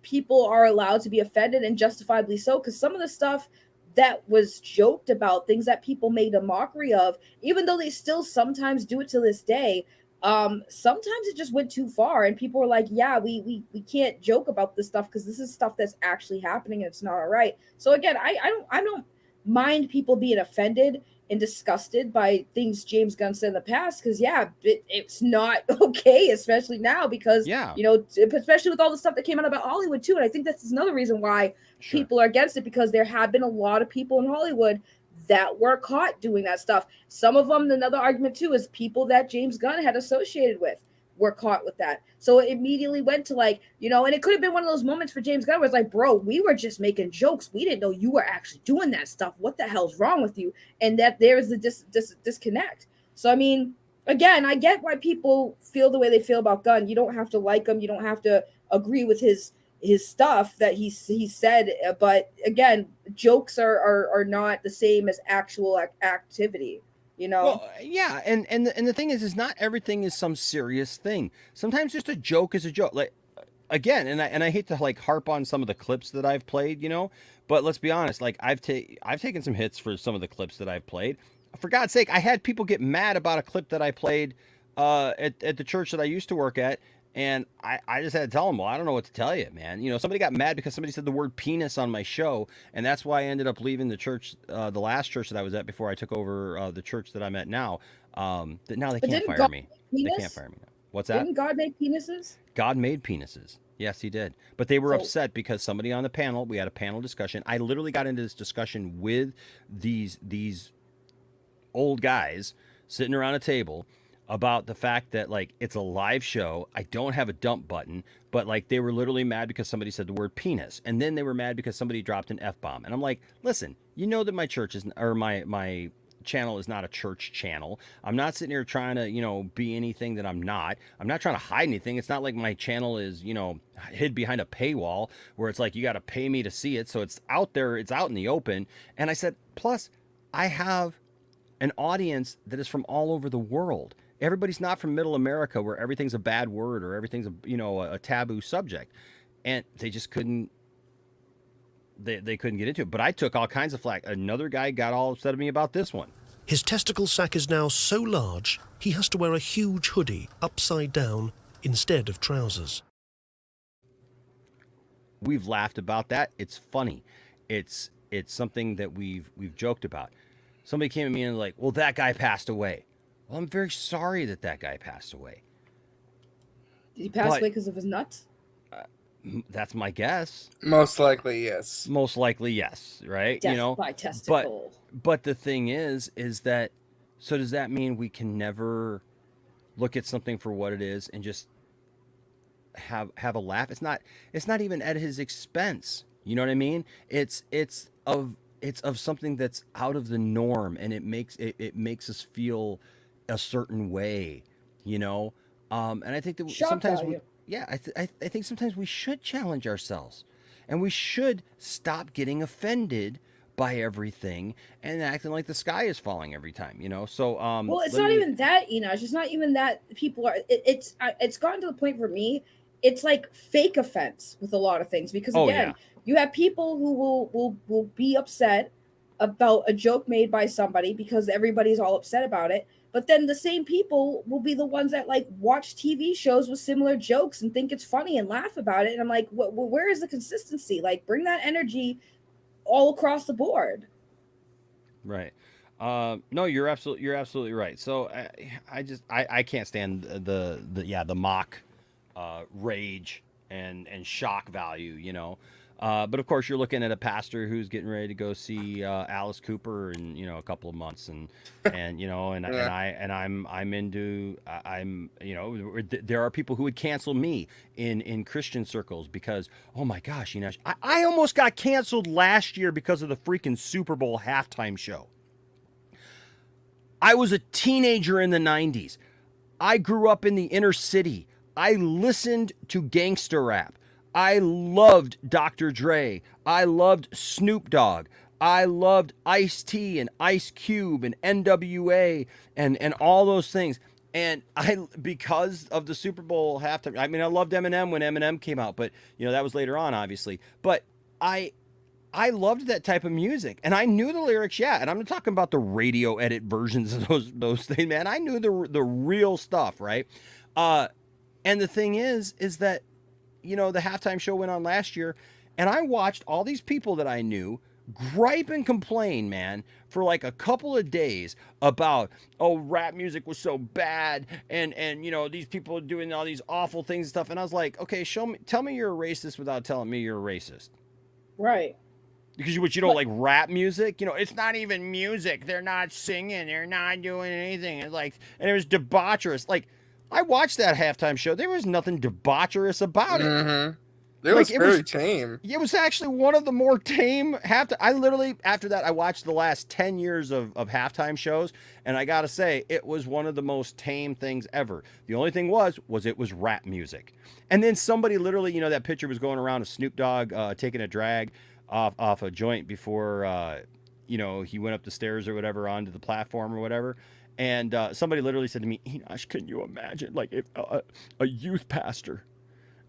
people are allowed to be offended, and justifiably so, because some of the stuff that was joked about, things that people made a mockery of, even though they still sometimes do it to this day, sometimes it just went too far, and people were like, yeah, we can't joke about this stuff because this is stuff that's actually happening and it's not all right. So again, I don't mind people being offended and disgusted by things James Gunn said in the past, because it's not okay, especially now, because especially with all the stuff that came out about Hollywood too. And I think that's another reason why people are against it, because there have been a lot of people in Hollywood that were caught doing that stuff. Some of them, another argument too, is people that James Gunn had associated with were caught with that. So it immediately went to and it could have been one of those moments for James Gunn where it's like, bro, we were just making jokes. We didn't know you were actually doing that stuff. What the hell's wrong with you? And that there's a disconnect. So, again, I get why people feel the way they feel about Gunn. You don't have to like him. You don't have to agree with his stuff that he said. But again, jokes are not the same as actual activity. Well, yeah, and the thing is not everything is some serious thing. Sometimes just a joke is a joke. Like, again, and I hate to like harp on some of the clips that I've played, you know, but let's be honest, like I've taken some hits for some of the clips that I've played. For God's sake, I had people get mad about a clip that I played at the church that I used to work at, and I just had to tell them, well, I don't know what to tell you, man. You know, somebody got mad because somebody said the word penis on my show, and that's why I ended up leaving the church, the last church that I was at before I took over the church that I'm at now. That now they can't fire me. They can't fire me now. What's that? Didn't God make penises? God made penises. Yes, he did. But they were upset because somebody on the panel, we had a panel discussion. I literally got into this discussion with these old guys sitting around a table about the fact that like it's a live show. I don't have a dump button, but like they were literally mad because somebody said the word penis. And then they were mad because somebody dropped an F-bomb. And I'm like, listen, you know that my church is, or my channel is not a church channel. I'm not sitting here trying to, you know, be anything that I'm not. I'm not trying to hide anything. It's not like my channel is, you know, hid behind a paywall where it's like you got to pay me to see it. So it's out there, it's out in the open. And I said, plus I have an audience that is from all over the world. Everybody's not from middle America where everything's a bad word or everything's a, you know, a taboo subject. And they just couldn't, they couldn't get into it. But I took all kinds of flack. Another guy got all upset at me about this one. His testicle sack is now so large, he has to wear a huge hoodie upside down instead of trousers. We've laughed about that. It's funny. It's something that we've joked about. Somebody came at me and like, well, that guy passed away. Well, I'm very sorry that guy passed away. Did he pass away because of his nuts? That's my guess. Most likely, yes. Most likely, yes. Right? Death you know, by testicle. But the thing is that, so does that mean we can never look at something for what it is and just have a laugh? It's not even at his expense. You know what I mean? It's of something that's out of the norm, and it makes us feel a certain way, you know. And I think that sometimes I think sometimes we should challenge ourselves, and we should stop getting offended by everything and acting like the sky is falling every time, you know. So well, it's not even that, you know. It's just not even that people are. It's gotten to the point for me. It's like fake offense with a lot of things because again, you have people who will be upset about a joke made by somebody because everybody's all upset about it. But then the same people will be the ones that like watch TV shows with similar jokes and think it's funny and laugh about it. And I'm like, where is the consistency? Like, bring that energy all across the board. Right. No, you're absolutely right. So I can't stand the mock rage and shock value, you know. But of course, you're looking at a pastor who's getting ready to go see Alice Cooper in, you know, a couple of months, and you know, and I'm into you know, there are people who would cancel me in Christian circles because, oh my gosh, you know, I almost got canceled last year because of the freaking Super Bowl halftime show. I was a teenager in the 90s. I grew up in the inner city. I listened to gangster rap. I loved Dr. Dre. I loved Snoop Dogg. I loved Ice-T and Ice Cube and NWA and all those things. And because of the Super Bowl halftime, I mean, I loved Eminem when Eminem came out, but you know, that was later on, obviously. But I loved that type of music, and I knew the lyrics, yeah. And I'm not talking about the radio edit versions of those things, man. I knew the real stuff, right? And the thing is that, you know, the halftime show went on last year, and I watched all these people that I knew gripe and complain, man, for like a couple of days about, oh, rap music was so bad, and you know, these people are doing all these awful things and stuff. And I was like, okay, tell me you're a racist without telling me you're a racist. Right. Because you don't like rap music, you know, it's not even music. They're not singing, they're not doing anything. It's like, and it was debaucherous. Like, I watched that halftime show. There was nothing debaucherous about it. Mm-hmm. It was very tame. It was actually one of the more tame halftime. I literally, after that, I watched the last 10 years of halftime shows, and I gotta say, it was one of the most tame things ever. The only thing was it was rap music. And then somebody literally, you know, that picture was going around of Snoop Dogg taking a drag off a joint before, you know, he went up the stairs or whatever onto the platform or whatever. And somebody literally said to me, Enosh, can you imagine, like, if a youth pastor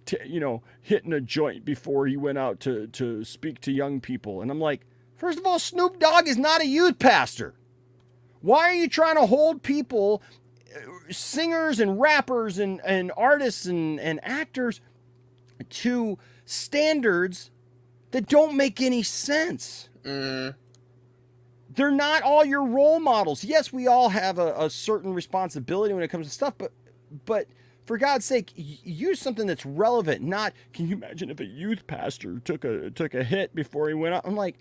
hitting a joint before he went out to speak to young people. And I'm like, first of all, Snoop Dogg is not a youth pastor. Why are you trying to hold people, singers and rappers and artists and actors, to standards that don't make any sense? They're not all your role models. Yes, we all have a certain responsibility when it comes to stuff, but for God's sake, use something that's relevant. Not, can you imagine if a youth pastor took a hit before he went out? I'm like,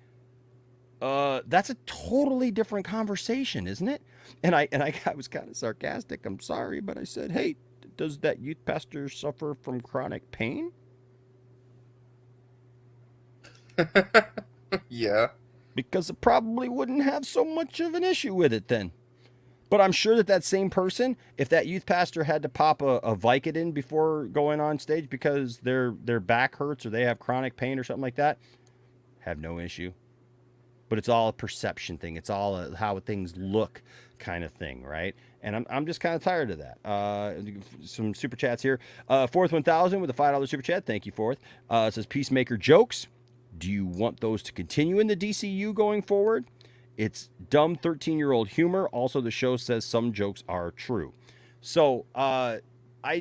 that's a totally different conversation, isn't it? And I was kind of sarcastic. I'm sorry, but I said, hey, does that youth pastor suffer from chronic pain? Yeah. Because it probably wouldn't have so much of an issue with it then. But I'm sure that same person, if that youth pastor had to pop a Vicodin before going on stage because their back hurts or they have chronic pain or something like that, have no issue. But it's all a perception thing. It's all how things look kind of thing, right? And I'm just kind of tired of that. Some super chats here. Fourth 1000 with a $5 super chat. Thank you, Fourth. It says, Peacemaker jokes. Do you want those to continue in the DCU going forward? It's dumb 13-year-old humor. Also, the show says some jokes are true. So I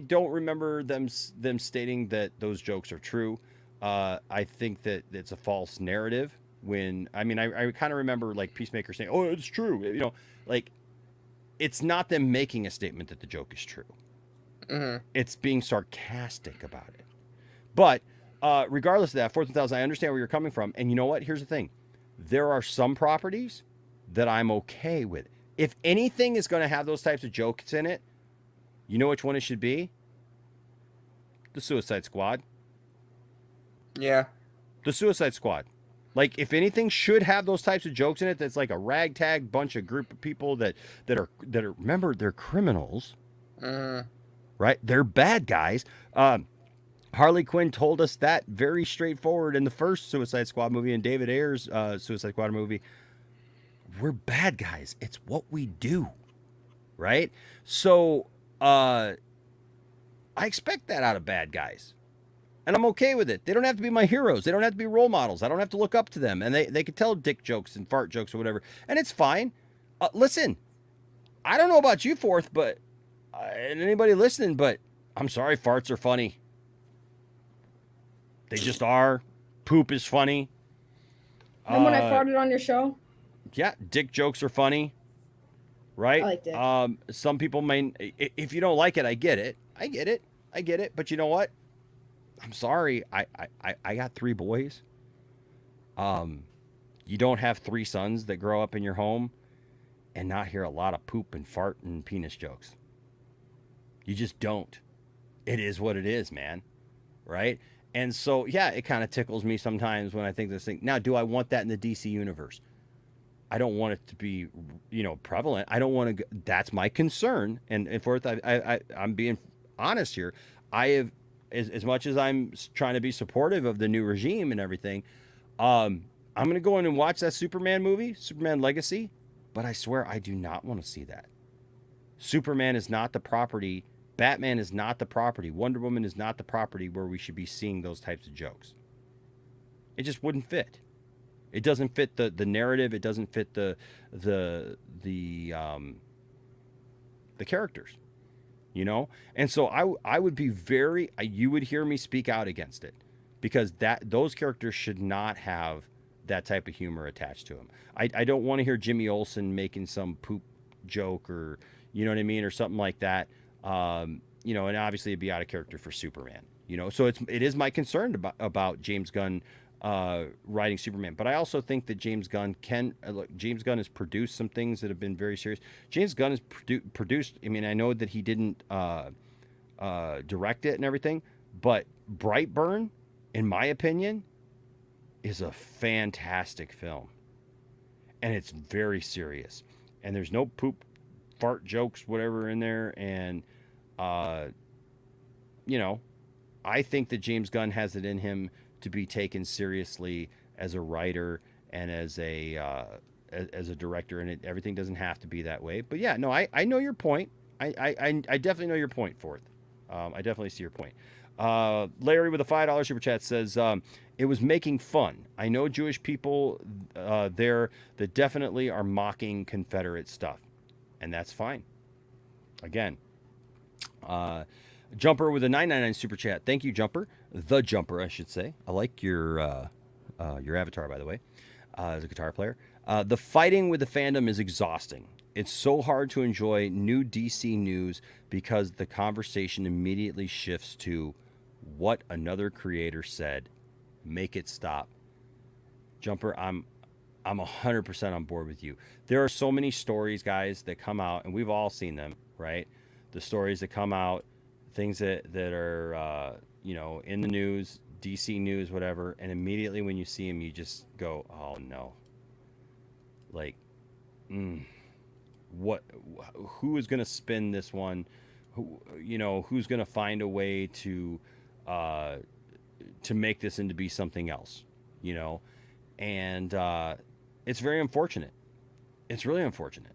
don't remember them stating that those jokes are true. I think that it's a false narrative. I kind of remember like Peacemaker saying, "Oh, it's true." Like it's not them making a statement that the joke is true. Mm-hmm. It's being sarcastic about it. But regardless of that, 14,000, I understand where you're coming from. And you know what? Here's the thing. There are some properties that I'm okay with. If anything is going to have those types of jokes in it, you know which one it should be? The Suicide Squad. Yeah. The Suicide Squad. Like, if anything should have those types of jokes in it, that's like a ragtag bunch of group of people that are remember, they're criminals. Right? They're bad guys. Harley Quinn told us that very straightforward in the first Suicide Squad movie and David Ayer's Suicide Squad movie. We're bad guys. It's what we do. Right? So, I expect that out of bad guys. And I'm okay with it. They don't have to be my heroes. They don't have to be role models. I don't have to look up to them. And they can tell dick jokes and fart jokes or whatever. And it's fine. Listen, I don't know about you, Fourth, but and anybody listening, but I'm sorry, farts are funny. They just are. Poop is funny. Remember when I farted on your show? Yeah, dick jokes are funny. Right? I like dick. Some people may, if you don't like it, I get it. I get it. But you know what? I'm sorry. I got 3 boys. You don't have 3 sons that grow up in your home and not hear a lot of poop and fart and penis jokes. You just don't. It is what it is, man. Right? And so, yeah, it kind of tickles me sometimes when I think this thing. Now, do I want that in the DC universe? I don't want it to be, prevalent. I don't want to. That's my concern. And Fourth, I'm being honest here. I have, as much as I'm trying to be supportive of the new regime and everything, I'm going to go in and watch that Superman movie, Superman Legacy. But I swear I do not want to see that. Superman is not the property. Batman is not the property. Wonder Woman is not the property where we should be seeing those types of jokes. It just wouldn't fit. It doesn't fit the narrative. It doesn't fit the characters, And so I would be you would hear me speak out against it, because those characters should not have that type of humor attached to them. I don't want to hear Jimmy Olsen making some poop joke or, you know what I mean, or something like that. And obviously it'd be out of character for Superman, so it is my concern about James Gunn writing Superman. But I also think that James Gunn James Gunn has produced some things that have been very serious. James Gunn has produced, I know that he didn't direct it and everything, but Brightburn, in my opinion, is a fantastic film. And it's very serious. And there's no poop, fart jokes, whatever in there. And, I think that James Gunn has it in him to be taken seriously as a writer and as a director, and everything doesn't have to be that way. But yeah, no, I know your point. I definitely know your point, Fourth. I definitely see your point. Larry with a $5 super chat says, it was making fun. I know Jewish people there that definitely are mocking Confederate stuff, and that's fine. Again, Jumper with a $9.99 super chat. Thank you, Jumper. The Jumper, I should say. I like your avatar, by the way, as a guitar player. The fighting with the fandom is exhausting. It's so hard to enjoy new DC news because the conversation immediately shifts to what another creator said. Make it stop. Jumper, I'm 100% on board with you. There are so many stories, guys, that come out, and we've all seen them, right? The stories that come out, things that are in the news, DC news, whatever, and immediately when you see them, you just go, oh no. Like, who is going to spin this one? Who's going to find a way to make this into be something else, and it's very unfortunate. It's really unfortunate.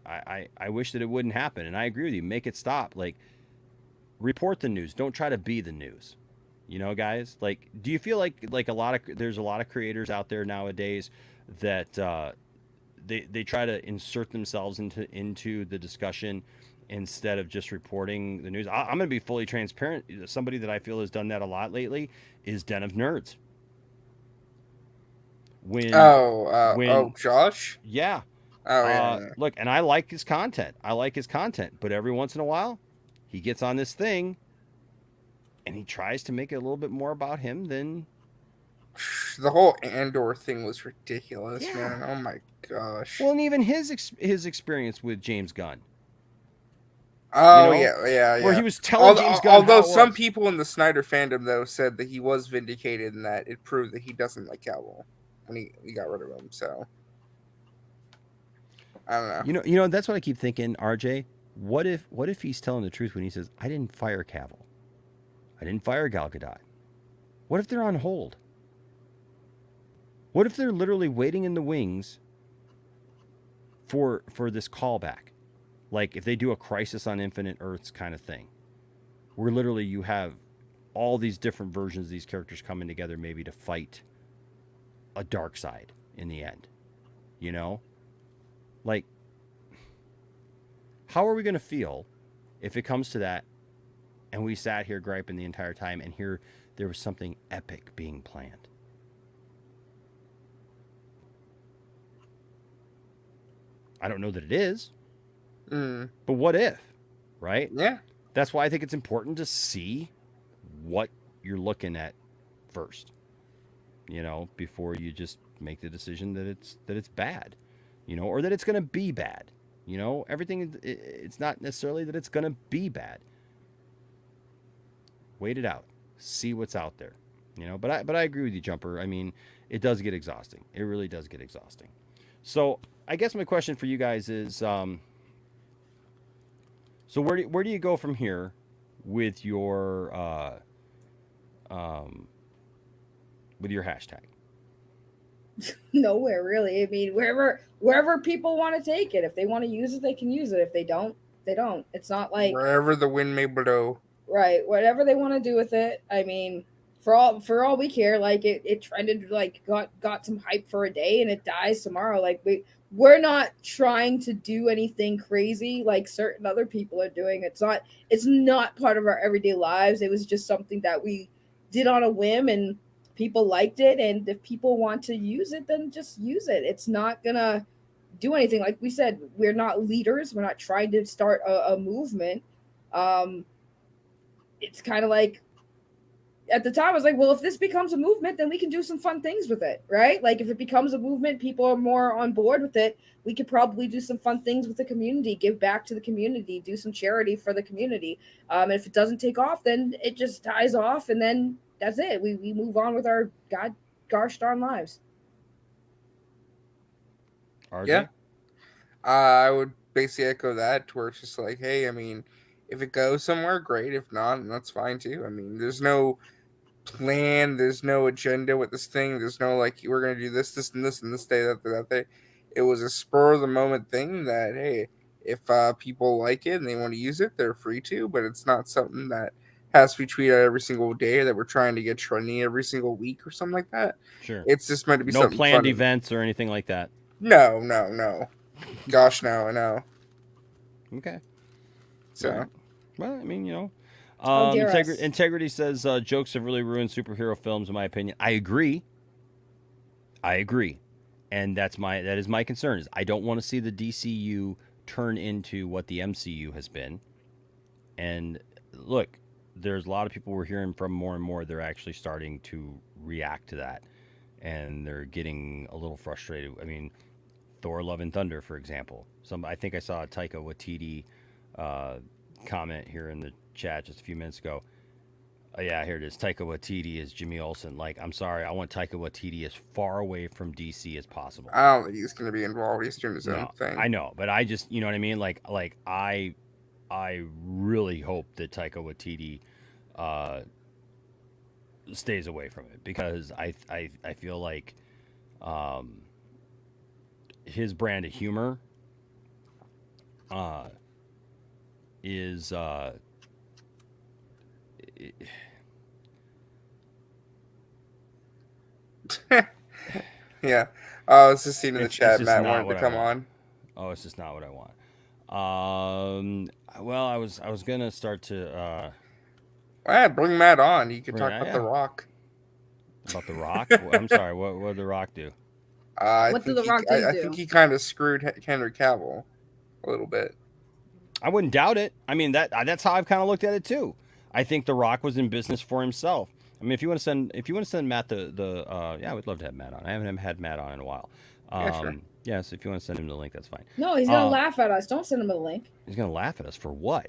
I wish that it wouldn't happen, and I agree with you. Make it stop. Like, report the news. Don't try to be the news. Guys. Like, do you feel like there's a lot of creators out there nowadays that they try to insert themselves into the discussion instead of just reporting the news? I'm going to be fully transparent. Somebody that I feel has done that a lot lately is Den of Nerds. Josh? Yeah. Yeah. Look, and I like his content. But every once in a while, he gets on this thing, and he tries to make it a little bit more about him than... The whole Andor thing was ridiculous, man. Oh my gosh. Well, and even his experience with James Gunn. Oh, yeah. Where he was telling James Gunn although some people in the Snyder fandom, though, said that he was vindicated and that it proved that he doesn't like Cavill when he got rid of him, so... I don't know. That's what I keep thinking, RJ. What if he's telling the truth when he says, I didn't fire Cavill. I didn't fire Gal Gadot. What if they're on hold? What if they're literally waiting in the wings for this callback? Like if they do a Crisis on Infinite Earths kind of thing. Where literally you have all these different versions of these characters coming together maybe to fight a dark side in the end. Like, how are we going to feel if it comes to that and we sat here griping the entire time and here there was something epic being planned? I don't know that it is. But what if, right? Yeah. That's why I think it's important to see what you're looking at first, before you just make the decision that it's bad, or that it's going to be bad. Everything, it's not necessarily that it's going to be bad. Wait it out. See what's out there. But I agree with you, Jumper. I mean, it does get exhausting. It really does get exhausting. So I guess my question for you guys is, so where do you go from here with your hashtag? Nowhere really. I mean, wherever people want to take it. If they want to use it, they can use it. If they don't, they don't. It's not like wherever the wind may blow. Right. Whatever they want to do with it. I mean, for all we care, like it trended, like got some hype for a day and it dies tomorrow. Like we're not trying to do anything crazy like certain other people are doing. It's not part of our everyday lives. It was just something that we did on a whim and people liked it, and if people want to use it, then just use it. It's not gonna do anything. Like we said, we're not leaders. We're not trying to start a movement. It's kind of like at the time I was like, well, if this becomes a movement, then we can do some fun things with it, right? Like if it becomes a movement, people are more on board with it. We could probably do some fun things with the community, give back to the community, do some charity for the community. And if it doesn't take off, then it just dies off, and then that's it. We move on with our gosh darn lives. RJ? Yeah. I would basically echo that, to where it's just like, hey, I mean, if it goes somewhere, great. If not, that's fine too. I mean, there's no plan, there's no agenda with this thing. There's no like, we're gonna do this, and this day, that day. It was a spur of the moment thing that, hey, if people like it and they want to use it, they're free to. But it's not something that has to be tweeted out every single day, that we're trying to get trending every single week or something like that. Sure. It's just meant to be no something planned funny. events or anything like that. No. Gosh, no. Okay. So. Right. Well, I mean, Integrity says jokes have really ruined superhero films, in my opinion. I agree. And that is my concern. Is I don't want to see the DCU turn into what the MCU has been. And look, there's a lot of people we're hearing from more and more. They're actually starting to react to that, and they're getting a little frustrated. I mean, Thor: Love and Thunder, for example. I think I saw a Taika Waititi comment here in the chat just a few minutes ago. Oh, yeah, here it is. Taika Waititi is Jimmy Olsen. Like, I'm sorry, I want Taika Waititi as far away from DC as possible. I don't think he's going to be involved. He's doing his own thing. I know, but I just, you know what I mean? Like I really hope that Taika Waititi stays away from it, because I feel like his brand of humor is yeah. I was just seeing in the chat Matt wanted to come on. Oh, it's just not what I want. Well, I was gonna start to bring Matt on. You could talk about The Rock. About The Rock? I'm sorry, what did The Rock do? What did The Rock do? I think he kind of screwed Henry Cavill a little bit. I wouldn't doubt it. I mean, that's how I've kind of looked at it too. I think The Rock was in business for himself. I mean, if you want to send Matt yeah, we'd love to have Matt on. I haven't had Matt on in a while. Sure. Yeah, so if you want to send him the link, that's fine. No, he's gonna laugh at us. Don't send him a link. He's gonna laugh at us for what?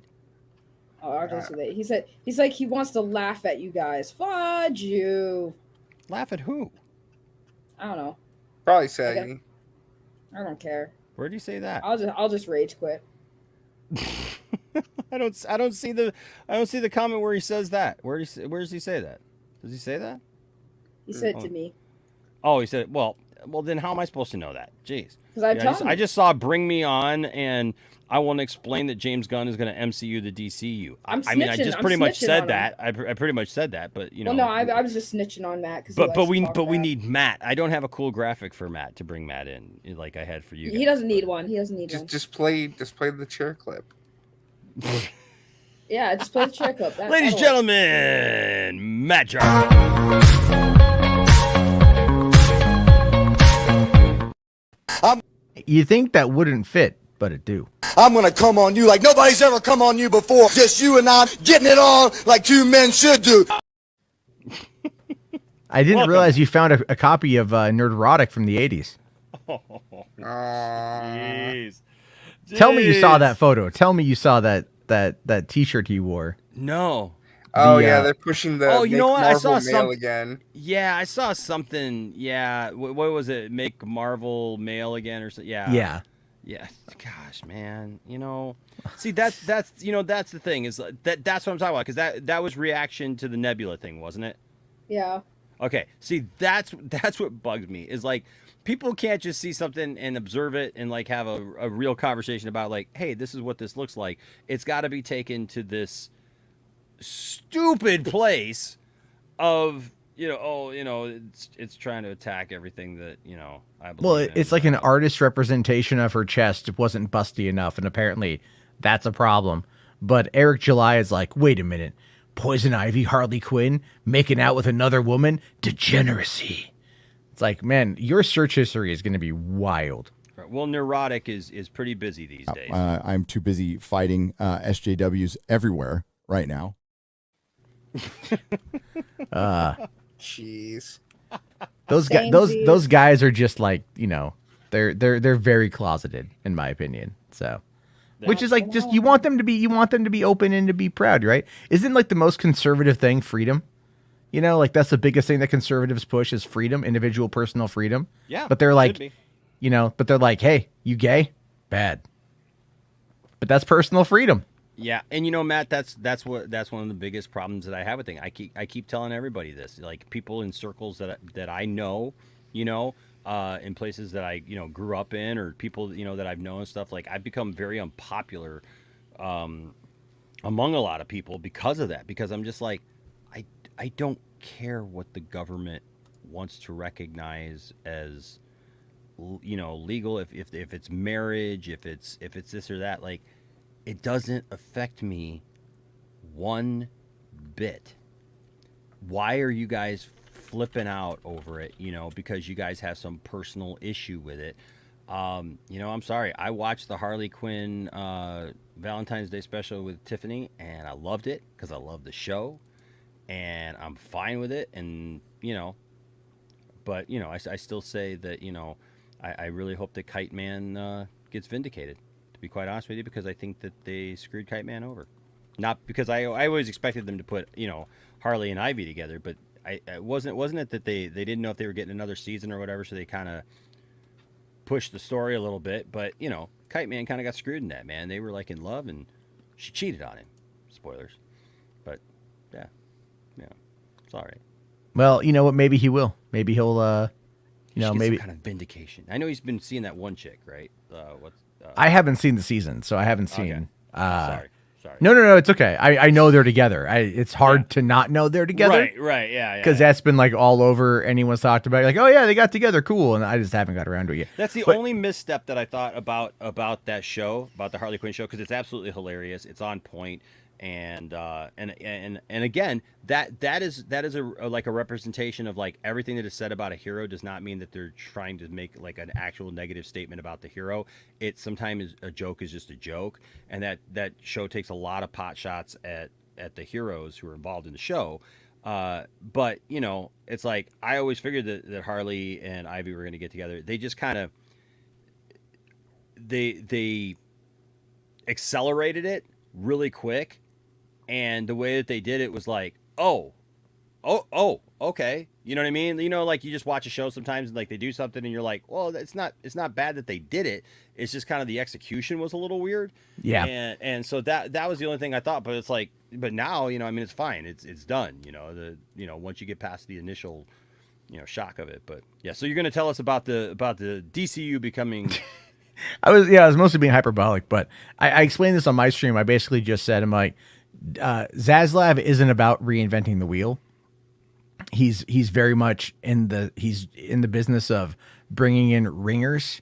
Oh, I'll just say that. He's like he wants to laugh at you guys. Fudge you. Laugh at who? I don't know. Probably Saggy. I don't care. Where do you say that? I'll just rage quit. I don't see the comment where he says that. Where does he say that? Does he say that? He said it to me. Oh, he said, well, then how am I supposed to know that? Jeez. Because I just saw Bring Me On, and I want to explain that James Gunn is going to MCU the DCU. I mean, I just pretty much said that. I pretty much said that, but you know. Well, no, I was just snitching on Matt. But we need Matt. I don't have a cool graphic for Matt to bring Matt in like I had for you. He doesn't need one. He doesn't need one. Just play the chair clip. Yeah, just play the chair clip. Ladies and gentlemen, Matt Jarvis. You think that wouldn't fit, but it do. I'm gonna come on you like nobody's ever come on you before. Just you and I getting it on like two men should do. I didn't realize you found a copy of Nerderotic from the 80s. Oh, jeez. Tell me you saw that photo. Tell me you saw that T-shirt he wore. No. Yeah, they're pushing the. Oh, you know what? I saw Mail again. Yeah, I saw something. Yeah, what was it? Make Marvel Mail again or something? Yeah. Yeah. Gosh, man. You know, see that's the thing is that's what I'm talking about, because that was reaction to the Nebula thing, wasn't it? Yeah. Okay. See, that's what bugs me is like people can't just see something and observe it and like have a real conversation about like, hey, this is what this looks like. It's got to be taken to this stupid place of it's trying to attack everything that I believe. Well, in. it's like an artist representation of her chest wasn't busty enough, and apparently that's a problem. But Eric July is like, wait a minute, Poison Ivy, Harley Quinn making out with another woman, degeneracy. It's like, man, your search history is going to be wild. Right. Well, Neurotic is pretty busy these days. I'm too busy fighting SJWs everywhere right now. Jeez. Those guys are just like, they're very closeted in my opinion. So, which is like just you want them to be open and to be proud, right? Isn't like the most conservative thing freedom? Like that's the biggest thing that conservatives push is freedom, individual personal freedom. Yeah. But they're like, hey, you gay? Bad. But that's personal freedom. Yeah, and Matt, that's one of the biggest problems that I have with things. I keep telling everybody this, like people in circles that I know, in places that I grew up in, or people that I've known and stuff. Like I've become very unpopular among a lot of people because of that. Because I'm just like, I don't care what the government wants to recognize as, legal. If it's marriage, if it's this or that, like, it doesn't affect me one bit. Why are you guys flipping out over it? Because you guys have some personal issue with it. I'm sorry. I watched the Harley Quinn Valentine's Day special with Tiffany, and I loved it because I love the show, and I'm fine with it. And but I still say that I really hope that Kite Man gets vindicated. To be quite honest with you, because I think that they screwed Kite Man over. Not because I always expected them to put Harley and Ivy together, but wasn't it that they didn't know if they were getting another season or whatever, so they kind of pushed the story a little bit. But Kite Man kind of got screwed in that, man. They were like in love, and she cheated on him. Spoilers, but yeah, it's all right. Well, you know what? Maybe he will. Maybe he'll. Maybe some kind of vindication. I know he's been seeing that one chick, right? I haven't seen the season, so I haven't seen. Okay. Sorry. No, it's okay. I know they're together. It's hard to not know they're together. Right, yeah. Because that's been like all over. Anyone's talked about it, like, oh yeah, they got together, cool, and I just haven't got around to it yet. That's the only misstep that I thought about that show, about the Harley Quinn show, because it's absolutely hilarious. It's on point, and again, that is like a representation of like everything that is said about a hero does not mean that they're trying to make like an actual negative statement about the hero. It sometimes a joke is just a joke, and that show takes a lot of pot shots at the heroes who are involved in the show. But it's like I always figured that Harley and Ivy were going to get together. They just kind of they accelerated it really quick. And the way that they did it was like, oh, okay. You know what I mean? Like you just watch a show sometimes and like they do something and you're like, well, it's not bad that they did it. It's just kind of the execution was a little weird. Yeah. And so that was the only thing I thought, but it's like, but now, it's fine. It's done, once you get past the initial, shock of it. But yeah, so you're going to tell us about the DCU becoming I was mostly being hyperbolic, but I explained this on my stream. I basically just said, I'm like, Zaslav isn't about reinventing the wheel. He's very much in the business of bringing in ringers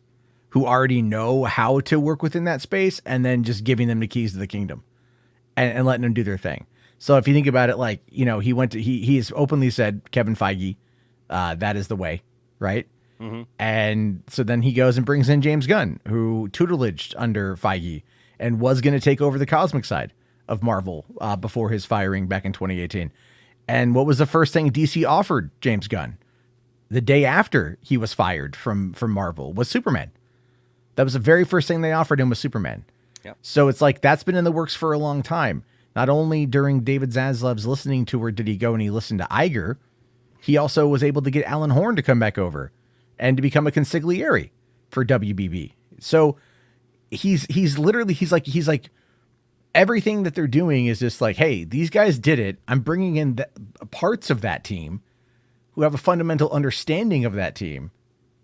who already know how to work within that space, and then just giving them the keys to the kingdom and letting them do their thing. So if you think about it, like, he has openly said, Kevin Feige, that is the way, right? Mm-hmm. And so then he goes and brings in James Gunn, who tutelaged under Feige and was going to take over the cosmic side of Marvel before his firing back in 2018. And what was the first thing DC offered James Gunn the day after he was fired from Marvel was Superman. That was the very first thing they offered him was Superman. Yep. So it's like that's been in the works for a long time. Not only during David Zaslav's listening tour did he go and he listened to Iger, he also was able to get Alan Horn to come back over and to become a consigliere for WBB. So he's like everything that they're doing is just like, hey, these guys did it. I'm bringing in parts of that team who have a fundamental understanding of that team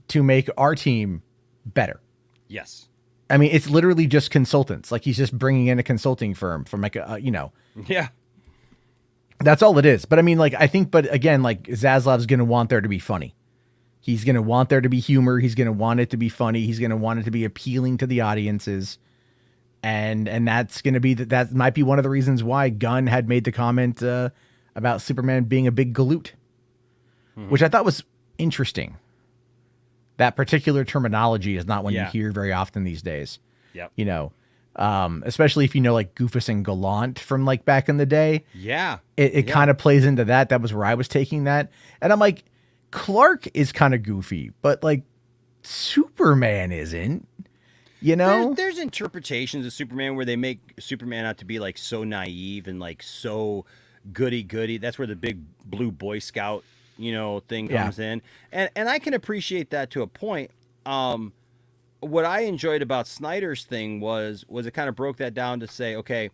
to make our team better. Yes. I mean, it's literally just consultants. Like he's just bringing in a consulting firm from like Yeah. That's all it is. But I mean, like, I think, but again, like Zaslav's going to want there to be funny. He's going to want there to be humor. He's going to want it to be funny. He's going to want it to be appealing to the audiences. And that's going to be, that might be one of the reasons why Gunn had made the comment about Superman being a big galoot, which I thought was interesting. That particular terminology is not one you hear very often these days. Yep. Especially if like Goofus and Gallant from like back in the day. Yeah. It kind of plays into that. That was where I was taking that. And I'm like, Clark is kind of goofy, but like Superman isn't, There's interpretations of Superman where they make Superman out to be like so naive and like so goody. That's where the big blue Boy Scout, thing comes in. And I can appreciate that to a point. What I enjoyed about Snyder's thing was it kind of broke that down to say, okay,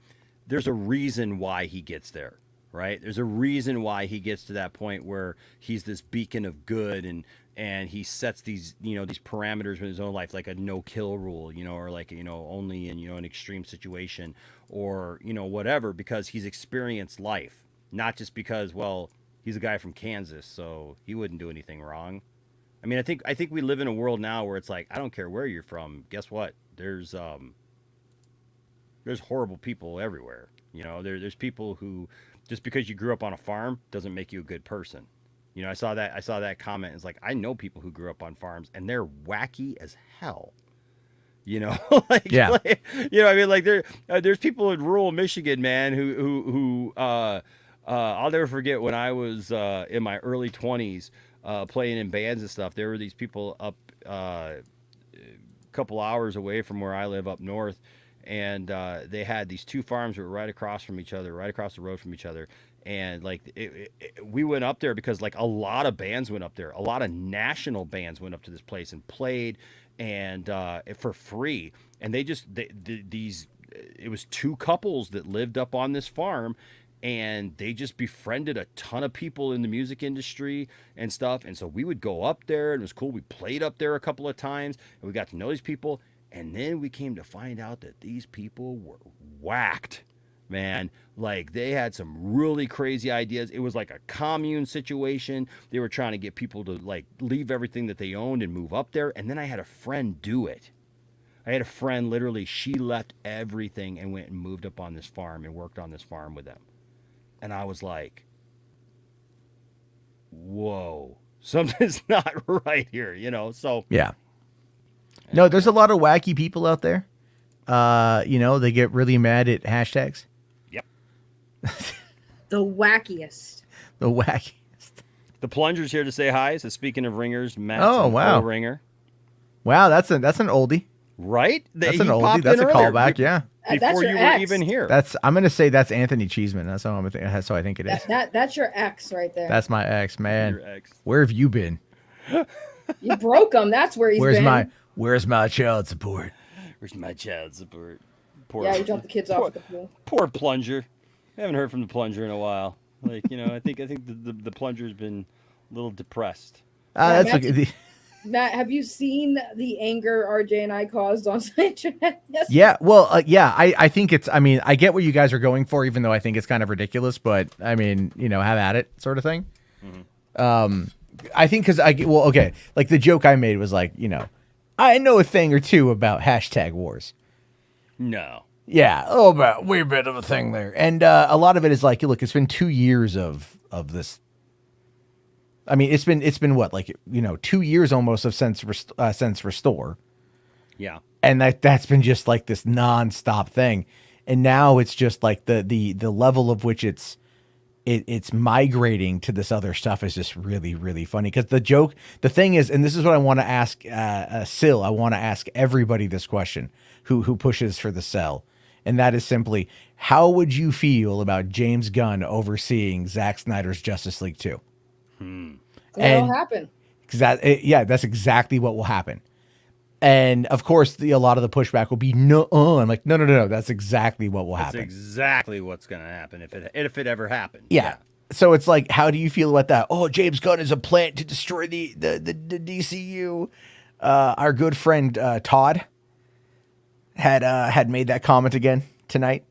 there's a reason why he gets there, right? There's a reason why he gets to that point where he's this beacon of good and and he sets these these parameters in his own life, like a no-kill rule, or like only in an extreme situation, or whatever, because he's experienced life, not just because, well, he's a guy from Kansas, so he wouldn't do anything wrong. I mean, I think we live in a world now where it's like, I don't care where you're from. Guess what? There's horrible people everywhere. There's people who, just because you grew up on a farm doesn't make you a good person. I saw that comment. It's like, I know people who grew up on farms and they're wacky as hell. Like, yeah. Like, I mean, like there's people in rural Michigan, man, who I'll never forget when I was in my early 20s. Playing in bands and stuff. There were these people up a couple hours away from where I live up north, and they had these two farms that were right across from each other, right across the road from each other. And like we went up there because like a lot of bands went up there, a lot of national bands went up to this place and played, and for free. And they just it was two couples that lived up on this farm. And they just befriended a ton of people in the music industry and stuff. And so we would go up there, and it was cool. We played up there a couple of times, and we got to know these people. And then we came to find out that these people were whacked, man. Like, they had some really crazy ideas. It was like a commune situation. They were trying to get people to, like, leave everything that they owned and move up there. And then I had a friend do it. I had a friend, literally, she left everything and went and moved up on this farm and worked on this farm with them. And I was like, whoa, something's not right here, so. Yeah. No, there's a lot of wacky people out there. They get really mad at hashtags. Yep. The wackiest. The wackiest. The Plunger's here to say hi. So speaking of ringers, Matt's wow. ringer. Wow, that's an oldie. Right? That's an oldie. That's a callback, yeah. Before you were even here. I'm gonna say that's Anthony Cheeseman. That's how I think it is. That's your ex right there. That's my ex, man. Your ex. Where have you been? You broke him. That's where he's been. Where's my child support? Where's my child support? Yeah, you dropped the kids off at the pool. Poor Plunger. I haven't heard from the Plunger in a while. Like, I think the Plunger's been a little depressed. That's okay. Matt, have you seen the anger RJ and I caused on Snapchat? Yeah, well, I think it's, I get what you guys are going for, even though I think it's kind of ridiculous, but I mean, have at it sort of thing. Mm-hmm. I think like the joke I made was like, I know a thing or two about hashtag wars. No. Yeah, but way bit of a thing there. And a lot of it is like, look, it's been 2 years of this. I mean, it's been what, like, 2 years almost of since Restore. Yeah. And that's been just like this nonstop thing. And now it's just like the level of which it's migrating to this other stuff is just really, really funny. Because the thing is, and this is what I want to ask Sil, I want to ask everybody this question who pushes for the sell. And that is simply, how would you feel about James Gunn overseeing Zack Snyder's Justice League 2? That'll happen. That's exactly what will happen. And of course, a lot of the pushback will be no. I'm like, no. That's exactly what will happen. That's exactly what's going to happen if it ever happens. Yeah. So it's like, how do you feel about that? Oh, James Gunn is a plant to destroy the DCU. Our good friend Todd had made that comment again tonight.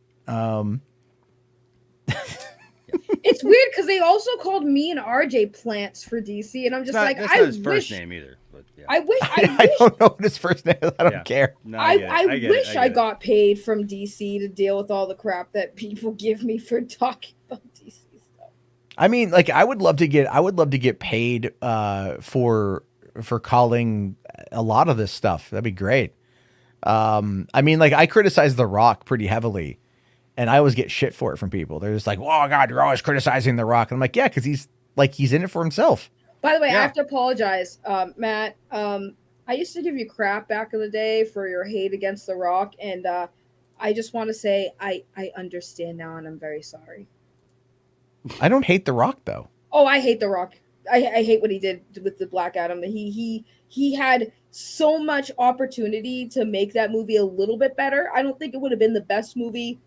It's weird because they also called me and RJ plants for DC, and I'm just like, that's not his first name either. But yeah. I wish. I don't know what his first name is. I don't care. No, I wish I got paid from DC to deal with all the crap that people give me for talking about DC stuff. I mean, like, I would love to get paid for calling a lot of this stuff. That'd be great. I mean, like, I criticize The Rock pretty heavily. And I always get shit for it from people. They're just like, "Oh God, you're always criticizing The Rock." And I'm like, "Yeah, because he's in it for himself." By the way, I have to apologize, Matt. I used to give you crap back in the day for your hate against The Rock, and I just want to say I understand now, and I'm very sorry. I don't hate The Rock though. Oh, I hate The Rock. I hate what he did with the Black Adam. He had so much opportunity to make that movie a little bit better. I don't think it would have been the best movie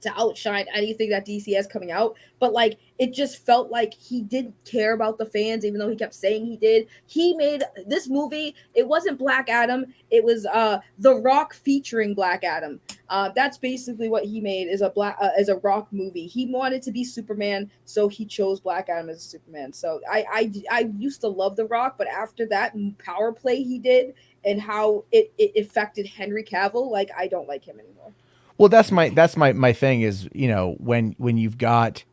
to outshine anything that DC has coming out, but like it just felt like he didn't care about the fans, even though he kept saying he did. He made this movie. It wasn't Black Adam. It was The Rock featuring Black Adam. That's basically what he made, is a Rock movie. He wanted to be Superman, so he chose Black Adam as Superman. So I used to love The Rock, but after that power play he did and how it affected Henry Cavill, like I don't like him anymore. Well, that's my thing is, you know, when you've got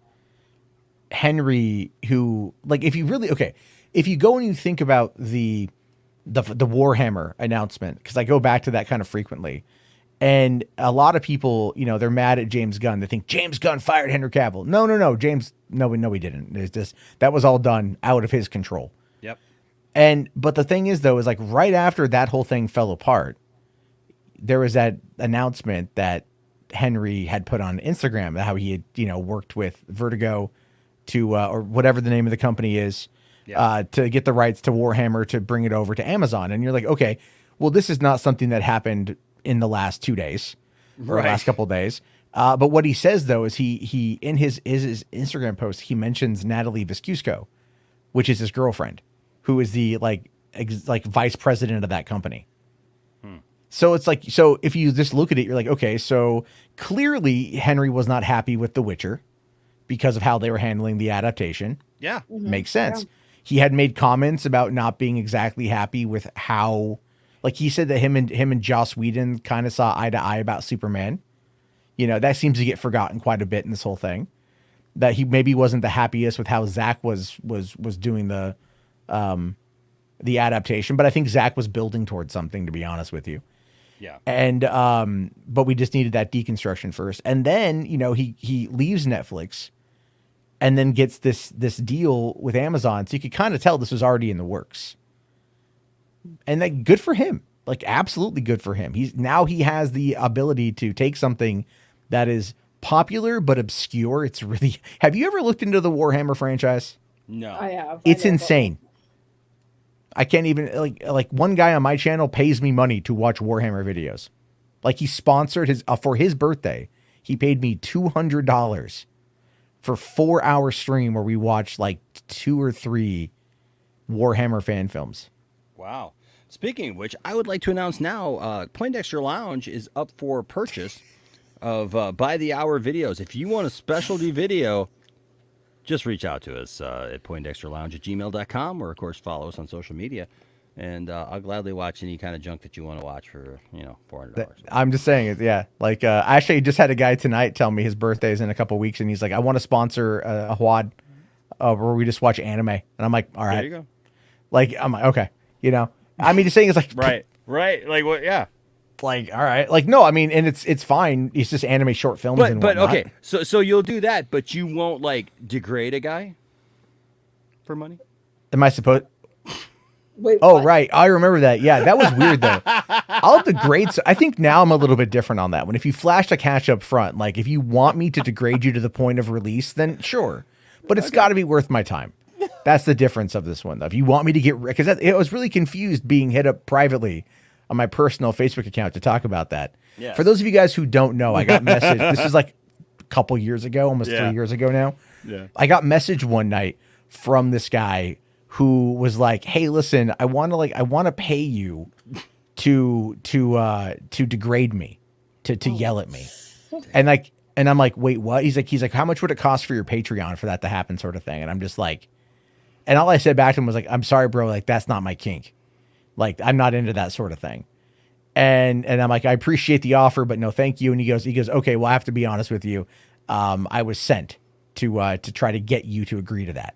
Henry, who, like, if you go and you think about the Warhammer announcement, because I go back to that kind of frequently, and a lot of people, you know, they're mad at James Gunn. They think James Gunn fired Henry Cavill. No, James, no, he didn't. It's just, that was all done out of his control. Yep. But the thing is, though, is like right after that whole thing fell apart, there was that announcement that Henry had put on Instagram, how he had, you know, worked with Vertigo to, or whatever the name of the company is, to get the rights to Warhammer to bring it over to Amazon. And you're like, okay, well, this is not something that happened in the last 2 days or Right. last couple of days. But what he says, though, is he in his Instagram post, he mentions Natalie Viscusco, which is his girlfriend, who is the like vice president of that company. So it's like, so if you just look at it, you're like, okay, so clearly Henry was not happy with The Witcher because of how they were handling the adaptation. Yeah. Makes sense. Yeah. He had made comments about not being exactly happy with how, like he said that him and Joss Whedon kind of saw eye to eye about Superman. You know, that seems to get forgotten quite a bit in this whole thing. That he maybe wasn't the happiest with how Zach was doing the adaptation, but I think Zach was building towards something, to be honest with you. Yeah. And but we just needed that deconstruction first. And then, you know, he leaves Netflix and then gets this deal with Amazon. So you could kind of tell this was already in the works. And like, good for him. Like, absolutely good for him. He has the ability to take something that is popular but obscure. It's really, have you ever looked into the Warhammer franchise? No. I have. It's insane. I can't even, like one guy on my channel pays me money to watch Warhammer videos. Like, he sponsored for his birthday, he paid me $200 for 4-hour stream where we watched like 2 or 3 Warhammer fan films. Wow. Speaking of which, I would like to announce now, Poindexter Lounge is up for purchase of by the hour videos. If you want a specialty video, just reach out to us at poindexterlounge@gmail.com, or of course follow us on social media, and I'll gladly watch any kind of junk that you want to watch for, you know, $400. I'm just saying it. Yeah. Like, I actually just had a guy tonight tell me his birthday is in a couple weeks, and he's like, I want to sponsor a WAD where we just watch anime. And I'm like, all right. There you go. Like, I'm like, okay. You know, I mean, just saying it's like, right. Like, what? Yeah. Like, all right. Like, no, I mean, and it's fine. It's just anime short films and but whatnot. okay. So you'll do that, but you won't like degrade a guy for money? Am I supposed? Wait, oh, what? right. I remember that. Yeah, that was weird though. I'll degrade. I think now I'm a little bit different on that one. If you flash the cash up front, like if you want me to degrade you to the point of release, then sure. But it's got to be worth my time. That's the difference of this one, though. If you want me to get, because I was really confused being hit up privately on my personal Facebook account to talk about that. Yes. For those of you guys who don't know, I got messaged. This is like a couple years ago, almost 3 years ago now. Yeah. I got messaged one night from this guy who was like, "Hey, listen, I want to pay you to degrade me, to yell at me," and I'm like, "Wait, what?" He's like, "How much would it cost for your Patreon for that to happen?" Sort of thing. And I'm just like, and all I said back to him was like, "I'm sorry, bro. Like, that's not my kink. Like, I'm not into that sort of thing." And I'm like, "I appreciate the offer, but no, thank you." And he goes, "Okay, well, I have to be honest with you. I was sent to try to get you to agree to that."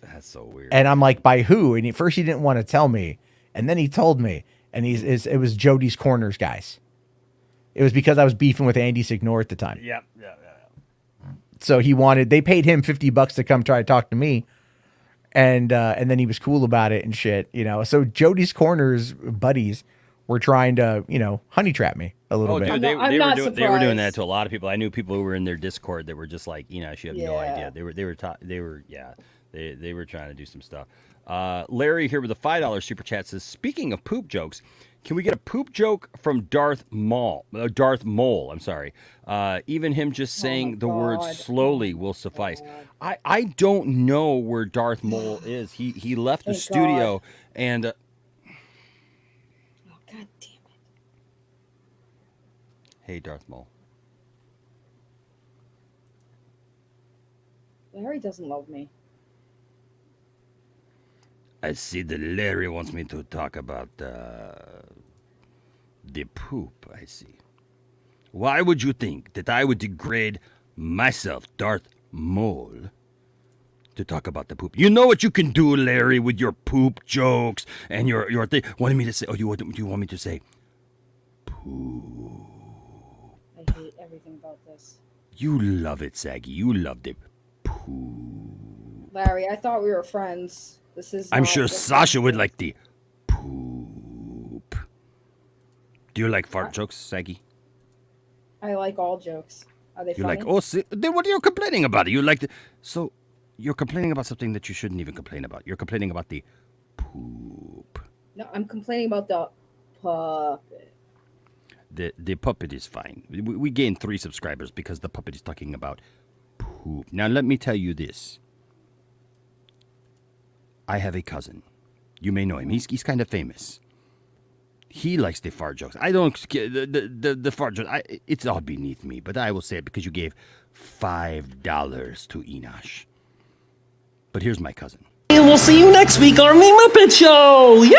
That's so weird. And I'm like, "By who?" And at first he didn't want to tell me, and then he told me, and it was Jody's Corners guys. It was because I was beefing with Andy Signor at the time. Yeah. So they paid him $50 to come try to talk to me, and then he was cool about it and shit, you know. So Jody's Corners buddies were trying to, you know, honey trap me a little bit. Dude, they were doing that to a lot of people. I knew people who were in their Discord that were just like, you know, you have no idea. They were trying to do some stuff. Larry here with a $5 super chat says, speaking of poop jokes, Can we get a poop joke from Darth Mole? I'm sorry. Even him just saying the word slowly will suffice. I don't know where Darth Mole is. He left the studio and. Oh, God damn it. Hey, Darth Mole. Larry doesn't love me. I see that Larry wants me to talk about the poop, I see. Why would you think that I would degrade myself, Darth Mole, to talk about the poop? You know what you can do, Larry, with your poop jokes and your thing. Wanted me to say, you want me to say poop. I hate everything about this. You love it, Saggy. You loved it. Larry, I thought we were friends. This is. I'm sure Sasha would like the poop. Do you like fart jokes, Saggy? I like all jokes. Are they You funny? like, oh, see, then what are you complaining about? You like so you're complaining about something that you shouldn't even complain about. You're complaining about the poop. No, I'm complaining about the puppet. The puppet is fine. We gained 3 subscribers because the puppet is talking about poop. Now let me tell you this. I have a cousin. You may know him. He's kind of famous. He likes the fart jokes. I don't the fart jokes. It's all beneath me, but I will say it because you gave $5 to Enosh. But here's my cousin. And we'll see you next week on the Muppet Show. Yay!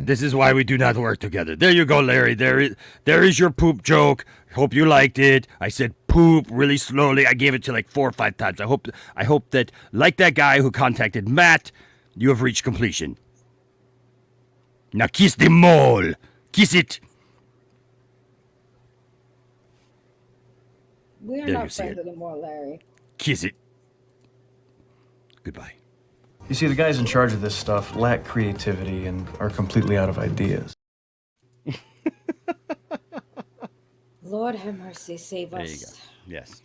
This is why we do not work together. There you go, Larry. There is your poop joke. Hope you liked it. I said poop really slowly. I gave it to like 4 or 5 times. I hope that, like that guy who contacted Matt, you have reached completion. Now kiss the mole. Kiss it. We are There you not see friends it. anymore, Larry. Kiss it. Goodbye. You see, the guys in charge of this stuff lack creativity and are completely out of ideas. Lord have mercy, save us. There you go. Yes.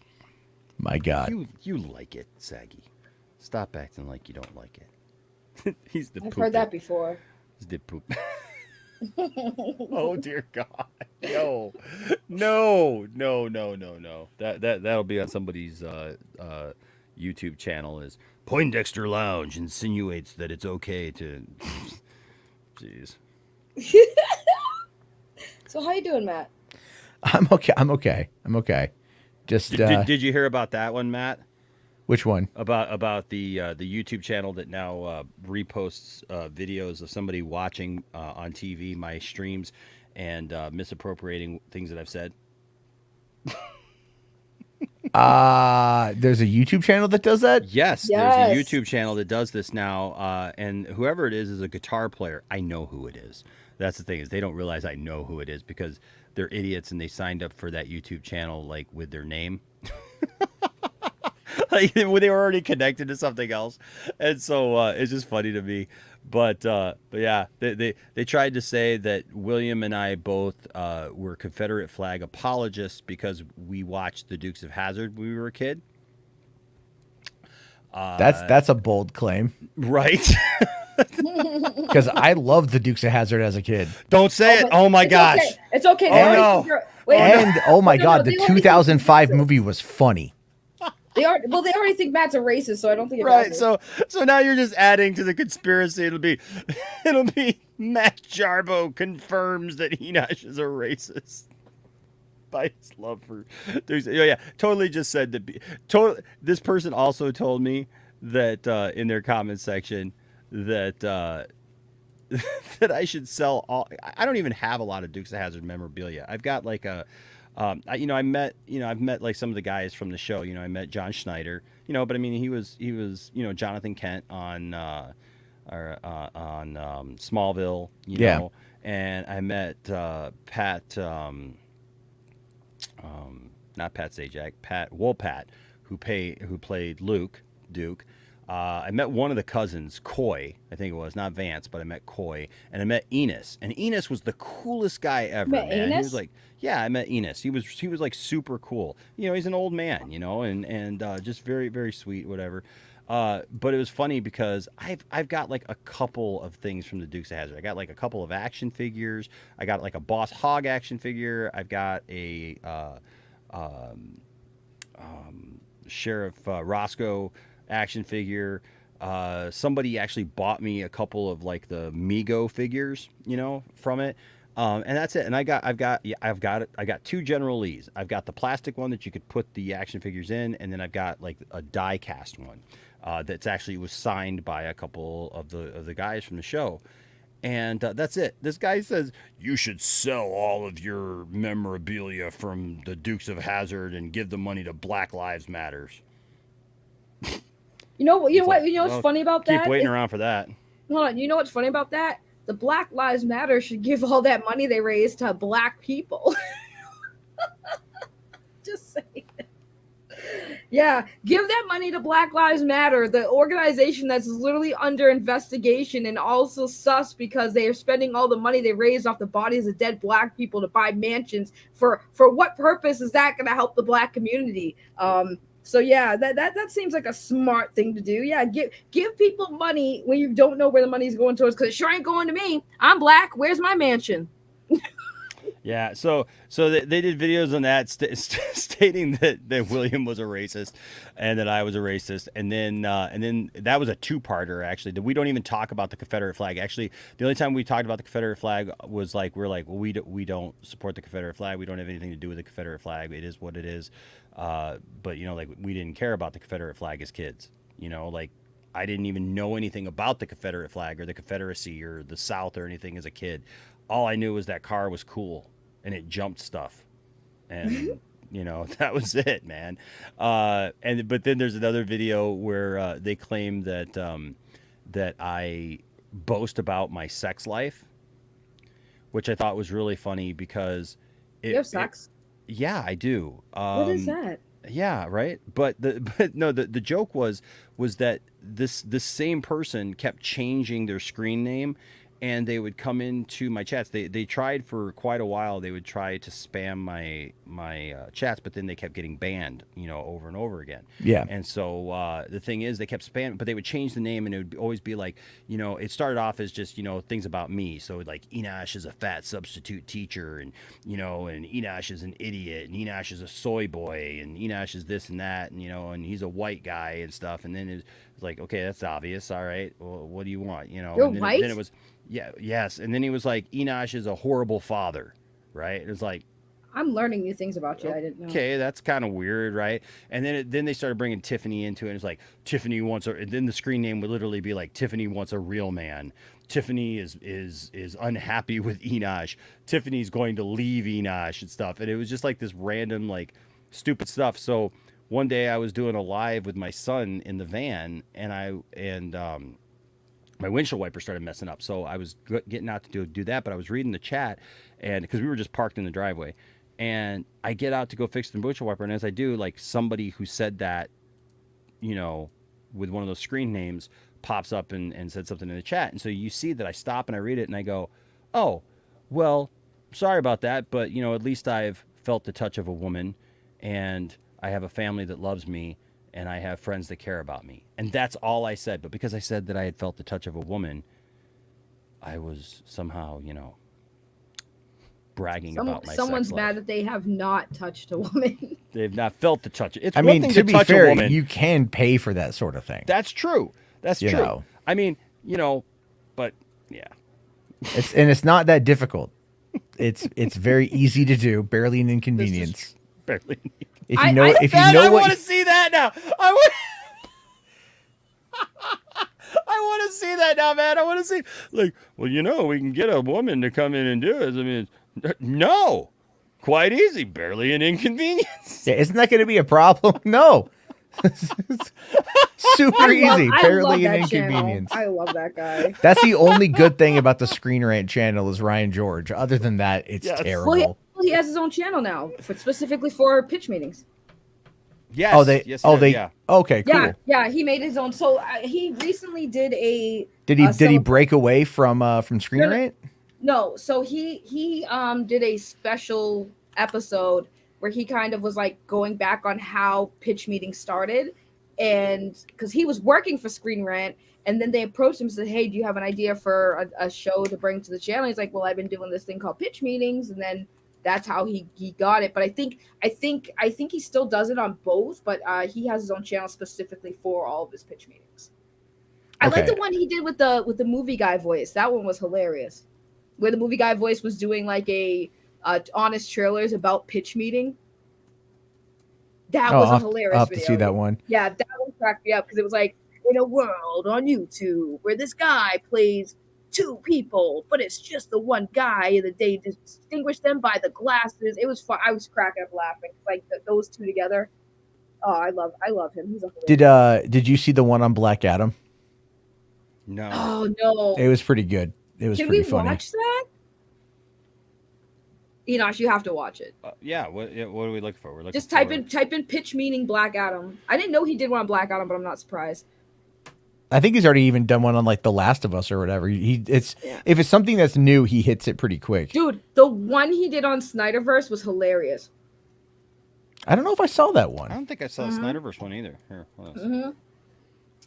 My God. You like it, Saggy. Stop acting like you don't like it. He's the I've poop. heard that before. He's the poop. Oh dear God. No. That'll be on somebody's YouTube channel is Poindexter Lounge insinuates that it's okay to jeez. So how you doing, Matt? I'm okay. Just did you hear about that one, Matt? Which one? About the YouTube channel that now reposts videos of somebody watching on TV my streams and misappropriating things that I've said. There's a YouTube channel that does that? Yes, there's a YouTube channel that does this now, and whoever it is a guitar player. I know who it is. That's the thing, is they don't realize I know who it is because they're idiots and they signed up for that YouTube channel like with their name. Like they were already connected to something else, and so it's just funny to me. But yeah, they tried to say that William and I both were Confederate flag apologists because we watched the Dukes of Hazzard when we were a kid. That's a bold claim, right? Because I loved the Dukes of Hazzard as a kid. Don't say it. Oh my gosh. Okay. It's okay. Oh, no. Oh my God, they the already 2005 movie was funny. They already think Matt's a racist, so I don't think it Right. matters. So now you're just adding to the conspiracy. It'll be Matt Jarbo confirms that Enosh is a racist by his love for. Yeah, totally just said that. This person also told me that in their comment section that that I should sell all. I don't even have a lot of Dukes of Hazzard memorabilia. I've got like a. I've met like some of the guys from the show. I met John Schneider. But I mean, he was Jonathan Kent on or on Smallville, you Yeah. know, and I met Pat, not Pat Sajak, Pat Wolpat, who played Duke. I met one of the cousins, Coy, I think it was, not Vance, but I met Coy, and I met Enos, and Enos was the coolest guy ever, Met man. He Enos? was like, yeah, I met Enos. He was like super cool. You know, he's an old man, you know, and just very, very sweet, whatever. But it was funny because I've got like a couple of things from the Dukes of Hazzard. I got like a couple of action figures. I got like a Boss Hogg action figure. I've got a Sheriff Roscoe action figure. Somebody actually bought me a couple of like the Mego figures, you know, from it. And that's it. And I've got two General Lees. I've got the plastic one that you could put the action figures in, and then I've got like a die cast one that's actually was signed by a couple of the guys from the show. And that's it. This guy says you should sell all of your memorabilia from the Dukes of Hazzard and give the money to Black Lives Matters. You know what? It's What's funny about that? Keep waiting around for that. Hold on. You know what's funny about that? The Black Lives Matter should give all that money they raise to black people. Just saying. Yeah, give that money to Black Lives Matter, the organization that's literally under investigation and also sus because they are spending all the money they raised off the bodies of dead black people to buy mansions. For what purpose is that going to help the black community? So yeah, that seems like a smart thing to do. Yeah, give people money when you don't know where the money's going towards, because it sure ain't going to me. I'm black. Where's my mansion? Yeah, so they did videos on that stating that William was a racist and that I was a racist, and then that was a two-parter actually. That we don't even talk about the Confederate flag. Actually, the only time we talked about the Confederate flag was like well, we don't support the Confederate flag. We don't have anything to do with the Confederate flag. It is what it is. But you know, like we didn't care about the Confederate flag as kids. You know, like I didn't even know anything about the Confederate flag or the Confederacy or the South or anything as a kid. All I knew was that car was cool and it jumped stuff, and you know, that was it, man. But then there's another video where they claim that that I boast about my sex life, which I thought was really funny because You have sex? Yeah, I do. What is that? Yeah, right. But the joke was that this same person kept changing their screen name, and they would come into my chats. They tried for quite a while. They would try to spam my chats, but then they kept getting banned, you know, over and over again. Yeah. And so the thing is, they kept spamming, but they would change the name, and it would always be like, you know, it started off as just, you know, things about me. So like Enosh is a fat substitute teacher, and you know, and Enosh is an idiot, and Enosh is a soy boy, and Enosh is this and that, and you know, and he's a white guy and stuff. And then it's like, okay, that's obvious. All right, well, what do you want? You know, You're and then, white? then it was. Yeah, yes. And then he was like, Enosh is a horrible father, right? It was like, I'm learning new things about you. I didn't know. okay, that's kind of weird, right? And then they started bringing Tiffany into it. It's like, Tiffany wants and then the screen name would literally be like, Tiffany wants a real man. Tiffany is unhappy with Enosh. Tiffany's going to leave Enosh and stuff. And it was just like this random, like, stupid stuff. So one day I was doing a live with my son in the van, and my windshield wiper started messing up. So I was getting out to do that, but I was reading the chat, and because we were just parked in the driveway, and I get out to go fix the windshield wiper. And as I do, like, somebody who said that, you know, with one of those screen names pops up and said something in the chat. And so you see that I stop and I read it and I go, oh, well, sorry about that. But, you know, at least I've felt the touch of a woman, and I have a family that loves me, and I have friends that care about me. And that's all I said. But because I said that I had felt the touch of a woman, I was somehow, you know, bragging about my Someone's sex mad life. that they have not touched a woman. They've not felt the touch. It's I one mean, thing to be touch a fair, woman. you can pay for that sort of thing. That's true. That's You true. know. I mean, you know, but yeah. It's not that difficult. It's very easy to do. Barely an inconvenience. Barely. If you know, I what want to see that now. I want to see that now, man. I want to see, like, well, you know, we can get a woman to come in and do it. I mean, no, quite easy. Barely an inconvenience. Yeah, isn't that going to be a problem? No. Super easy, I love barely an that channel. inconvenience. I love that guy. That's the only good thing about the Screen Rant channel is Ryan George. Other than that, it's terrible. Well, he has his own channel now, specifically for pitch meetings. Yes. Oh, they. Yes, Oh, yeah, they. yeah. Okay, cool. Yeah, he made his own. So he recently did a. Did he break away from Screen Rant? No, so he did a special episode where he kind of was like going back on how pitch meetings started, and because he was working for Screen Rant, and then they approached him and said, "Hey, do you have an idea for a show to bring to the channel?" He's like, "Well, I've been doing this thing called pitch meetings," and then that's how he got it. But I think he still does it on both, but he has his own channel specifically for all of his pitch meetings. I like the one he did with the movie guy voice. That one was hilarious, where the movie guy voice was doing like a honest trailers about pitch meeting. That was a hilarious I'll have video. to see that one. Yeah, that one cracked me up because it was like, in a world on YouTube where this guy plays two people, but it's just the one guy, and they distinguish them by the glasses. It was fun. I was cracking up laughing, like those two together. Oh, I love him. He's a hilarious. Did you see the one on Black Adam? No. Oh no. It was pretty good. It was pretty funny. Can we watch that? Enosh, you have to watch it. Yeah. What are we looking for? We're looking. Just type in pitch meeting Black Adam. I didn't know he did one on Black Adam, but I'm not surprised. I think he's already even done one on like The Last of Us or whatever. If it's something that's new, he hits it pretty quick. Dude, the one he did on Snyderverse was hilarious. I don't know if I saw that one. I don't think I saw the Snyderverse one either. Here, hold on. Mm-hmm.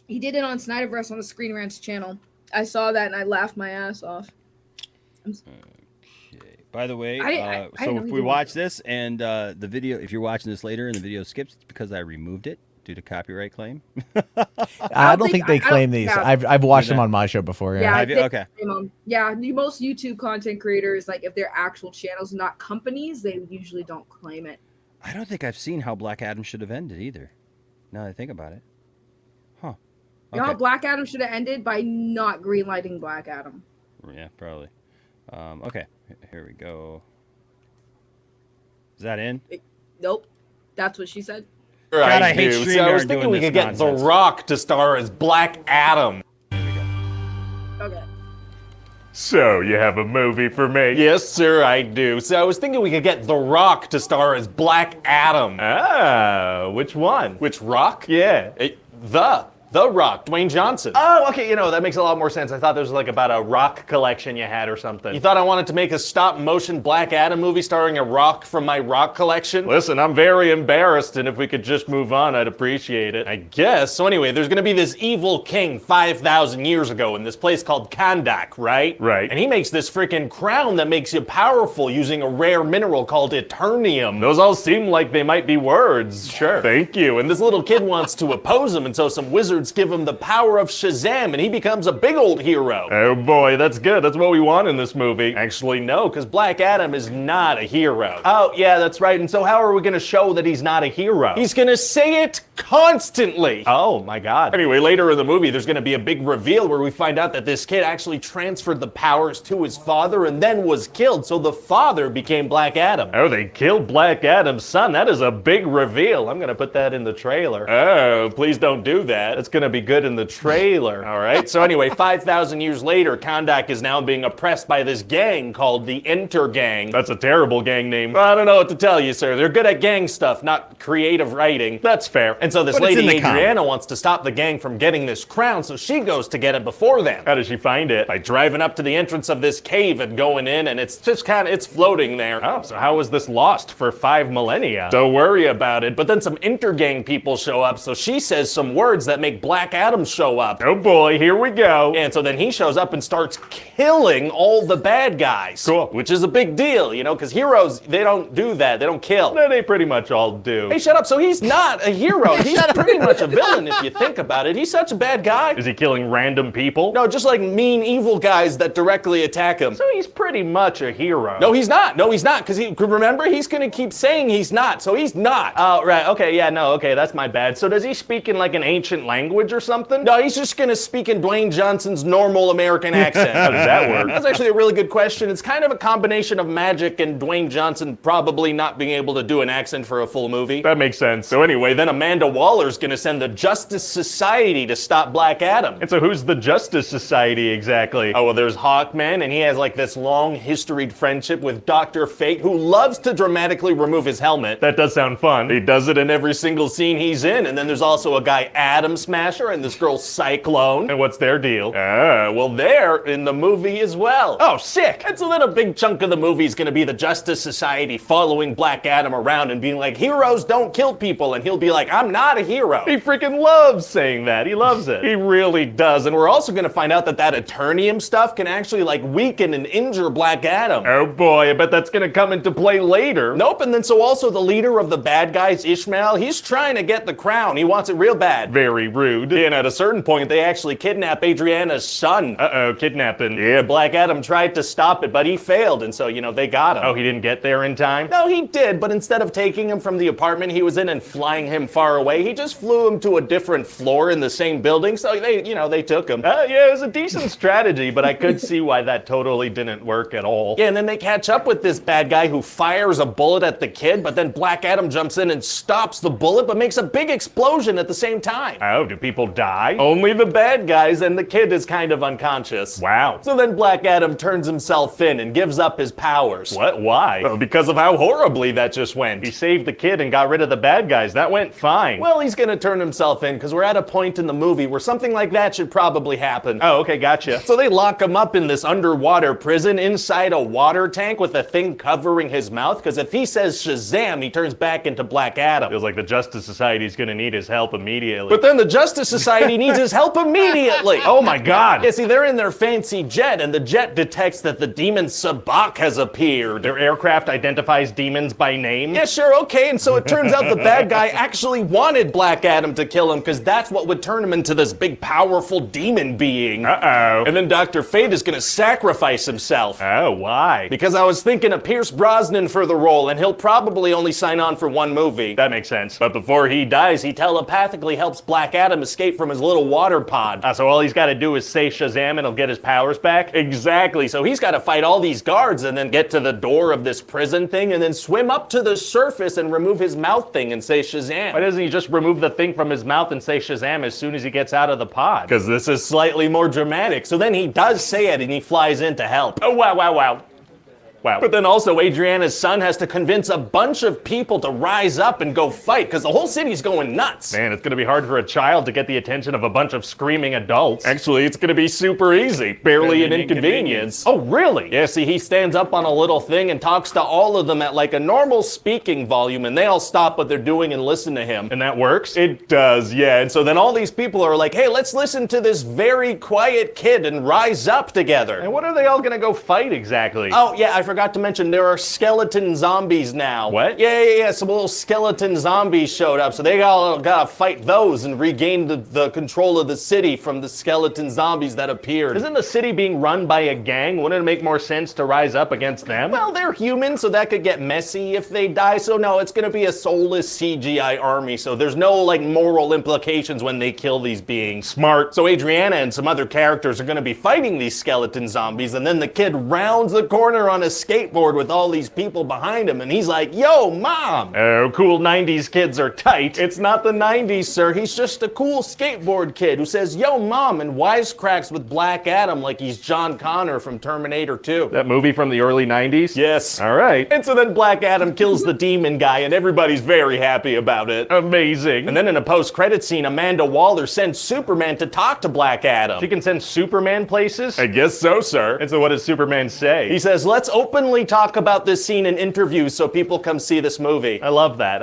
He did it on Snyderverse on the Screen Rant's channel. I saw that and I laughed my ass off. Okay. By the way, I so if we watch this and the video, if you're watching this later and the video skips, it's because I removed it due to copyright claim. I don't think they claim these. I've watched them on my show before. Yeah, okay. Yeah, most YouTube content creators, like if they're actual channels, not companies, they usually don't claim it. I don't think I've seen how Black Adam should have ended either. Now that I think about it. Huh. Okay. You know how Black Adam should have ended? By not greenlighting Black Adam. Yeah, probably. Okay, here we go. Is that in? Nope. That's what she said. God, I hate StreamYard. I was thinking we could get The Rock to star as Black Adam. Okay. So, you have a movie for me? Yes, sir, I do. So I was thinking we could get The Rock to star as Black Adam. Ah, which one? Which Rock? Yeah. The Rock, Dwayne Johnson. Oh, okay, that makes a lot more sense. I thought this was like about a rock collection you had or something. You thought I wanted to make a stop-motion Black Adam movie starring a rock from my rock collection? Listen, I'm very embarrassed, and if we could just move on, I'd appreciate it. I guess. So anyway, there's gonna be this evil king 5,000 years ago in this place called Kandak, right? Right. And he makes this freaking crown that makes you powerful using a rare mineral called Eternium. Those all seem like they might be words. Sure. Thank you. And this little kid wants to oppose him, and so some wizards give him the power of Shazam, and he becomes a big old hero. Oh boy, that's good. That's what we want in this movie. Actually, no, because Black Adam is not a hero. Oh, yeah, that's right. And so how are we going to show that he's not a hero? He's going to say it constantly. Oh, my God. Anyway, later in the movie, there's going to be a big reveal where we find out that this kid actually transferred the powers to his father and then was killed, so the father became Black Adam. Oh, they killed Black Adam's son? That is a big reveal. I'm going to put that in the trailer. Oh, please don't do that. It's going to be good in the trailer. All right. So anyway, 5,000 years later, Kandak is now being oppressed by this gang called the Enter Gang. That's a terrible gang name. I don't know what to tell you, sir. They're good at gang stuff, not creative writing. That's fair. And so this lady, Adriana, wants to stop the gang from getting this crown, so she goes to get it before them. How does she find it? By driving up to the entrance of this cave and going in, and it's just it's floating there. Oh, so how was this lost for 5 millennia? Don't worry about it. But then some Enter Gang people show up, so she says some words that make Black Adam show up. Oh boy, here we go. And so then he shows up and starts killing all the bad guys. Cool. Which is a big deal, because heroes, they don't do that. They don't kill. No, they pretty much all do. Hey, shut up. So he's not a hero. He's pretty much a villain if you think about it. He's such a bad guy. Is he killing random people? No, just like mean, evil guys that directly attack him. So he's pretty much a hero. No, he's not. No, he's not. Because remember, he's going to keep saying he's not. So he's not. Oh, right. Okay, yeah, no, okay, that's my bad. So does he speak in like an ancient language? language or something? No, he's just gonna speak in Dwayne Johnson's normal American accent. How does that work? That's actually a really good question. It's kind of a combination of magic and Dwayne Johnson probably not being able to do an accent for a full movie. That makes sense. So anyway, then Amanda Waller's gonna send the Justice Society to stop Black Adam. And so who's the Justice Society exactly? Oh, well, there's Hawkman, and he has like this long historied friendship with Dr. Fate, who loves to dramatically remove his helmet. That does sound fun. He does it in every single scene he's in. And then there's also a guy, Atom Smasher, and this girl, Cyclone. And what's their deal? Well, they're in the movie as well. Oh, sick. And so then a big chunk of the movie is gonna be the Justice Society following Black Adam around and being like, heroes don't kill people. And he'll be like, I'm not a hero. He freaking loves saying that. He loves it. He really does. And we're also gonna find out that Eternium stuff can actually like weaken and injure Black Adam. Oh boy, I bet that's gonna come into play later. Nope, and then so also the leader of the bad guys, Ishmael, he's trying to get the crown. He wants it real bad. Very rude. And at a certain point, they actually kidnap Adriana's son. Uh-oh, kidnapping. Yeah, Black Adam tried to stop it, but he failed, and so, you know, they got him. Oh, he didn't get there in time? No, he did, but instead of taking him from the apartment he was in and flying him far away, he just flew him to a different floor in the same building, so they took him. Yeah, it was a decent strategy, but I could see why that totally didn't work at all. Yeah, and then they catch up with this bad guy who fires a bullet at the kid, but then Black Adam jumps in and stops the bullet, but makes a big explosion at the same time. Oh, do people die? Only the bad guys, and the kid is kind of unconscious. Wow. So then Black Adam turns himself in and gives up his powers. What? Why? Well, because of how horribly that just went. He saved the kid and got rid of the bad guys. That went fine. Well, he's gonna turn himself in because we're at a point in the movie where something like that should probably happen. Oh, okay, gotcha. So they lock him up in this underwater prison inside a water tank with a thing covering his mouth, because if he says Shazam, he turns back into Black Adam. Feels like the Justice Society's gonna need his help immediately. But then the Justice Society needs his help immediately. Oh my god. Yeah, see, they're in their fancy jet, and the jet detects that the demon Sabak has appeared. Their aircraft identifies demons by name? Yeah, sure, okay, and so it turns out the bad guy actually wanted Black Adam to kill him, because that's what would turn him into this big, powerful demon being. Uh-oh. And then Dr. Fate is gonna sacrifice himself. Oh, why? Because I was thinking of Pierce Brosnan for the role, and he'll probably only sign on for one movie. That makes sense. But before he dies, he telepathically helps Black Adam escape from his little water pod. So all he's gotta do is say Shazam and he'll get his powers back? Exactly. So he's gotta fight all these guards and then get to the door of this prison thing and then swim up to the surface and remove his mouth thing and say Shazam. Why doesn't he just remove the thing from his mouth and say Shazam as soon as he gets out of the pod? Because this is slightly more dramatic. So then he does say it and he flies in to help. Oh, wow, wow, wow. Wow. But then also Adriana's son has to convince a bunch of people to rise up and go fight, because the whole city's going nuts. Man, it's gonna be hard for a child to get the attention of a bunch of screaming adults. Actually, it's gonna be super easy. Barely an inconvenience. Oh, really? Yeah, see, he stands up on a little thing and talks to all of them at like a normal speaking volume, and they all stop what they're doing and listen to him. And that works? It does, yeah. And so then all these people are like, hey, let's listen to this very quiet kid and rise up together. And what are they all gonna go fight exactly? Oh, yeah, I forgot to mention there are skeleton zombies now. What? Yeah. Some little skeleton zombies showed up, so they all gotta fight those and regain the control of the city from the skeleton zombies that appeared. Isn't the city being run by a gang? Wouldn't it make more sense to rise up against them? Well, they're human, so that could get messy if they die. So no, it's gonna be a soulless CGI army, so there's no like moral implications when they kill these beings. Smart. So Adriana and some other characters are gonna be fighting these skeleton zombies, and then the kid rounds the corner on a skateboard with all these people behind him, and he's like, yo, mom! Oh, cool 90s kids are tight. It's not the 90s, sir. He's just a cool skateboard kid who says, yo, mom, and wisecracks with Black Adam like he's John Connor from Terminator 2. That movie from the early 90s? Yes. All right. And so then Black Adam kills the demon guy, and everybody's very happy about it. Amazing. And then in a post-credit scene, Amanda Waller sends Superman to talk to Black Adam. She can send Superman places? I guess so, sir. And so what does Superman say? He says, let's openly talk about this scene in interviews so people come see this movie. I love that.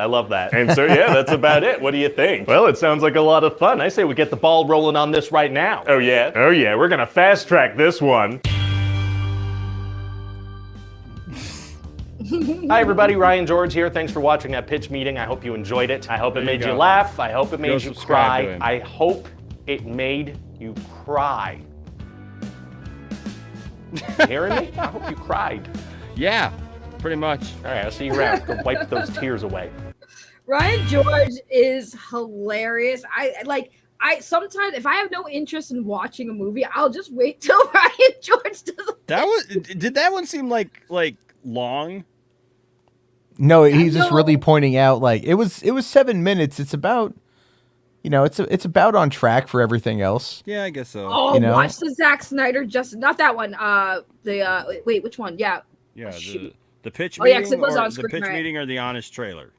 And so yeah, that's about it. What do you think? Well, it sounds like a lot of fun. I say we get the ball rolling on this right now. Oh yeah? Oh yeah, we're gonna fast track this one. Hi everybody, Ryan George here. Thanks for watching that pitch meeting. I hope you enjoyed it. I hope it made you laugh. I hope it made you cry. I hope it made you cry. You hearing me? I hope you cried. Yeah, pretty much. All right, I'll see you around. Go wipe those tears away. Ryan George is hilarious. I sometimes, if I have no interest in watching a movie, I'll just wait till Ryan George does. Did that one seem like long? No, he's just really pointing out like it was 7 minutes. It's about, it's about on track for everything else. Yeah, I guess so. Oh, watch the Zack Snyder not that one. Wait, which one? Yeah. Yeah, the pitch Oh, yeah, meeting 'cause it was or on screen, the pitch right? meeting or the honest trailer.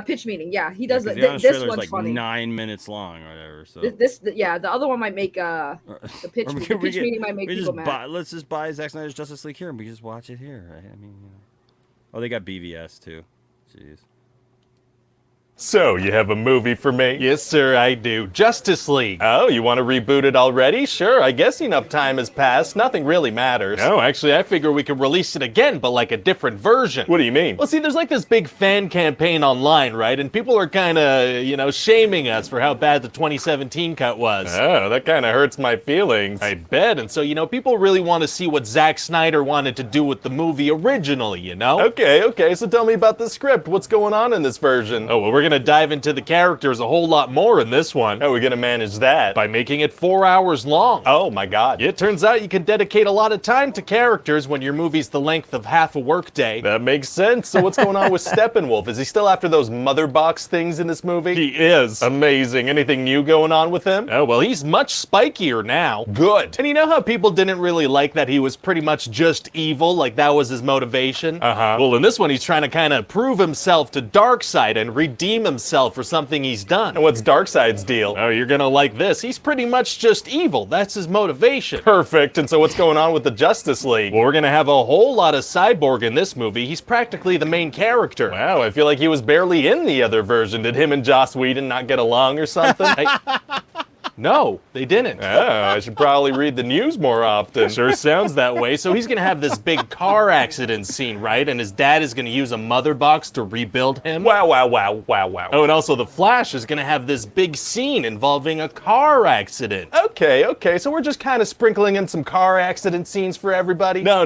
Pitch meeting. Yeah, he does The honest this trailer's one's like funny. 9 minutes long or whatever. So The other one might make the pitch meeting might make people mad. Let's just buy Zack Snyder's Justice League here and we just watch it here. Right? I mean, oh, they got BVS too. Jeez. So, you have a movie for me? Yes, sir, I do. Justice League. Oh, you want to reboot it already? Sure, I guess enough time has passed. Nothing really matters. No, actually, I figure we could release it again, but like a different version. What do you mean? Well, see, there's like this big fan campaign online, right? And people are kind of, shaming us for how bad the 2017 cut was. Oh, that kind of hurts my feelings. I bet. And so, people really want to see what Zack Snyder wanted to do with the movie originally, Okay, so tell me about the script. What's going on in this version? Oh, well, we're gonna dive into the characters a whole lot more in this one. How are we gonna manage that? By making it 4 hours long. Oh my god. It turns out you can dedicate a lot of time to characters when your movie's the length of half a workday. That makes sense. So what's going on with Steppenwolf? Is he still after those mother box things in this movie? He is. Amazing. Anything new going on with him? Oh, well, he's much spikier now. Good. And you know how people didn't really like that he was pretty much just evil, like that was his motivation? Uh-huh. Well, in this one, he's trying to kind of prove himself to Darkseid and redeem himself for something he's done. And what's Darkseid's deal? Oh, you're gonna like this. He's pretty much just evil. That's his motivation. Perfect. And so what's going on with the Justice League? Well, we're gonna have a whole lot of Cyborg in this movie. He's practically the main character. Wow, I feel like he was barely in the other version. Did him and Joss Whedon not get along or something? No, they didn't. Oh, I should probably read the news more often. Sure sounds that way. So he's gonna have this big car accident scene, right? And his dad is gonna use a mother box to rebuild him. Wow. Oh, and also the Flash is gonna have this big scene involving a car accident. Okay, so we're just kind of sprinkling in some car accident scenes for everybody? No.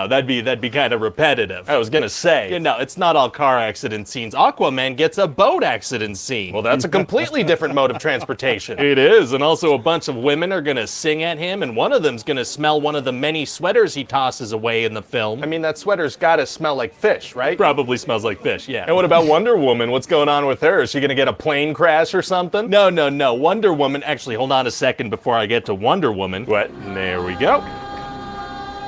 That'd be kind of repetitive. I was gonna say, no, it's not all car accident scenes. Aquaman gets a boat accident scene. Well, that's a completely different mode of transportation. It is. And also a bunch of women are gonna sing at him, and one of them's gonna smell one of the many sweaters he tosses away in the film. I mean, that sweater's gotta smell like fish, right? Probably smells like fish, yeah. And what about Wonder Woman? What's going on with her? Is she gonna get a plane crash or something? No. Wonder Woman, actually, hold on a second before I get to Wonder Woman. What? There we go.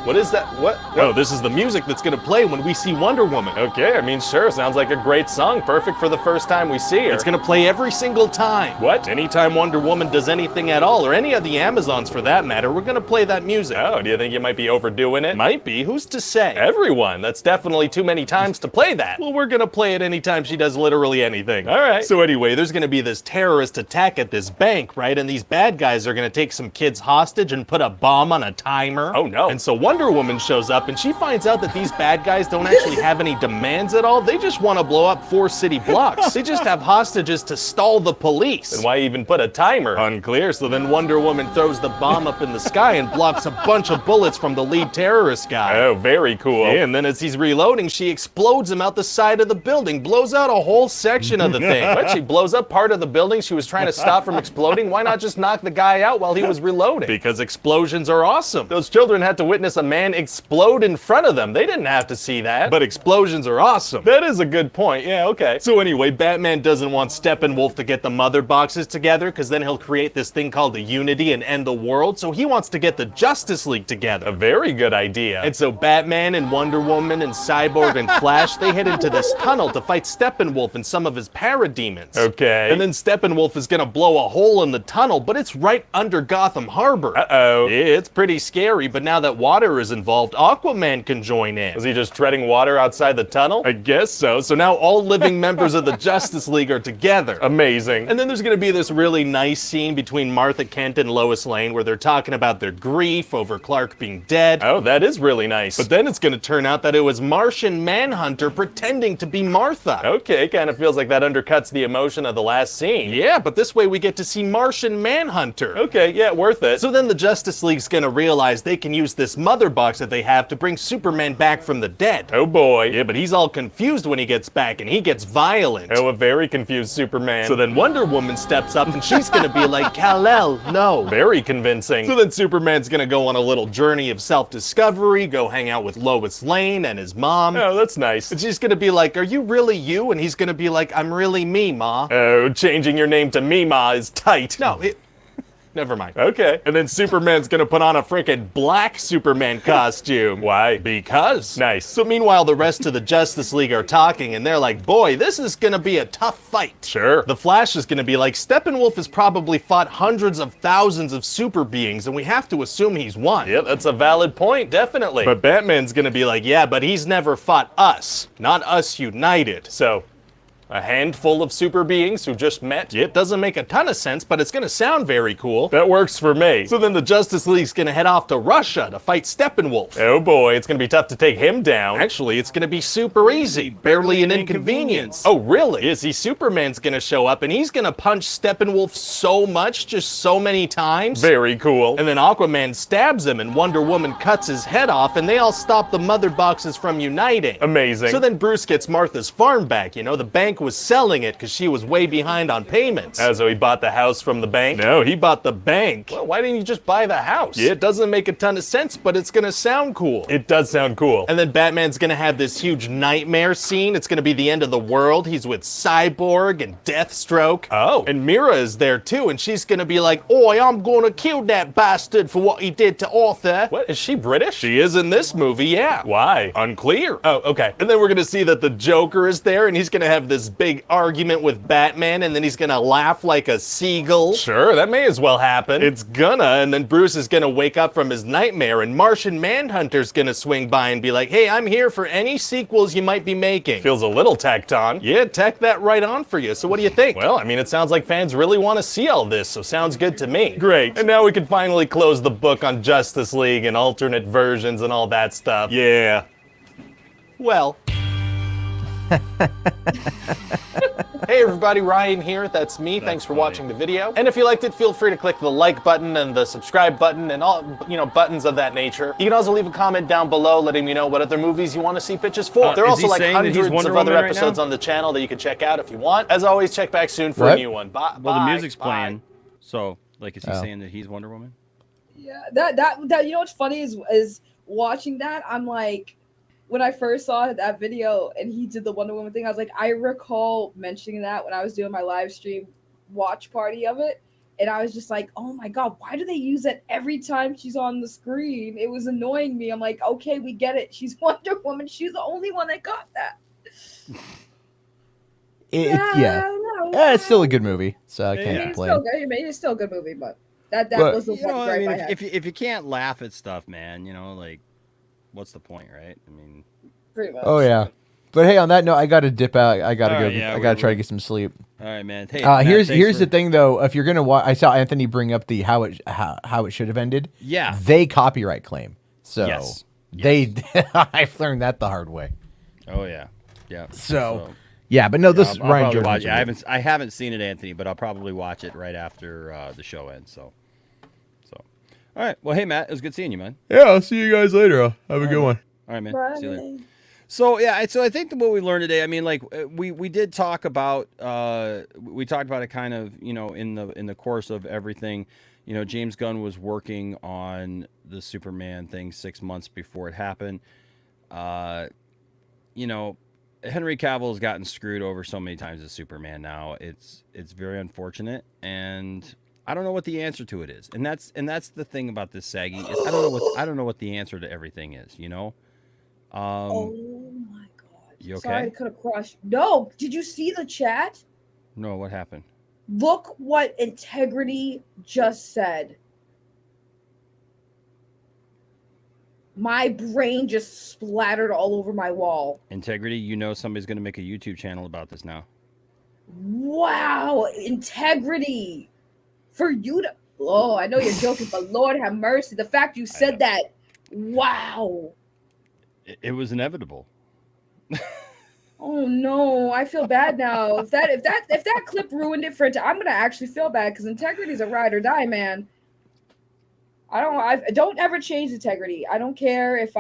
What is that? What? Oh, this is the music that's gonna play when we see Wonder Woman. Okay, I mean, sure, sounds like a great song. Perfect for the first time we see her. It's gonna play every single time. What? Anytime Wonder Woman does anything at all, or any of the Amazons for that matter, we're gonna play that music. Oh, do you think you might be overdoing it? Might be. Who's to say? Everyone. That's definitely too many times to play that. Well, we're gonna play it anytime she does literally anything. All right. So anyway, there's gonna be this terrorist attack at this bank, right? And these bad guys are gonna take some kids hostage and put a bomb on a timer. Oh no. And so Wonder Woman shows up and she finds out that these bad guys don't actually have any demands at all. They just want to blow up 4 city blocks. They just have hostages to stall the police. And why even put a timer? Unclear. So then Wonder Woman throws the bomb up in the sky and blocks a bunch of bullets from the lead terrorist guy. Oh, very cool. And then as he's reloading, she explodes him out the side of the building, blows out a whole section of the thing. But she blows up part of the building she was trying to stop from exploding. Why not just knock the guy out while he was reloading? Because explosions are awesome. Those children had to witness a man explode in front of them. They didn't have to see that. But explosions are awesome. That is a good point. Yeah, okay. So anyway, Batman doesn't want Steppenwolf to get the mother boxes together because then he'll create this thing called the Unity and end the world. So he wants to get the Justice League together. A very good idea. And so Batman and Wonder Woman and Cyborg and Flash, they head into this tunnel to fight Steppenwolf and some of his parademons. Okay. And then Steppenwolf is gonna blow a hole in the tunnel, but it's right under Gotham Harbor. Uh-oh. It's pretty scary, but now that water is involved, Aquaman can join in. Was he just treading water outside the tunnel? I guess so. So now all living members of the Justice League are together. Amazing. And then there's gonna be this really nice scene between Martha Kent and Lois Lane where they're talking about their grief over Clark being dead. Oh, that is really nice. But then it's gonna turn out that it was Martian Manhunter pretending to be Martha. Okay, kind of feels like that undercuts the emotion of the last scene. Yeah, but this way we get to see Martian Manhunter. Okay, yeah, worth it. So then the Justice League's gonna realize they can use this mother mother box that they have to bring Superman back from the dead. Oh boy. Yeah, but he's all confused when he gets back, and he gets violent. Oh, a very confused Superman. So then Wonder Woman steps up, and she's gonna be like, Kal-El, no. Very convincing. So then Superman's gonna go on a little journey of self-discovery, go hang out with Lois Lane and his mom. Oh, that's nice. And she's gonna be like, are you really you? And he's gonna be like, I'm really me, Ma. Oh, changing your name to Mima is tight. No, never mind. Okay. And then Superman's gonna put on a freaking black Superman costume. Why? Because. Nice. So meanwhile, the rest of the Justice League are talking, and they're like, boy, this is gonna be a tough fight. Sure. The Flash is gonna be like, Steppenwolf has probably fought hundreds of thousands of super beings, and we have to assume he's won. Yep, that's a valid point, definitely. But Batman's gonna be like, yeah, but he's never fought us. Not us united. So, a handful of super beings who just met. It doesn't make a ton of sense, but it's gonna sound very cool. That works for me. So then the Justice League's gonna head off to Russia to fight Steppenwolf. Oh boy, it's gonna be tough to take him down. Actually, it's gonna be super easy. Barely an inconvenience. Oh really? Superman's gonna show up and he's gonna punch Steppenwolf so much, just so many times. Very cool. And then Aquaman stabs him and Wonder Woman cuts his head off and they all stop the mother boxes from uniting. Amazing. So then Bruce gets Martha's farm back, you know, the bank was selling it because she was way behind on payments. Oh, so he bought the house from the bank? No, he bought the bank. Well, why didn't you just buy the house? Yeah, it doesn't make a ton of sense, but it's gonna sound cool. It does sound cool. And then Batman's gonna have this huge nightmare scene. It's gonna be the end of the world. He's with Cyborg and Deathstroke. Oh. And Mira is there too, and she's gonna be like, oi, I'm gonna kill that bastard for what he did to Arthur. What, is she British? She is in this movie, yeah. Why? Unclear. Oh, okay. And then we're gonna see that the Joker is there, and he's gonna have this big argument with Batman, and then he's gonna laugh like a seagull. Sure, that may as well happen. It's gonna, and then Bruce is gonna wake up from his nightmare, and Martian Manhunter's gonna swing by and be like, hey, I'm here for any sequels you might be making. Feels a little tacked on. Yeah, tack that right on for you. So what do you think? Well, I mean, it sounds like fans really want to see all this, so sounds good to me. Great. And now we can finally close the book on Justice League and alternate versions and all that stuff. Yeah. Well. Hey everybody, Ryan here. That's me. Thanks for watching the video. And if you liked it, feel free to click the like button and the subscribe button and all, buttons of that nature. You can also leave a comment down below letting me know what other movies you want to see pitches for. There are also like hundreds of other episodes on the channel that you can check out if you want. As always, check back soon for a new one. Bye. Well, the music's playing. So, like, is he saying that he's Wonder Woman? Yeah, that you know what's funny is watching that, I'm like, when I first saw that video and he did the Wonder Woman thing, I was like, I recall mentioning that when I was doing my live stream watch party of it. And I was just like, oh my God, why do they use that every time she's on the screen? It was annoying me. I'm like, okay, we get it. She's Wonder Woman. She's the only one that got that. It's still a good movie, so I can't complain. It's still a good movie, but that was the one I mean, if you can't laugh at stuff, man, like, what's the point, right? I mean, pretty much. Oh yeah, but hey, on that note, I gotta dip out. I gotta go. Yeah, I gotta try to get some sleep. All right, man. Hey, here's the thing though. If you're gonna watch, I saw Anthony bring up the how it should have ended. Yeah, they copyright claim. So they, I've learned that the hard way. Oh yeah, yeah. So yeah, but no, this I'll Ryan Jordan. Watch it. I haven't seen it, Anthony, but I'll probably watch it right after the show ends. So. All right. Well, hey, Matt, it was good seeing you, man. Yeah, I'll see you guys later. Have a good one. All right, man. Bye. See you later. So, yeah, so I think what we learned today, I mean, like, we did talk about, we talked about it kind of, in the course of everything. James Gunn was working on the Superman thing 6 months before it happened. Henry Cavill has gotten screwed over so many times as Superman now. It's very unfortunate, and I don't know what the answer to it is, and that's the thing about this SAGGY is I don't know what the answer to everything is. Oh my God! You okay? Sorry to cut across. No, did you see the chat? No, what happened? Look what Integrity just said. My brain just splattered all over my wall. Integrity, somebody's going to make a YouTube channel about this now. Wow, Integrity. For you to, I know you're joking, but Lord have mercy. The fact you said that, wow. It was inevitable. Oh no, I feel bad now. If that clip ruined it for I'm gonna actually feel bad because Integrity's a ride or die, man. I don't ever change integrity. I don't care if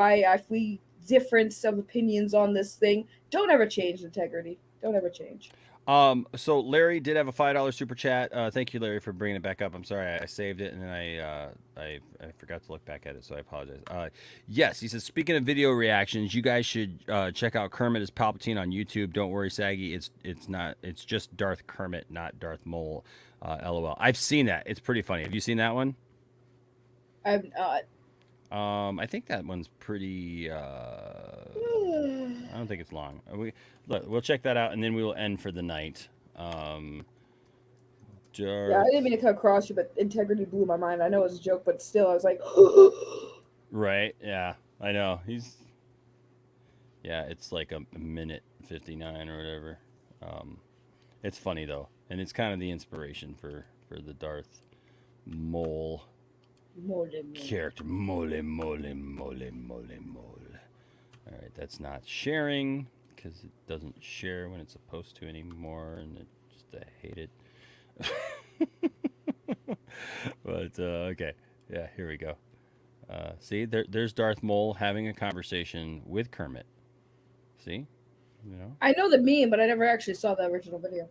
we difference of opinions on this thing. Don't ever change integrity. Don't ever change. So Larry did have a $5 super chat. Thank you, Larry, for bringing it back up. I'm sorry, I saved it and then I forgot to look back at it, so I apologize. Yes, he says, speaking of video reactions, you guys should check out Kermit as Palpatine on YouTube. Don't worry, Saggy, it's just Darth Kermit, not Darth Mole. LOL. I've seen that. It's pretty funny. Have you seen that one? I'm not. I think that one's pretty. I don't think it's long. We'll check that out, and then we will end for the night. Yeah, I didn't mean to cut across you, but integrity blew my mind. I know it was a joke, but still, I was like, right? Yeah, I know. Yeah, it's like a minute 59 or whatever. It's funny though, and it's kind of the inspiration for the Darth Mole. Character mole. All right, that's not sharing because it doesn't share when it's supposed to anymore, and I hate it. But okay, yeah, here we go. See, there's Darth Mole having a conversation with Kermit. See, I know the meme, but I never actually saw the original video.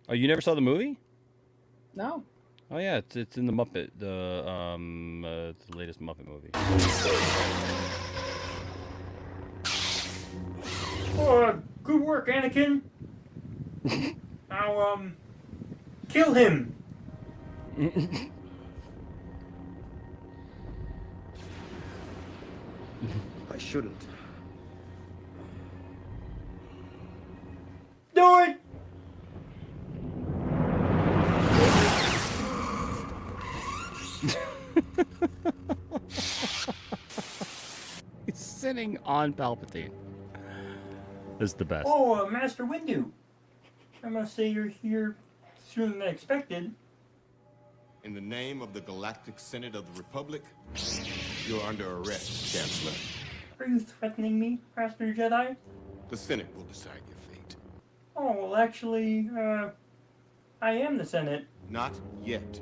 Oh, you never saw the movie? No. Oh yeah, it's in the Muppet, the latest Muppet movie. Oh, good work, Anakin. Now, kill him. I shouldn't. Do it. He's sitting on Palpatine. This is the best. Oh, Master Windu. I must say you're here sooner than expected. In the name of the Galactic Senate of the Republic, you're under arrest, Chancellor. Are you threatening me, Master Jedi? The Senate will decide your fate. Oh, well, actually, I am the Senate. Not yet.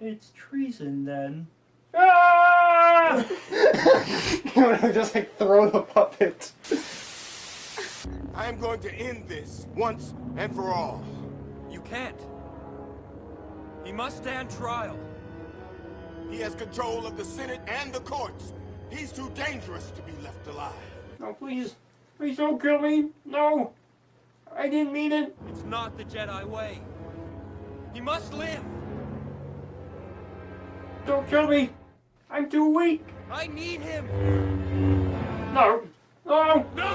It's treason, then. Ah! Just like throw the puppet. I am going to end this once and for all. You can't. He must stand trial. He has control of the Senate and the courts. He's too dangerous to be left alive. No, please. Please don't kill me. No. I didn't mean it. It's not the Jedi way. He must live. Don't kill me. I'm too weak. I need him. No. No. No.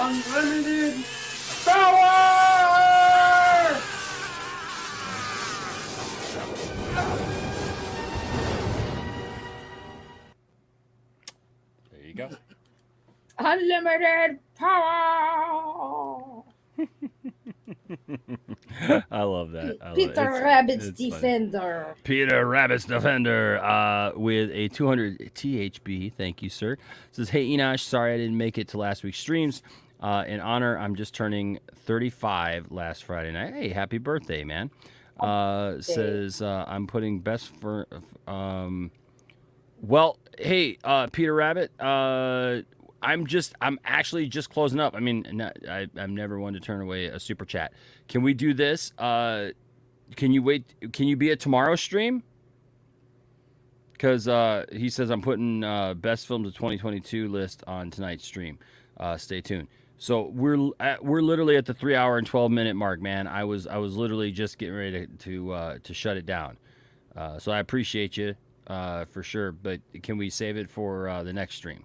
Unlimited power! There you go. Unlimited power! I love that. Peter Rabbit's Defender. Peter Rabbit's Defender with a 200 THB. Thank you, sir. Says, hey, Enosh, sorry I didn't make it to last week's streams. In honor, I'm just turning 35 last Friday night. Hey, happy birthday, man. Says, I'm putting best for... well, hey, Peter Rabbit, I'm actually just closing up. I mean, I'm never one to turn away a super chat. Can we do this? Can you wait? Can you be at tomorrow's stream? Because he says I'm putting best films of 2022 list on tonight's stream. Stay tuned. So we're literally at the 3 hour and 12-minute mark, man. I was literally just getting ready to shut it down. So I appreciate you for sure. But can we save it for the next stream?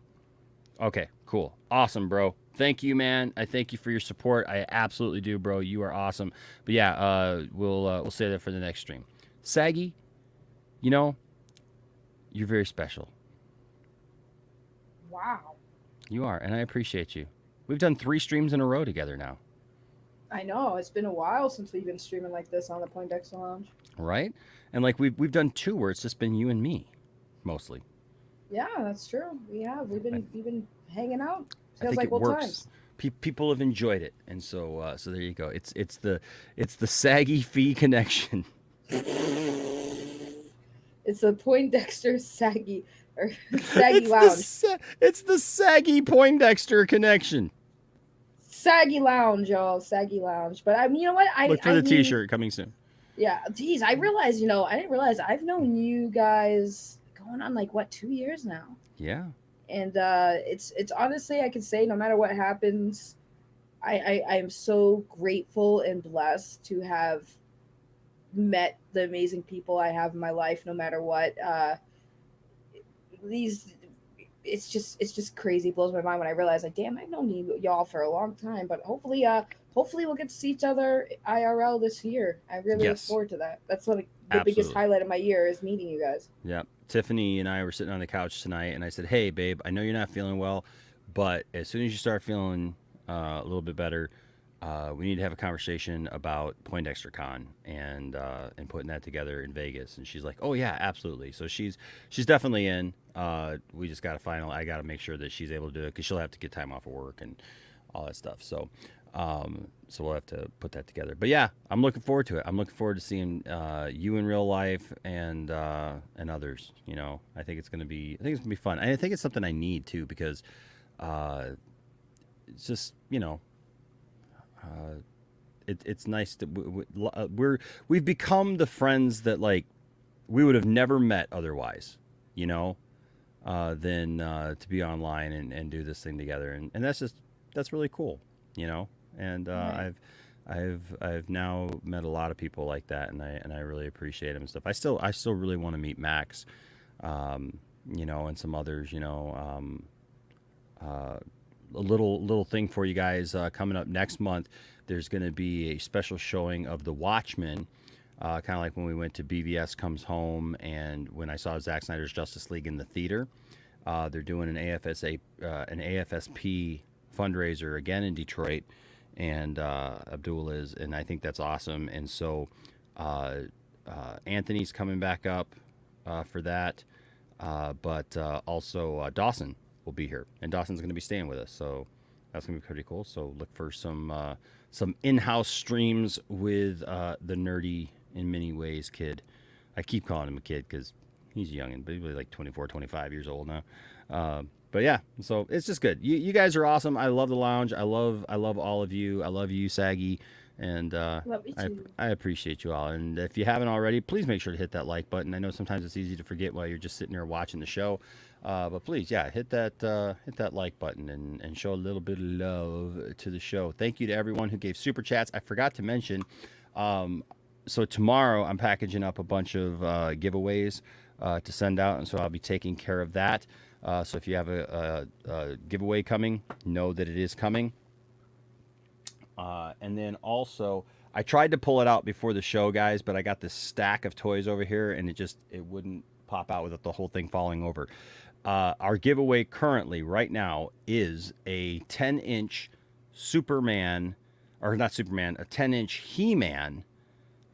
Okay, cool. Awesome, bro. Thank you, man. I thank you for your support. I absolutely do, bro. You are awesome. But yeah, we'll save that for the next stream. Saggy, you're very special. Wow. You are, and I appreciate you. We've done 3 streams in a row together now. I know. It's been a while since we've been streaming like this on the Poindexter Lounge. Right? And like we've done 2 where it's just been you and me, mostly. Yeah, that's true. We've been hanging out. I Feels think like it old works. times. People have enjoyed it, and so there you go. It's the saggy fee connection. It's the Poindexter Saggy or Saggy Lounge. It's the saggy Poindexter connection. Saggy Lounge, y'all. Saggy Lounge. But I mean, you know what? Look for the T-shirt coming soon. Yeah, geez, I realized. I didn't realize I've known you guys going on like 2 years now. Yeah. And it's honestly, I can say no matter what happens, I am so grateful and blessed to have met the amazing people I have in my life. No matter what, it's just crazy. It blows my mind when I realize, like, damn, I've known y'all for a long time. But hopefully we'll get to see each other IRL this year. I really look forward to that. That's like the biggest highlight of my year is meeting you guys. Yeah. Tiffany and I were sitting on the couch tonight, and I said, "Hey, babe, I know you're not feeling well, but as soon as you start feeling a little bit better, we need to have a conversation about Poindexter Con and putting that together in Vegas." And she's like, "Oh yeah, absolutely." So she's definitely in. We just got to I got to make sure that she's able to do it because she'll have to get time off of work and all that stuff. So we'll have to put that together. But yeah, I'm looking forward to it. I'm looking forward to seeing you in real life and others. I think it's gonna be fun. And I think it's something I need too because it's just it's nice that we've become the friends that like we would have never met otherwise. Than to be online and do this thing together, and that's really cool. And I've now met a lot of people like that, and I really appreciate them and stuff. I still really want to meet Max, and some others. A little thing for you guys coming up next month. There's going to be a special showing of The Watchmen, kind of like when we went to BVS Comes Home, and when I saw Zack Snyder's Justice League in the theater. They're doing an AFSP fundraiser again in Detroit, and Abdul is, and I think that's awesome. And so Anthony's coming back up for that, but also Dawson will be here, and Dawson's going to be staying with us, so that's going to be pretty cool. So look for some in-house streams with the nerdy in many ways kid. I keep calling him a kid because he's young, but he's really like 24, 25 years old now. But yeah, so it's just good. You guys are awesome. I love the lounge. I love all of you. I love you, Saggy. And love you too. I appreciate you all. And if you haven't already, please make sure to hit that like button. I know sometimes it's easy to forget while you're just sitting there watching the show. But please, yeah, hit that like button and show a little bit of love to the show. Thank you to everyone who gave super chats. I forgot to mention, so tomorrow I'm packaging up a bunch of giveaways to send out, and so I'll be taking care of that. So if you have a giveaway coming, know that it is coming. And then also, I tried to pull it out before the show, guys, but I got this stack of toys over here, and it wouldn't pop out without the whole thing falling over. Our giveaway currently, right now, is a 10-inch Superman, or not Superman, a 10-inch He-Man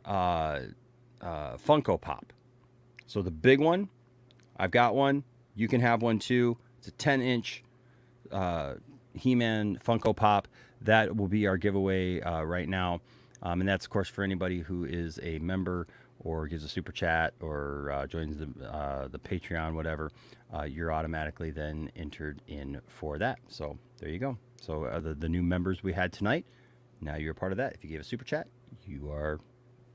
Funko Pop. So the big one, I've got one. You can have one too. It's a 10-inch He-Man Funko Pop. That will be our giveaway right now. And that's, of course, for anybody who is a member or gives a super chat or joins the Patreon, whatever. You're automatically then entered in for that. So there you go. So the new members we had tonight, now you're a part of that. If you gave a super chat, you are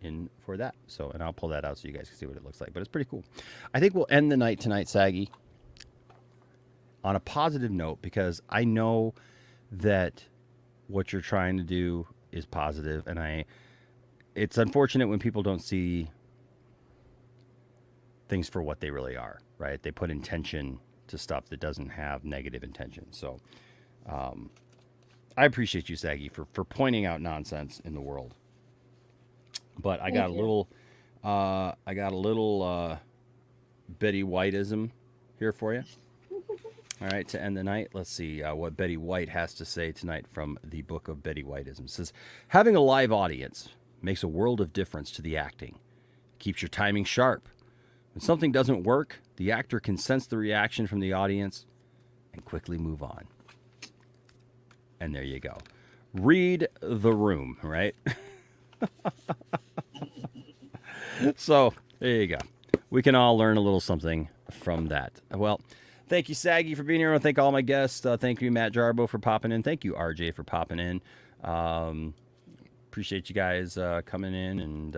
in for that. So, and I'll pull that out so you guys can see what it looks like. But it's pretty cool. I think we'll end the night tonight, Saggy, on a positive note, because I know that what you're trying to do is positive, and it's unfortunate when people don't see things for what they really are, right? They put intention to stuff that doesn't have negative intention. So I appreciate you, Saggy, for pointing out nonsense in the world. But I got a little Betty Whiteism here for you. All right, to end the night, let's see what Betty White has to say tonight from the book of Betty Whiteism. It says, having a live audience makes a world of difference to the acting. Keeps your timing sharp. When something doesn't work, the actor can sense the reaction from the audience and quickly move on. And there you go. Read the room, right? So, there you go. We can all learn a little something from that. Well, thank you, Saggy, for being here. I want to thank all my guests. Thank you, Matt Jarbo, for popping in. Thank you, RJ, for popping in. Appreciate you guys coming in and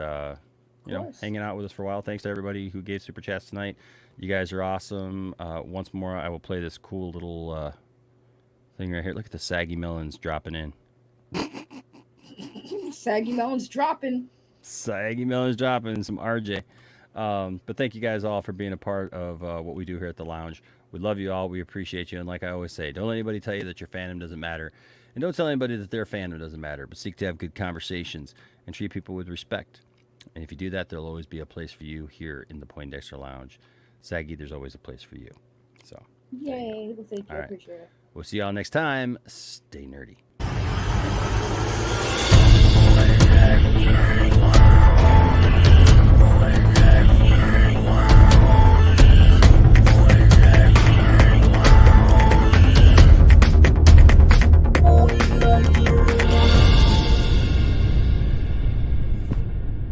hanging out with us for a while. Thanks to everybody who gave super chats tonight. You guys are awesome. Once more, I will play this cool little thing right here. Look at the Saggy Melons dropping in. Saggy Melons dropping. Saggy Melons dropping. Some RJ. But thank you guys all for being a part of what we do here at the lounge. We love you all. We appreciate you. And like I always say, don't let anybody tell you that your fandom doesn't matter. And don't tell anybody that their fandom doesn't matter. But seek to have good conversations and treat people with respect. And if you do that, there'll always be a place for you here in the Poindexter Lounge. Saggy, there's always a place for you. So, yay. Well, thank you. All I right. appreciate it. We'll see y'all next time. Stay nerdy.